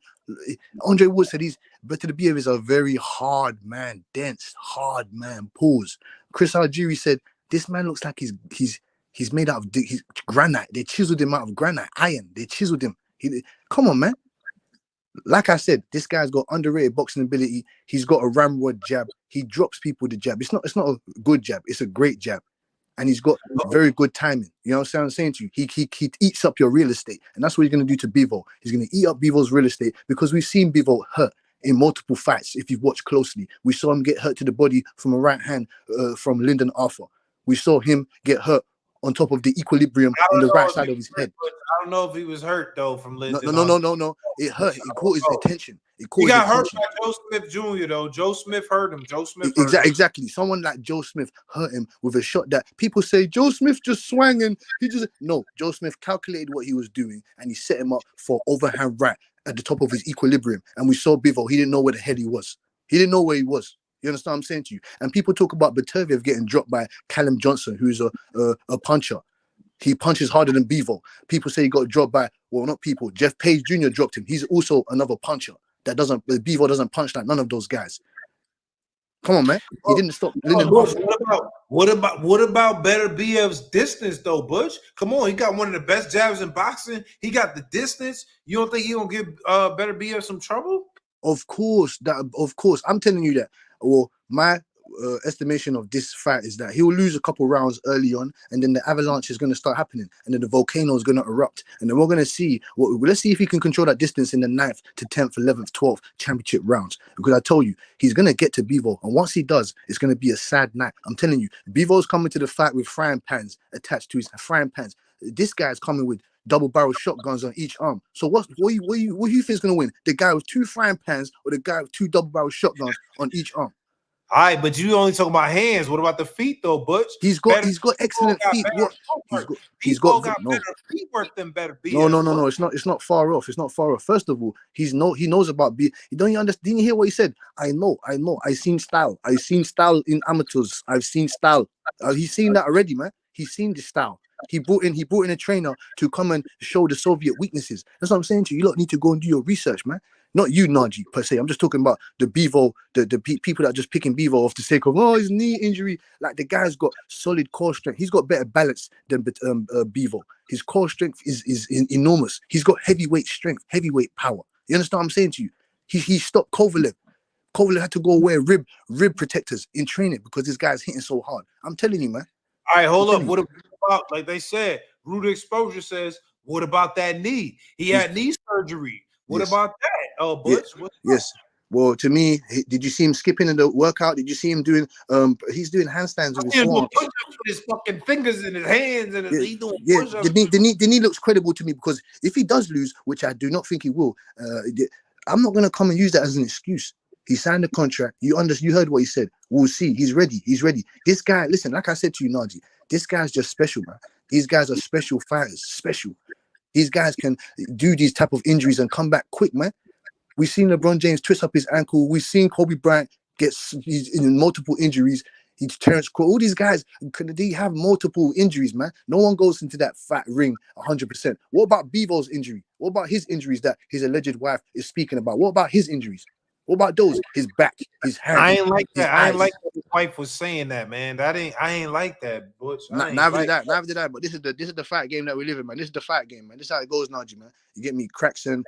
S15: Andre Ward said Beterbiev is a very hard man, dense, hard man. Pause. Chris Algieri said this man looks like he's made out of granite. They chiseled him out of granite, iron. They chiseled him. Come on, man. Like I said, this guy's got underrated boxing ability. He's got a ramrod jab. He drops people with the jab. It's not a good jab. It's a great jab. And he's got very good timing. You know what I'm saying to you? He eats up your real estate. And that's what he's going to do to Bivol. He's going to eat up Bivol's real estate because we've seen Bivol hurt in multiple fights. If you've watched closely, we saw him get hurt to the body from a right hand from Lyndon Arthur. We saw him get hurt on top of the equilibrium on the right side of his head.
S1: I don't know if he was hurt though from Lyndon.
S15: No. It hurt. It caught his attention.
S1: He got hurt by Joe Smith Jr. though. Joe Smith hurt him.
S15: Exactly. Someone like Joe Smith hurt him with a shot that people say Joe Smith just swung and Joe Smith calculated what he was doing and he set him up for overhand right at the top of his equilibrium. And we saw Bivol. He didn't know where the hell he was. He didn't know where he was. You understand what I'm saying to you? And people talk about Beterbiev getting dropped by Callum Johnson, who's a puncher. He punches harder than Bivol. People say he got dropped by, well, not people. Jeff Page Jr. dropped him. He's also another puncher. Bivol doesn't punch like none of those guys. Come on, man. He didn't stop.
S1: What about Beterbiev's distance though, Butch? Come on, he got one of the best jabs in boxing. He got the distance. You don't think he gonna give Beterbiev some trouble?
S15: Of course. I'm telling you that. Well, my estimation of this fight is that he will lose a couple rounds early on, and then the avalanche is going to start happening, and then the volcano is going to erupt, and then we're going to see let's see if he can control that distance in the 9th to 10th, 11th, 12th championship rounds. Because I told you he's going to get to Bivol, and once he does, it's going to be a sad night. I'm telling you, Bivol's coming to the fight with frying pans attached to his frying pans. This guy's coming with double barrel shotguns on each arm. So what do you think is gonna win? The guy with 2 frying pans or the guy with 2 double barrel shotguns on each arm?
S1: All right, but you only talking about hands. What about the feet though, Butch?
S15: He's got excellent feet. What he's got
S1: better feet work than Beterbiev.
S15: No. It's not far off. It's not far off. First of all, he knows about you don't understand. Didn't you hear what he said? I know. I seen style in amateurs. I've seen style. He's seen that already, man. He's seen the style. He brought in a trainer to come and show the Soviet weaknesses. That's what I'm saying to you. You lot need to go and do your research, man. Not you, Najee, per se. I'm just talking about the Bivol, the people that are just picking Bivol off the sake of his knee injury. Like the guy's got solid core strength. He's got better balance than Bivol. His core strength is enormous. He's got heavyweight strength, heavyweight power. You understand what I'm saying to you? He stopped Kovalev. Kovalev had to go wear rib protectors in training because this guy's hitting so hard. I'm telling you, man.
S1: All right, hold up. What about, like they said, root exposure says, what about that knee? He had knee surgery. What about that? Oh, Butch.
S15: Yes. Well, to me, did you see him skipping in the workout? Did you see him doing? He's doing handstands with his forearms.
S1: With his fucking fingers in his hands, and he's doing push-ups.
S15: The knee looks credible to me because if he does lose, which I do not think he will, I'm not gonna come and use that as an excuse. He signed the contract. You heard what he said. We'll see. He's ready. This guy, listen, like I said to you, Najee, this guy's just special, man. These guys are special fighters. Special. These guys can do these type of injuries and come back quick, man. We've seen LeBron James twist up his ankle. We've seen Kobe Bryant he's in multiple injuries. He's Terrence Crawford. All these guys, they have multiple injuries, man. No one goes into that fat ring 100%. What about Bivol's injury? What about his injuries that his alleged wife is speaking about? What about his injuries? What about those? His back, his hands.
S1: I ain't like that. I ain't like that his wife was saying that, man. I ain't like that, Butch.
S15: Neither did I. But this is the fight game that we live in, man. This is the fight game, man. This is how it goes, Najee, man. You get me? Cracks and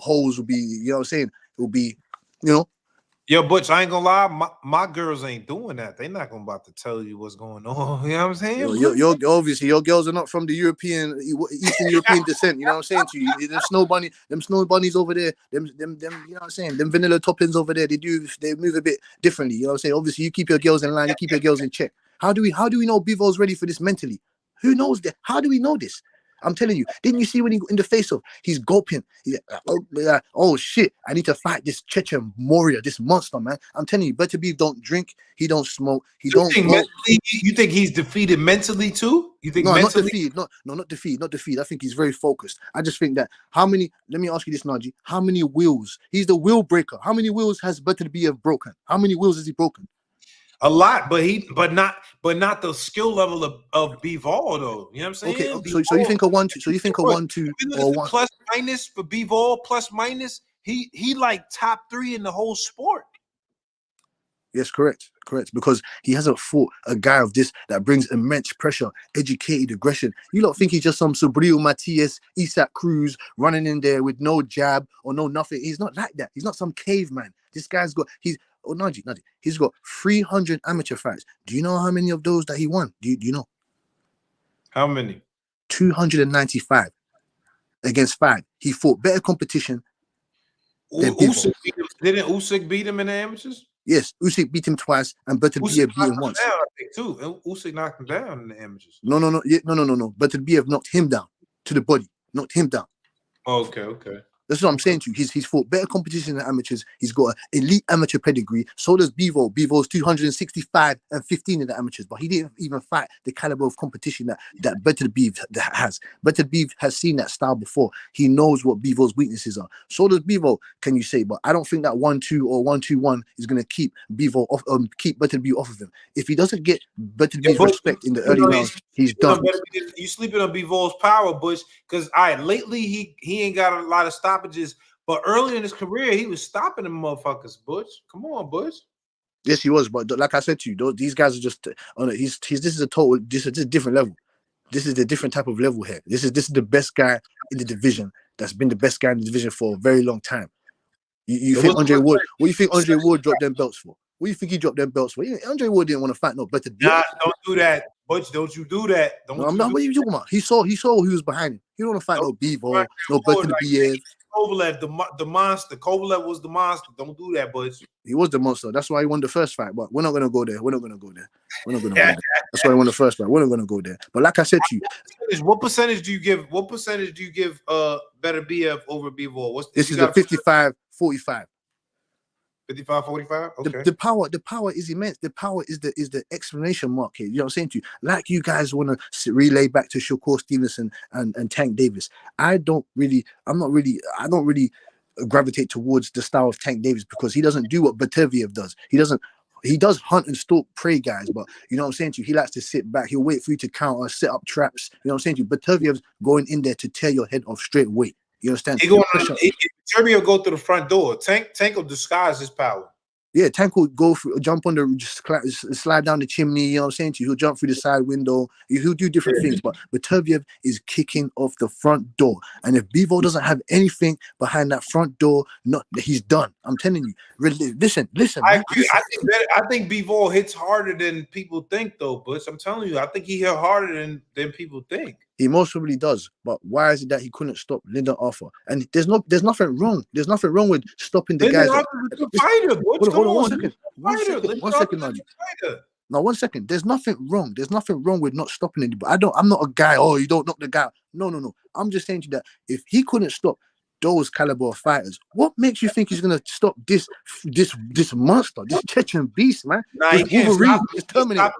S15: holes will be, you know what I'm saying? It will be, you know.
S1: Yo, Butch, I ain't gonna lie, my girls ain't doing that. They not gonna about to tell you what's going on. You know what I'm saying?
S15: Obviously your girls are not from the Eastern European descent. You know what I'm saying to you? Them snow bunnies over there, them, you know what I'm saying? Them vanilla toppings over there, they move a bit differently. You know what I'm saying? Obviously, you keep your girls in line, you keep your girls in check. How do we know Bivol's ready for this mentally? Who knows that? How do we know this? I'm telling you, didn't you see when he in the face-off, he's gulping. Oh shit, I need to fight this Chechen warrior, this monster, man. I'm telling you, Beterbiev don't drink, he don't smoke, he don't.
S1: You think he's defeated mentally too? You think
S15: not defeated, not defeated. I think he's very focused. I just think that let me ask you this, Najee, how many wheels? He's the wheel breaker. How many wheels has Beterbiev broken? How many wheels has he broken?
S1: A lot, but not the skill level of Bivol though. You know what I'm saying?
S15: Okay, so you think a 1-2? So you think a 1-2 or 1
S1: plus minus for Bivol plus minus? He like top 3 in the whole sport.
S15: Yes, correct. Because he hasn't fought a guy of this that brings immense pressure, educated aggression. You don't think he's just some Subriel Matias, Isaac Cruz running in there with no jab or no nothing. He's not like that. He's not some caveman. This guy's got Najee, he's got 300 amateur fights. Do you know how many of those that he won? Do you know?
S1: How many?
S15: 295 against 5. He fought better competition than Bivol.
S1: Didn't Usyk beat him in the amateurs?
S15: Yes, Usyk beat him twice and Beterbiev beat him once.
S1: Down, I think, too. Usyk knocked him down in the amateurs.
S15: No. Beterbiev knocked him down to the body. Knocked him down.
S1: Okay.
S15: That's what I'm saying to you. He's fought better competition than amateurs. He's got an elite amateur pedigree. So does Bivol. Bivol's 265 and 15 in the amateurs, but he didn't even fight the caliber of competition that Beterbiev has. Beterbiev has seen that style before. He knows what Bivol's weaknesses are. So does Bivol, can you say? But I don't think that 1-2 or 1-2-1 is going to keep Bivol off, keep Beterbiev off of him. If he doesn't get Beterbiev's respect in the early rounds, he's done.
S1: You sleeping on Bivol's power, Bush, because lately he ain't got a lot of stoppages, but early in his career he was stopping them motherfuckers. Bush, come on, Bush.
S15: Yes, he was, but like I said to you, these guys are just on it. This is a different level. This is a different type of level here. This is the best guy in the division. That's been the best guy in the division for a very long time. You think Andre Ward? What do you think Andre Ward dropped them belts for? What do you think he dropped them belts for? Andre Ward didn't want to fight no better.
S1: Nah, don't do that, Butch. Don't you do that?
S15: What are you talking about? He saw who was behind him. He don't want to fight no Bivol, no Beterbiev.
S1: Kovalev, the monster. Kovalev was the monster. Don't do that, Butch.
S15: He was the monster. That's why he won the first fight. But we're not gonna go there. We're not gonna go there. We're not gonna go there. That's why he won the first fight. We're not gonna go there. But like I said to you,
S1: what percentage do you give? What percentage do you give Beterbiev over Bivol?
S15: This is a 55-45.
S1: 55-45? Okay.
S15: The power is immense. The power is the explanation mark here. You know what I'm saying to you? Like you guys want to relay back to Shakur Stevenson and Tank Davis. I don't really gravitate towards the style of Tank Davis because he doesn't do what Beterbiev does. He does hunt and stalk prey guys, but you know what I'm saying to you, he likes to sit back. He'll wait for you to counter, set up traps. You know what I'm saying to you? Beterbiev's going in there to tear your head off straight away. You understand?
S1: Beterbiev will go through the front door. Tank will disguise his power.
S15: Yeah, Tank will go through, jump on the, slide down the chimney. You know what I'm saying to you? He'll jump through the side window. He'll do different things. But Beterbiev is kicking off the front door. And if Bivol doesn't have anything behind that front door, he's done. I'm telling you. Listen.
S1: I agree. I think Bivol hits harder than people think, though. But I'm telling you, I think he hit harder than people think.
S15: He most probably does, but why is it that he couldn't stop Lyndon Arthur? And there's nothing wrong. There's nothing wrong with stopping the guys. Hold on 1 second. 1 second. 1 second, Najee. No, 1 second. There's nothing wrong. There's nothing wrong with not stopping anybody. I'm not a guy. Oh, you don't knock the guy. No. I'm just saying to you that if he couldn't stop those caliber of fighters, what makes you think he's gonna stop this monster, this Chechen beast, man?
S1: Nah, he can't stop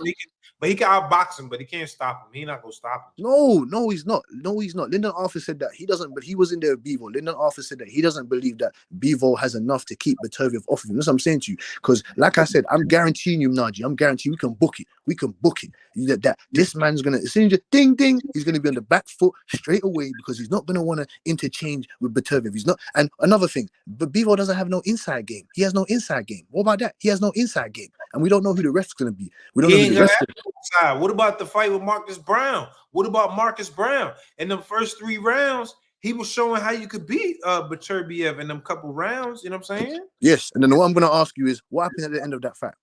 S1: him. But he can outbox him, but he can't stop him. He's not gonna stop him.
S15: No, he's not. Lyndon Arthur said that he doesn't, but he was in there with Bivol. Lyndon Arthur said that he doesn't believe that Bivol has enough to keep Beterbiev off of him. That's what I'm saying to you. Because, like I said, I'm guaranteeing you, Najee. I'm guaranteeing we can book it. That this man's gonna, as soon as you ding ding, he's gonna be on the back foot straight away because he's not gonna want to interchange with Beterbiev. He's not. And another thing, but Bivol doesn't have no inside game. He has no inside game. What about that? He has no inside game, and we don't know who the ref's gonna be. We don't know who the ref's gonna be.
S1: What about the fight with Marcus Brown? What about Marcus Brown? In the first 3 rounds, he was showing how you could beat Beterbiev in them couple rounds. You know what I'm saying?
S15: Yes. And then what I'm going to ask you is, what happened at the end of that fight?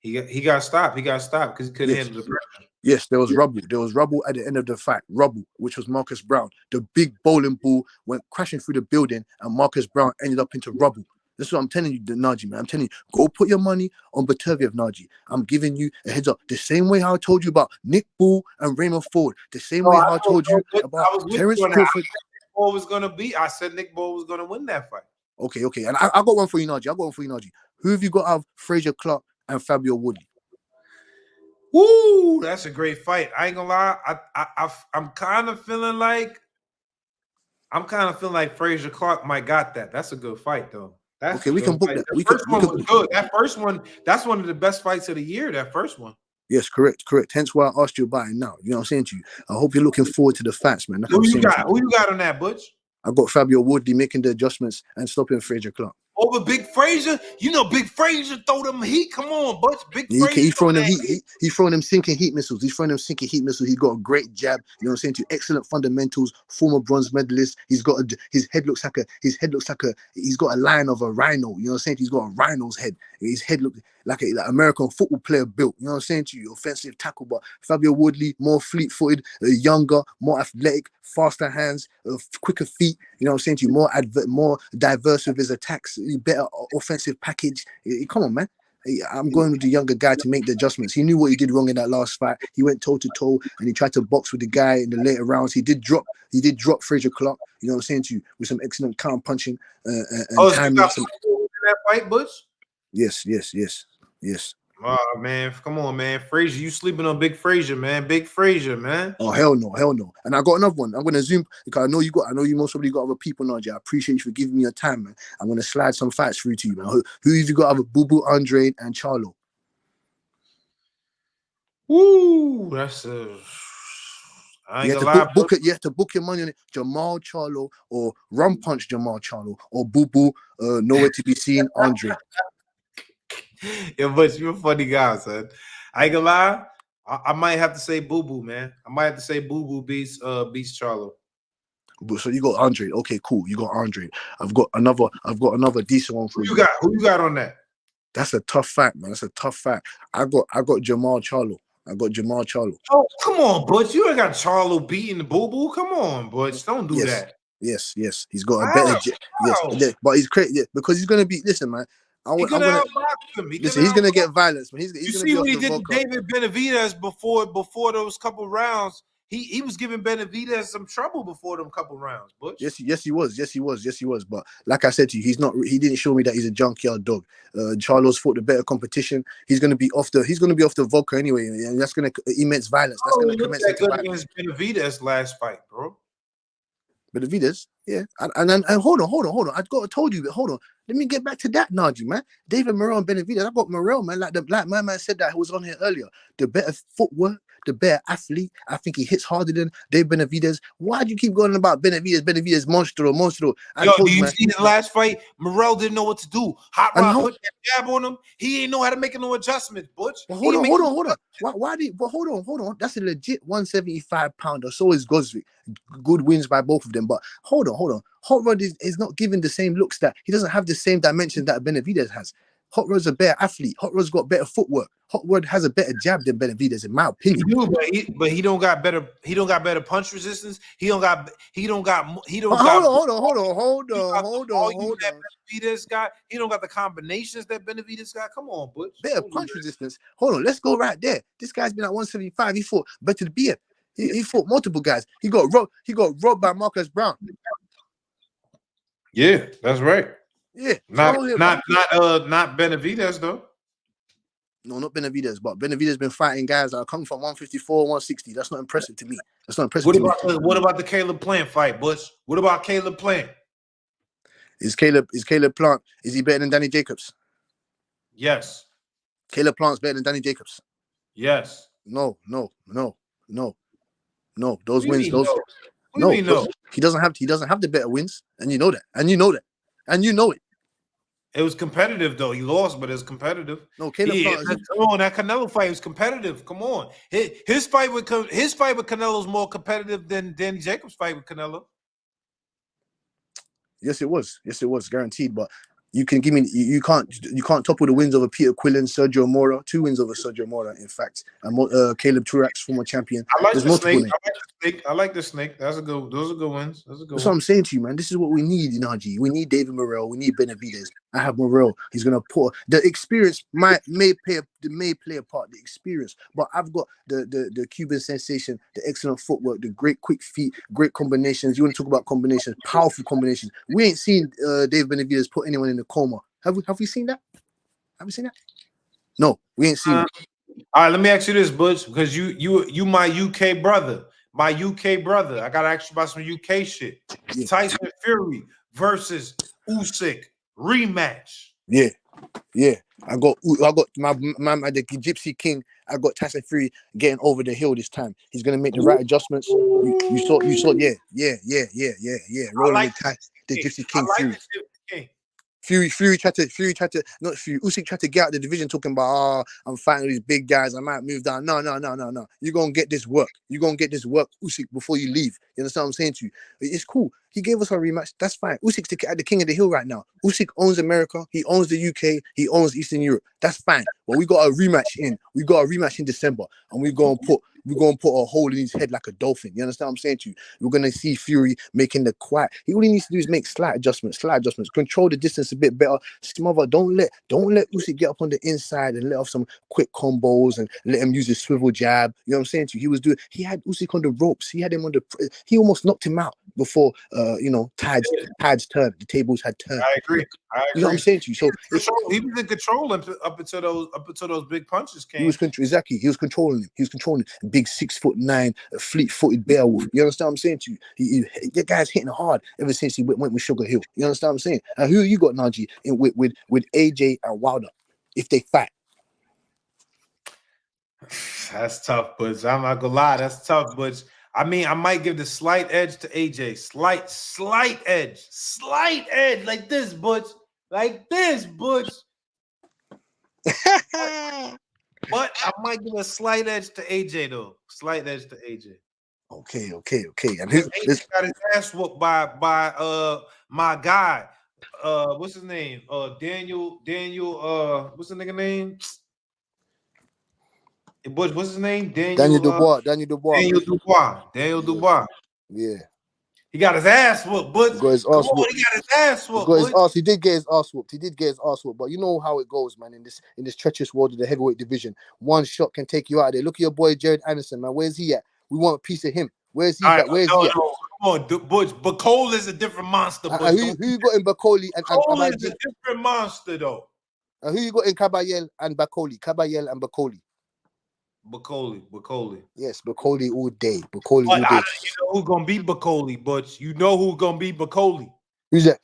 S1: He got stopped. He got stopped because he couldn't handle the pressure.
S15: Yes, there was rubble. There was rubble at the end of the fight. Rubble, which was Marcus Brown. The big bowling ball went crashing through the building, and Marcus Brown ended up into rubble. This is what I'm telling you, Najee, man. I'm telling you, go put your money on Beterbiev, Najee. I'm giving you a heads up. The same way how I told you about Nick Bull and Raymond Ford. The same way how I told you about Terrence Crawford.
S1: I said Nick Bull was going to win that fight.
S15: Okay. And I got one for you, Najee. Who have you got out of Frazier Clark and Fabio Woodley?
S1: Woo, that's a great fight. I ain't gonna lie. I'm kind of feeling like Frazier Clark might got that. That's a good fight, though.
S15: Okay, we can book that.
S1: The first one was good. That first one, that's one of the best fights of the year. That first one.
S15: Yes, correct. Hence why I asked you about it now. You know what I'm saying to you? I hope you're looking forward to the fights, man.
S1: Who you got on that, Butch?
S15: I got Fabio Woodley making the adjustments and stopping Frazier Clark.
S1: Over Big Frazier, you know Big Frazier throw them heat. Come on, Butch. Frazier.
S15: He's throwing them heat. He's throwing them sinking heat missiles. He's got a great jab. You know what I'm saying to you? Excellent fundamentals. Former bronze medalist. He's got his head looks like he's got a line of a rhino. You know what I'm saying? He's got a rhino's head. His head looks like an American football player built. You know what I'm saying to you? Offensive tackle, but Fabio Woodley more fleet-footed, younger, more athletic, faster hands, quicker feet. You know what I'm saying to you? More diverse with his attacks. Better offensive package. Come on, man. I'm going with the younger guy to make the adjustments. He knew what he did wrong in that last fight. He went toe-to-toe and he tried to box with the guy in the later rounds. He did drop Frazier Clark, you know what I'm saying to you, with some excellent counter punching and timing.
S1: That fight, Butch?
S15: Yes.
S1: Oh man, come on, man. Frazier, you sleeping on Big Frazier, man. Big Frazier, man.
S15: Oh, hell no. And I got another one. I'm gonna zoom because I know you most probably got other people, Najee. I appreciate you for giving me your time, man. I'm gonna slide some facts through to you, man. Who have you got other Boo Boo, Andre, and Charlo?
S1: Woo, that's I ain't gonna lie,
S15: you have to book your money on it. Jamal Charlo or Rum Punch Jamal Charlo or Boo Boo, nowhere to be seen, Andre.
S1: Yeah, but you're a funny guy, son. I ain't gonna lie. I might have to say Boo Boo, man. I might have to say Boo Boo beats Charlo.
S15: So you got Andre. Okay, cool. You got Andre. I've got another decent one for you.
S1: Who you got on that?
S15: That's a tough fact, man. That's a tough fact. I got Jamal Charlo. Oh,
S1: come on, Butch. You ain't got Charlo beating the Boo Boo. Come on, Butch. Don't do that.
S15: Yes, he's got a
S1: How?
S15: better. Yes,
S1: How?
S15: but he's crazy because he's gonna be. Listen, man.
S1: He's
S15: I'm
S1: gonna
S15: gonna
S1: outbox him.
S15: listen. He's gonna get violence, man. He's
S1: You
S15: gonna
S1: see
S15: be
S1: what
S15: off
S1: he
S15: the
S1: did to
S15: vodka.
S1: David Benavidez before those couple rounds. He was giving Benavidez some trouble before them couple rounds, Butch.
S15: Yes, he was. But like I said to you, he's not. He didn't show me that he's a junkyard dog. Charlo's fought the better competition. He's gonna be off the vodka anyway, and that's gonna immense violence. That's
S1: Oh,
S15: gonna
S1: he looked
S15: commence
S1: that
S15: into
S1: good
S15: violence.
S1: against Benavidez last fight, bro.
S15: Benavidez, yeah, and hold on. I told you, hold on. Let me get back to that, Najee, man. David Morrell and Benavidez. I got Morrell, man. Like my man said that who was on here earlier. The better footwork, the better athlete. I think he hits harder than David Benavidez. Why do you keep going about Benavidez? Benavidez, monstro. I
S1: Yo,
S15: told
S1: do
S15: you,
S1: you
S15: man.
S1: see his last fight? Morrell didn't know what to do. Hot
S15: And
S1: Rod
S15: how?
S1: put that jab on him. He ain't know how to make no adjustments, Butch.
S15: Well,
S1: He
S15: hold
S1: ain't
S15: on.
S1: make
S15: Why did? But hold on. That's a legit 175 pounder. So is Gosvick. Good wins by both of them. But hold on. Hot Rod is not given the same looks that he doesn't have the same dimensions that Benavidez has. Hot Rod's a better athlete. Hot Rod's got better footwork. Hot Rod has a better jab than Benavidez, in my opinion.
S1: He do, but he don't got better. He don't got better punch resistance. He don't got. Hold on. Benavidez got. He don't got the combinations that Benavidez got. Come on, Butch.
S15: Better punch resistance. Hold on, let's go right there. This guy's been at 175. He fought Beterbiev. He fought multiple guys. He got robbed by Marcus Brown.
S1: Yeah, that's right.
S15: Yeah,
S1: not Benavidez though.
S15: No, not Benavidez, but Benavidez been fighting guys that are coming from 154, 160. That's not impressive to me. That's not impressive.
S1: What about the Caleb Plant fight, Butch? What about Caleb Plant?
S15: Is Caleb Plant? Is he better than Danny Jacobs?
S1: Yes.
S15: Caleb Plant's better than Danny Jacobs.
S1: Yes.
S15: No. Those wins, no. He doesn't have the better wins, and you know that, and you know it.
S1: It was competitive though. He lost, but it was competitive.
S15: No, Caleb Plant.
S1: That Canelo fight was competitive. Come on, his fight with Canelo is more competitive than Danny Jacobs' fight with Canelo.
S15: Yes, it was, guaranteed. But you can give me, you can't topple the wins over Peter Quillen, Sergio Mora, 2 wins over Sergio Mora, in fact, and Caleb Truax, former champion.
S1: I like
S15: There's
S1: the snake.
S15: names.
S1: I like the snake. Those are good wins.
S15: That's what I'm saying to you, man. This is what we need in RG. We need David Morrell. We need Benavidez. I have Morrell. He's gonna put the experience. May play a part. The experience, but I've got the Cuban sensation, the excellent footwork, the great quick feet, great combinations. You want to talk about combinations? Powerful combinations. We ain't seen David Benavidez put anyone in a coma. Have we seen that? Have we seen that? No, we ain't seen it.
S1: All right, let me ask you this, Butch, because you my UK brother. My UK brother. I gotta ask you about some UK shit. Yeah. Tyson Fury versus Usyk rematch.
S15: Yeah. I got my the Gypsy King. I got Tyson Fury getting over the hill this time. He's gonna make the right adjustments. You saw. Yeah. Rolling with the Gypsy King Fury. Fury tried to not Fury. Usyk tried to get out the division, talking about I'm fighting these big guys. I might move down. No. You're gonna get this work. Usyk, before you leave. You understand what I'm saying to you? It's cool. He gave us a rematch. That's fine. Usyk's the king of the hill right now. Usyk owns America. He owns the UK. He owns Eastern Europe. That's fine. But we got a rematch in. December, and we're gonna put a hole in his head like a dolphin. You understand what I'm saying to you? We're gonna see Fury making the quiet. All he needs to do is make slight adjustments. Control the distance a bit better. Smother. Don't let Usyk get up on the inside and let off some quick combos and let him use his swivel jab. You know what I'm saying to you? He had Usyk on the ropes. He had him on he almost knocked him out before tides turned. The tables had turned.
S1: I agree.
S15: You know what I'm saying to you? So
S1: he was in control up until those big punches came.
S15: He was controlling him. Big 6'9", fleet-footed Beowulf. You understand what I'm saying to you? That guy's hitting hard ever since he went with Sugar Hill. You understand what I'm saying? And who you got, Najee, with AJ and Wilder if they fight?
S1: That's tough, but I'm not gonna lie. That's tough, but I mean, I might give the slight edge to AJ. Slight edge, like this, Butch. But I might give a slight edge to AJ though.
S15: Okay. And
S1: AJ got his ass whooped by my guy. What's his name? Daniel. What's the nigga name? What's his name?
S15: Daniel Dubois.
S1: Daniel Dubois.
S15: Yeah.
S1: He got his ass whooped, Butch.
S15: He got his
S1: Come
S15: ass
S1: on,
S15: whooped.
S1: he got his ass
S15: He
S1: whooped,
S15: got his
S1: Butch.
S15: ass. He did get his ass whooped. He did get his ass whooped. But you know how it goes, man. In this treacherous world of the heavyweight division, one shot can take you out of there. Look at your boy Jared Anderson, man. Where's he at? We want a piece of him. Where's he?
S1: All right,
S15: Where's he at?
S1: come on, Butch. Bacole is a different monster, Butch.
S15: Who you got in Bacoli and
S1: Bacole is
S15: Caballel?
S1: a different monster, though.
S15: Who you got in Caballel and Bacoli? Caballel and Bacoli.
S1: Bacole.
S15: Yes, Bacoli all day. Bacoli
S1: But
S15: all day.
S1: you know who's gonna beat Bacole, Butch? You know who's gonna beat Bacole?
S15: Who's that?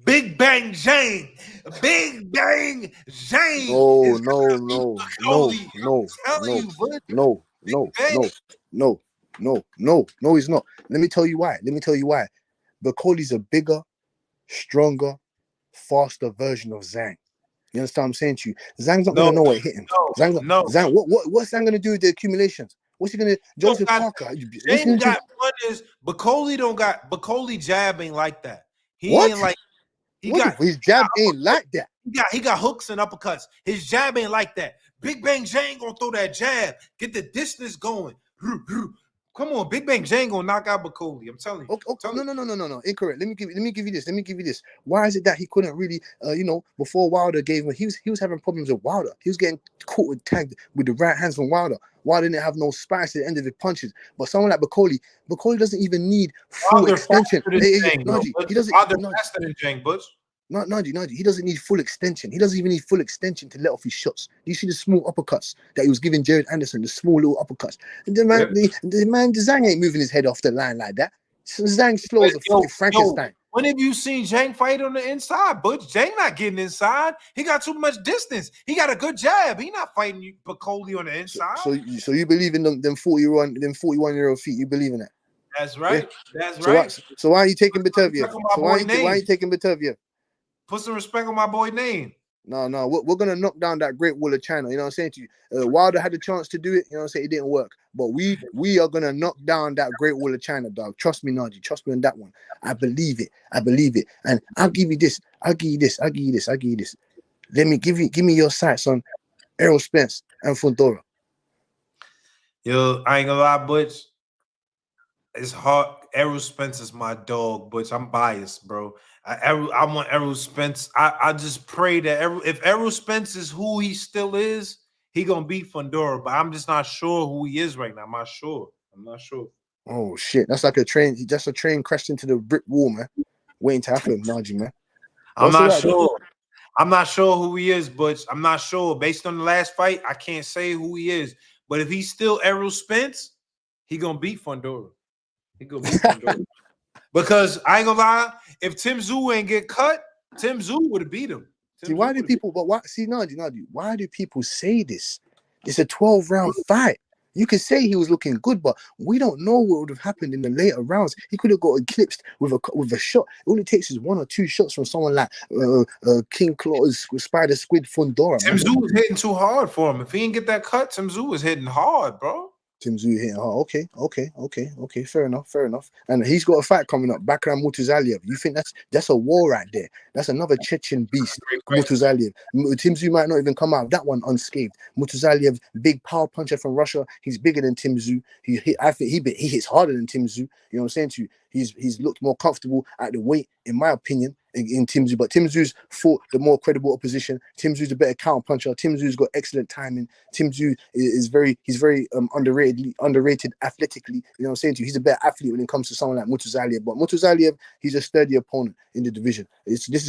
S1: Big Bang Jang. Big Bang Jang.
S15: No,
S1: is
S15: no,
S1: gonna beat
S15: no,
S1: Bacole.
S15: no,
S1: I'm telling
S15: no,
S1: you, Butch.
S15: no, no, he's not. Let me tell you why. Bacoli's a bigger, stronger, faster version of Zhang. You understand what I'm saying to you? Zhang's not gonna know what hitting. Zhang, what's Zhang gonna do with the accumulations? What's he gonna Joseph Parker? What's he gonna do?
S1: One is Bacole jab ain't like that. He
S15: What?
S1: ain't like
S15: His jab ain't like that.
S1: He got hooks and uppercuts. His jab ain't like that. Big Bang Jang gonna throw that jab, get the distance going. Come on, Big Bang Jang gonna knock out Bacole. I'm telling you.
S15: Okay. No. Incorrect. Let me give you this. Why is it that he couldn't really, before Wilder gave him, he was having problems with Wilder. He was getting caught with tagged with the right hands from Wilder. Wilder didn't have no spice at the end of the punches. But someone like Bacole doesn't even need full extension. He doesn't.
S1: Faster than Jang, Butch.
S15: Naji, he doesn't need full extension. He doesn't even need full extension to let off his shots. You see the small uppercuts that he was giving Jared Anderson, the small little uppercuts. And the Zhang ain't moving his head off the line like that. Zhang slow as a fucking Frankenstein.
S1: When have you seen Jang fight on the inside, Butch? Jang not getting inside. He got too much distance. He got a good jab. He not fighting Bacole on the inside.
S15: So you believe in them 41-year-old feet? You believe in that?
S1: That's right.
S15: Yeah.
S1: That's right.
S15: So why are you taking Beterbiev? Why are you taking Beterbiev?
S1: Put some respect on my boy name.
S15: No, we're gonna knock down that Great Wall of China. You know what I'm saying to you? Wilder had the chance to do it. You know what I'm saying? It didn't work. But we are gonna knock down that Great Wall of China, dog. Trust me, Naji. Trust me on that one. I believe it. And I'll give you this. Let me give me your sights on Errol Spence and Fundora.
S1: Yo, I ain't gonna lie, Butch. It's hard. Errol Spence is my dog, Butch. I'm biased, bro. I want Errol Spence. I just pray that if Errol Spence is who he still is, he gonna beat Fundora. But I'm just not sure who he is right now. I'm not sure.
S15: Oh shit, that's like a train. Just a train crashed into the brick wall, man. Waiting to happen, Naji, man.
S1: I'm not sure. I'm not sure who he is, Butch. I'm not sure. Based on the last fight, I can't say who he is. But if he's still Errol Spence, he gonna beat Fundora. Because I ain't gonna lie, if Tim Tszyu ain't get cut, Tim Tszyu would have beat him.
S15: See, why do people? But why? See, Naji, why do people say this? It's a 12-round fight. You could say he was looking good, but we don't know what would have happened in the later rounds. He could have got eclipsed with a shot. It only takes is 1 or 2 shots from someone like King Claw's Spider Squid Fundora.
S1: Tim Tszyu was hitting too hard for him. If he didn't get that cut, Tim Tszyu was hitting hard, bro.
S15: Tim Tszyu hitting hard. Okay. Fair enough. And he's got a fight coming up, Bakram Mutuzaliev. You think that's a war right there? That's another Chechen beast, Mutuzaliev. Tim Tszyu might not even come out of that one unscathed. Mutuzaliev, big power puncher from Russia. He's bigger than Tim Tszyu. I think he hits harder than Tim Tszyu. You know what I'm saying to you? He's looked more comfortable at the weight, in my opinion, in Tim Tszyu. But Tim Tszyu's fought the more credible opposition. Tim Tszyu's a better counter puncher. Tim Tszyu's got excellent timing. Tim Tszyu is very underrated athletically. You know what I'm saying to you? He's a better athlete when it comes to someone like Mutuzaliev. But Mutuzaliev, he's a sturdy opponent in the division. This is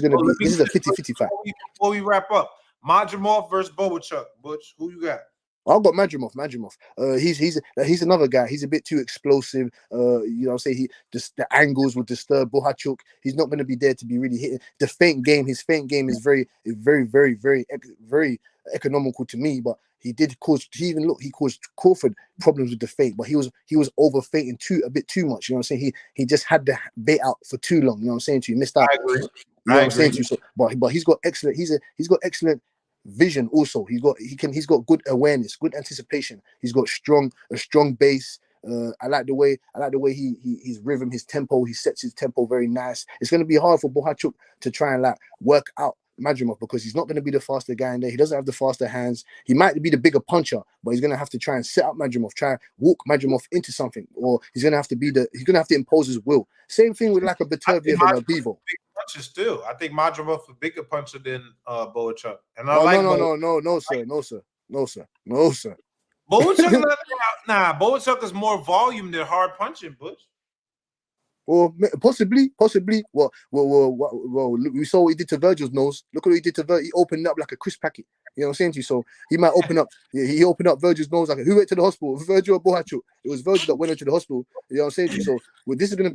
S15: a 50-50 fight.
S1: Before we wrap up, Madrimov versus Bobuchuk. Butch, who you got?
S15: I've got Madrimov. He's another guy. He's a bit too explosive. You know what I'm saying? The angles will disturb Bohachuk. He's not going to be there to be really hitting. His feint game is very economical to me, but he caused Crawford problems with the feint, but he was over feinting a bit too much. You know what I'm saying? He just had the bait out for too long. You know what I'm saying to you? Missed out.
S1: I agree.
S15: You know what I'm saying to you? So, but he's got excellent. He's got excellent vision also. He's got good awareness, good anticipation. He's got a strong base. I like the way his rhythm, his tempo. He sets his tempo very nice. It's going to be hard for Bohachuk to try and work out Madrimov because he's not going to be the faster guy in there. He doesn't have the faster hands. He might be the bigger puncher, but he's going to have to try and set up Madrimov, try and walk Madrimov into something, or he's going to have to impose his will. Same thing with like a Beterbiev and a Bivol.
S1: Big puncher still. I think Madrimov is a bigger puncher than Boachuk. And I
S15: Oh,
S1: like
S15: no, sir.
S1: Boachuk. Boachuk is more volume than hard punching, Butch.
S15: Or possibly. Well, we saw what he did to Virgil's nose. Look what he did to Virgil. He opened up like a crisp packet. You know what I'm saying to you? So he might open up. He opened up Virgil's nose. Like, who went to the hospital? Virgil or Boachuk? It was Virgil that went into the hospital. You know what I'm saying to you? So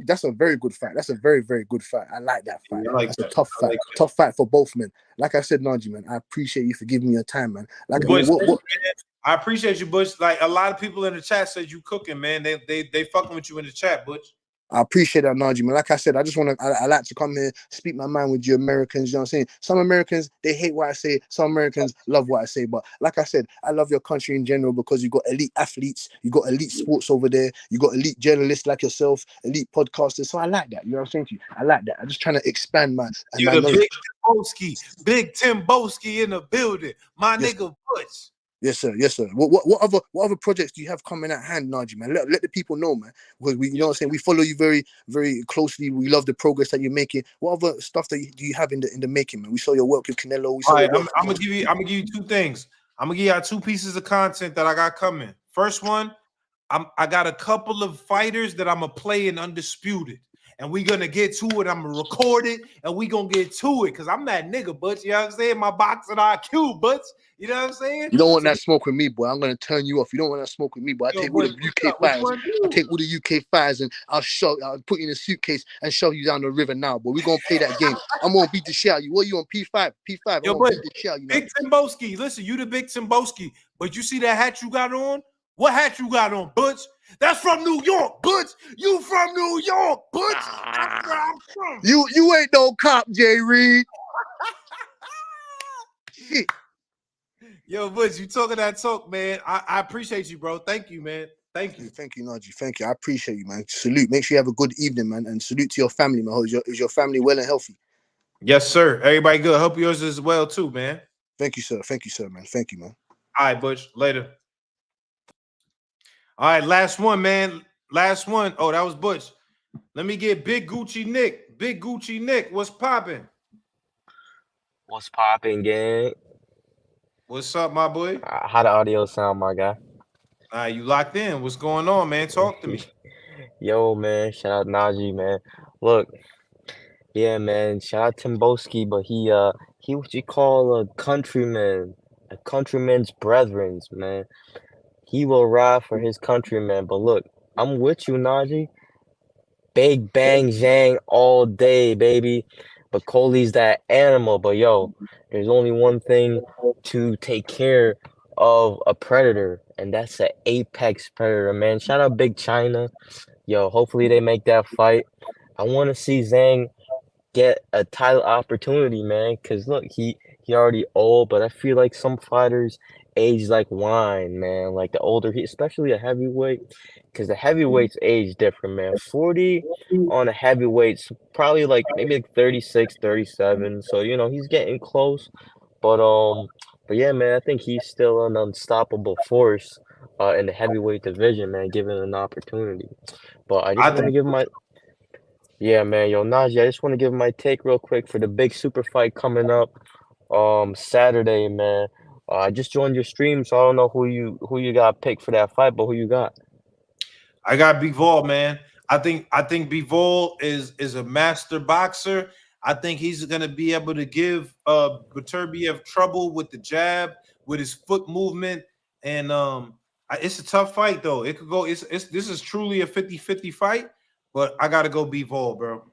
S15: that's a very good fight. That's a very, very good fight. I like that fight. That's a tough fight. Tough fight for both men. Like I said, Najee, man, I appreciate you for giving me your time, man. Like
S1: I appreciate you, Butch. Like a lot of people in the chat said you cooking, man. They fucking with you in the chat, Butch.
S15: I appreciate that, Najee, man. Like I said, I like to come here, speak my mind with you Americans, you know what I'm saying? Some Americans, they hate what I say. Some Americans love what I say. But like I said, I love your country in general because you got elite athletes, you got elite sports over there, you got elite journalists like yourself, elite podcasters. So I like that, you know what I'm saying to you? I like that. I'm just trying to expand my knowledge.
S1: Big Tim Boski in the building. My nigga Butch.
S15: Yes, sir. What other projects do you have coming at hand, Najee, man? Let the people know, man. Because you know what I'm saying. We follow you very, very closely. We love the progress that you're making. What other stuff do you have in the making, man? We saw your work with Canelo.
S1: I'm gonna give you two things. I'm gonna give you 2 pieces of content that I got coming. First one, I got a couple of fighters that I'm gonna play in Undisputed. And we gonna get to it. I'm gonna record it, and we gonna get to it. Cause I'm that nigga, Butch. You know what I'm saying? My boxing IQ, Butch. You know what I'm saying?
S15: You don't want that smoke with me, boy. I'm gonna turn you off. You don't want that smoke with me, boy. I take all the UK fires. I take all the UK fires, and I'll put you in a suitcase and shove you down the river now, boy. We're gonna play that game. I'm gonna beat the shit out of you. What are you on P5? P5.
S1: Yo,
S15: I'm gonna beat the shit out of you.
S1: Big Timboski. Listen, you the Big Timboski. But you see that hat you got on? What hat you got on, Butch? That's from New York, Butch. You from New York, Butch. That's where I'm from.
S15: You ain't no cop, Jay Reed. Shit.
S1: Yo, Butch, you talking that talk, man. I appreciate you, bro. Thank you, man. Thank you.
S15: Thank you, Najee. Thank you. I appreciate you, man. Salute. Make sure you have a good evening, man. And salute to your family, man. Is your family well and healthy?
S1: Yes, sir. Everybody good. Hope yours is well, too, man.
S15: Thank you, sir. Thank you, sir, man. Thank you, man.
S1: All right, Butch. Later. All right, last one, man. Last one. Oh, that was Butch. Let me get Big Gucci Nick. Big Gucci Nick, what's popping?
S16: What's popping, gang?
S1: What's up, my boy?
S16: How the audio sound, my guy?
S1: All right, you locked in. What's going on, man? Talk to me.
S16: Yo, man. Shout out Najee, man. Look, yeah, man. Shout out Timboski, but he what you call a countryman's brethren, man. He will ride for his countrymen. But look, I'm with you, Najee. Big bang zang all day, baby. But Coley's that animal. But yo, there's only one thing to take care of a predator, and that's an apex predator, man. Shout out Big China. Yo, hopefully they make that fight. I want to see Zhang get a title opportunity, man. Cause look, he already old, but I feel like some fighters age like wine, man. Like the older especially a heavyweight, because the heavyweights age different, man. 40 on a heavyweight's probably like maybe like 36, 37. So you know he's getting close, but yeah, man, I think he's still an unstoppable force in the heavyweight division, man. Given an opportunity, but I just want to give yeah, man, yo, Najee, I just want to give my take real quick for the big super fight coming up Saturday, man. I just joined your stream, so I don't know who you got picked for that fight, but who you got?
S1: I got Bivol, man. I think Bivol is a master boxer. I think he's gonna be able to give Beterbiev trouble with the jab, with his foot movement, and it's a tough fight though. It could go. This is truly a 50-50 fight, but I gotta go Bivol, bro.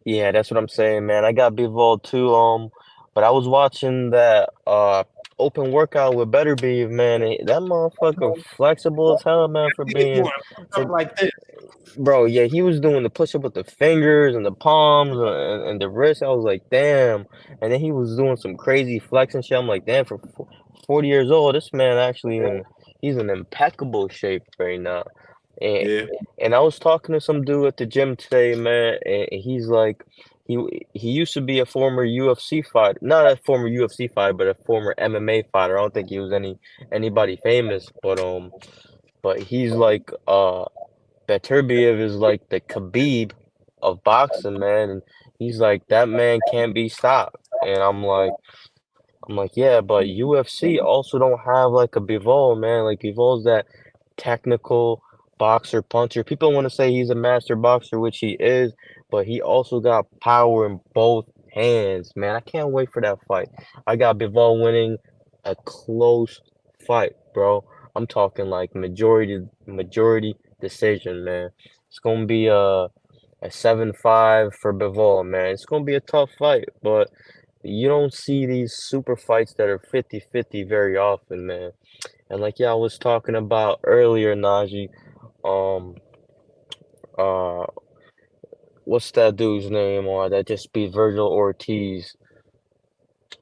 S16: Yeah, that's what I'm saying, man. I got Bivol too. But I was watching that open workout with Beterbiev, man. That motherfucker flexible as hell, man, for being
S1: like this.
S16: Bro, yeah, he was doing the push up with the fingers and the palms and the wrist. I was like, damn. And then he was doing some crazy flexing shit. I'm like, damn, for 40 years old, this man actually he's in impeccable shape right now. And I was talking to some dude at the gym today, man, and he's like, he used to be a former UFC fighter, not a former UFC fighter, but a former MMA fighter. I don't think he was anybody famous, but he's like Beterbiev is like the Khabib of boxing, man, and he's like that man can't be stopped. And I'm like, yeah, but UFC also don't have like a Bivol, man. Like Bivol's that technical boxer puncher. People want to say he's a master boxer, which he is, but he also got power in both hands, man. I can't wait for that fight. I got Bivol winning a close fight, bro. I'm talking like majority decision, man. It's gonna be a 7-5 for Bivol, man. It's gonna be a tough fight, but you don't see these super fights that are 50-50 very often, man. And like I was talking about earlier, Najee, um, uh, what's that dude's name that just beat Virgil Ortiz?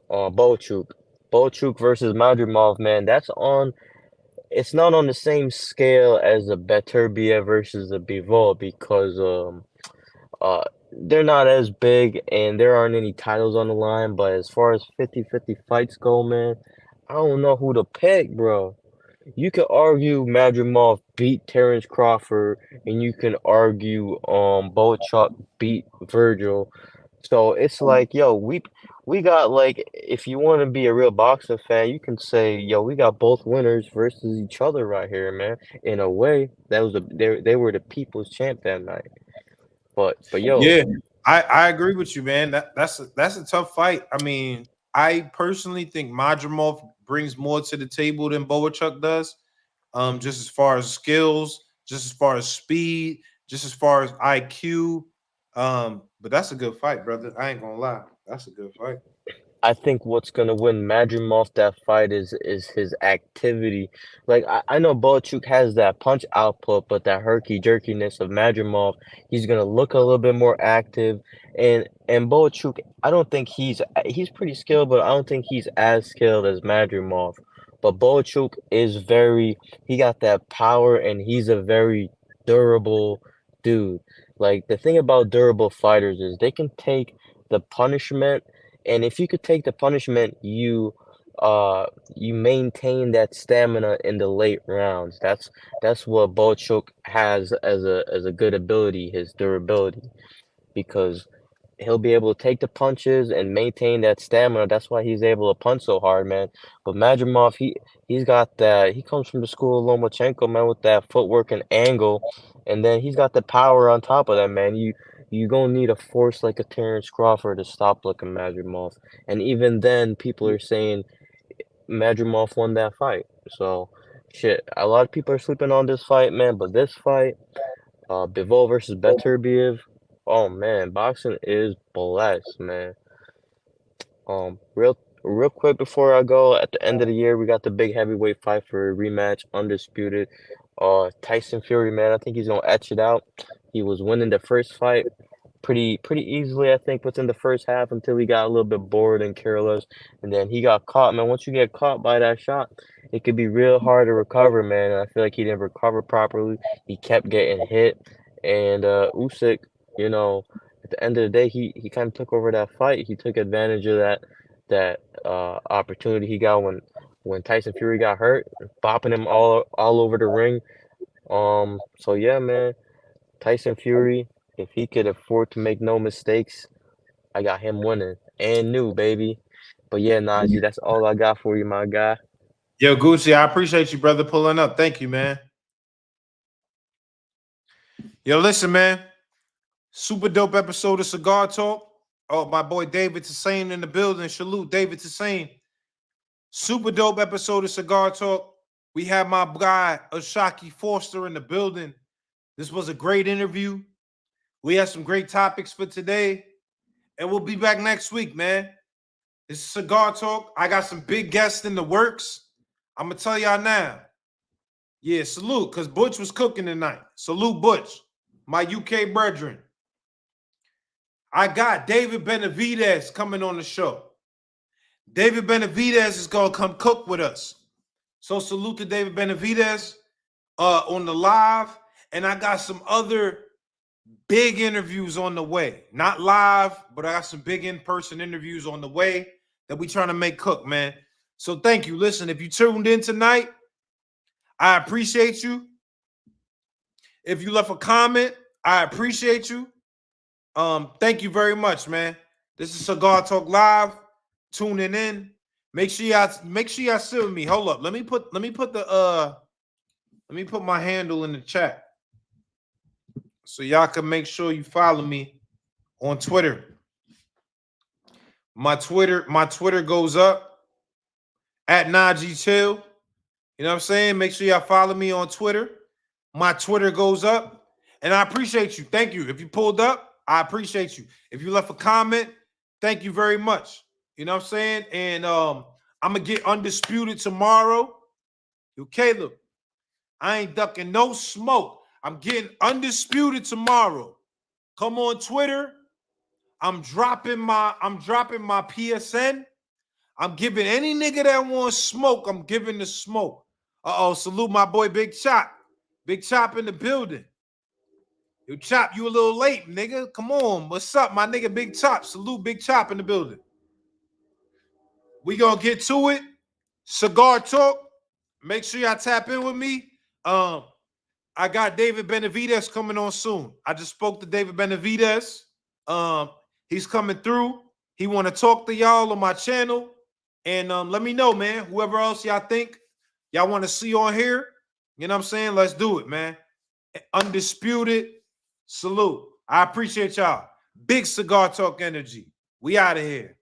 S16: Bochuk. Bochuk versus Madrimov, man. It's not on the same scale as a Beterbiev versus a Bivol because uh they're not as big and there aren't any titles on the line, but as far as 50-50 fights go, man, I don't know who to pick, bro. You could argue Madrimov beat Terrence Crawford, and you can argue Bochuk beat Virgil. So it's like, yo, we got like if you want to be a real boxing fan, you can say, yo, we got both winners versus each other right here, man. In a way, they were the people's champ that night. But yo,
S1: Yeah, I agree with you, man. That's a tough fight. I mean, I personally think Madrimov brings more to the table than Boachuk does. Just as far as skills, just as far as speed, just as far as IQ. But that's a good fight, brother. I ain't gonna lie. That's a good fight.
S16: I think what's gonna win Madrimov that fight is his activity. Like I know Boachuk has that punch output, but that herky jerkiness of Madrimov, he's gonna look a little bit more active. And Boachuk, I don't think he's pretty skilled, but I don't think he's as skilled as Madrimov. But Boachuk is he got that power and he's a very durable dude. Like the thing about durable fighters is they can take the punishment, and if you could take the punishment, you maintain that stamina in the late rounds. That's what Bochuk has as a good ability, his durability, because he'll be able to take the punches and maintain that stamina. That's why he's able to punch so hard, man. But Madrimov, he's got that. He comes from the school of Lomachenko, man, with that footwork and angle, and then he's got the power on top of that, man. You gonna need a force like a Terrence Crawford to stop looking Madrimov, and even then, people are saying Madrimov won that fight. So, shit, a lot of people are sleeping on this fight, man. But this fight, Bivol versus Beterbiev. Oh man, boxing is blessed, man. Real quick before I go, at the end of the year, we got the big heavyweight fight for a rematch, undisputed. Tyson Fury, man, I think he's gonna etch it out. He was winning the first fight pretty easily, I think, within the first half until he got a little bit bored and careless, and then he got caught, man. Once you get caught by that shot, it could be real hard to recover, man. And I feel like he didn't recover properly. He kept getting hit, and Usyk, you know, at the end of the day, he kind of took over that fight. He took advantage of that opportunity he got when Tyson Fury got hurt, bopping him all over the ring. So yeah, man, Tyson Fury, if he could afford to make no mistakes, I got him winning and new, baby. But yeah, Najee, that's all I got for you, my guy.
S1: Yo, Gucci, I appreciate you, brother, pulling up. Thank you, man. Yo, listen, man. Super dope episode of Cigar Talk. Oh, my boy David Toussaint in the building. Salute, David Toussaint. Super dope episode of Cigar Talk. We have my guy Oshaquie Foster in the building. This was a great interview. We have some great topics for today. And we'll be back next week, man. This is Cigar Talk. I got some big guests in the works. I'm going to tell y'all now. Yeah, salute, because Butch was cooking tonight. Salute, Butch, my UK brethren. I got David Benavidez coming on the show. David Benavidez is going to come cook with us. So salute to David Benavidez on the live. And I got some other big interviews on the way. Not live, but I got some big in-person interviews on the way that we trying to make cook, man. So thank you. Listen, if you tuned in tonight, I appreciate you. If you left a comment, I appreciate you. Thank you very much, man. This is Cigar Talk Live. Tuning in. Make sure y'all sit with me. Hold up. Let me put my handle in the chat so y'all can make sure you follow me on Twitter. My Twitter goes up at Najee Chill. You know what I'm saying? Make sure y'all follow me on Twitter. My Twitter goes up, and I appreciate you. Thank you. If you pulled up, I appreciate you. If you left a comment, thank you very much. You know what I'm saying? And I'm gonna get undisputed tomorrow. Yo, Caleb, I ain't ducking no smoke. I'm getting undisputed tomorrow. Come on Twitter. I'm dropping my PSN. I'm giving any nigga that wants smoke, I'm giving the smoke. Salute my boy Big Chop. Big Chop in the building. Yo, Chop, you a little late, nigga. Come on. What's up, my nigga Big Chop? Salute Big Chop in the building. We gonna get to it. Cigar Talk. Make sure y'all tap in with me. I got David Benavidez coming on soon. I just spoke to David Benavidez. He's coming through. He want to talk to y'all on my channel. And let me know, man. Whoever else y'all think y'all want to see on here, you know what I'm saying? Let's do it, man. Undisputed. Salute. I appreciate y'all. Big Cigar Talk energy. We out of here.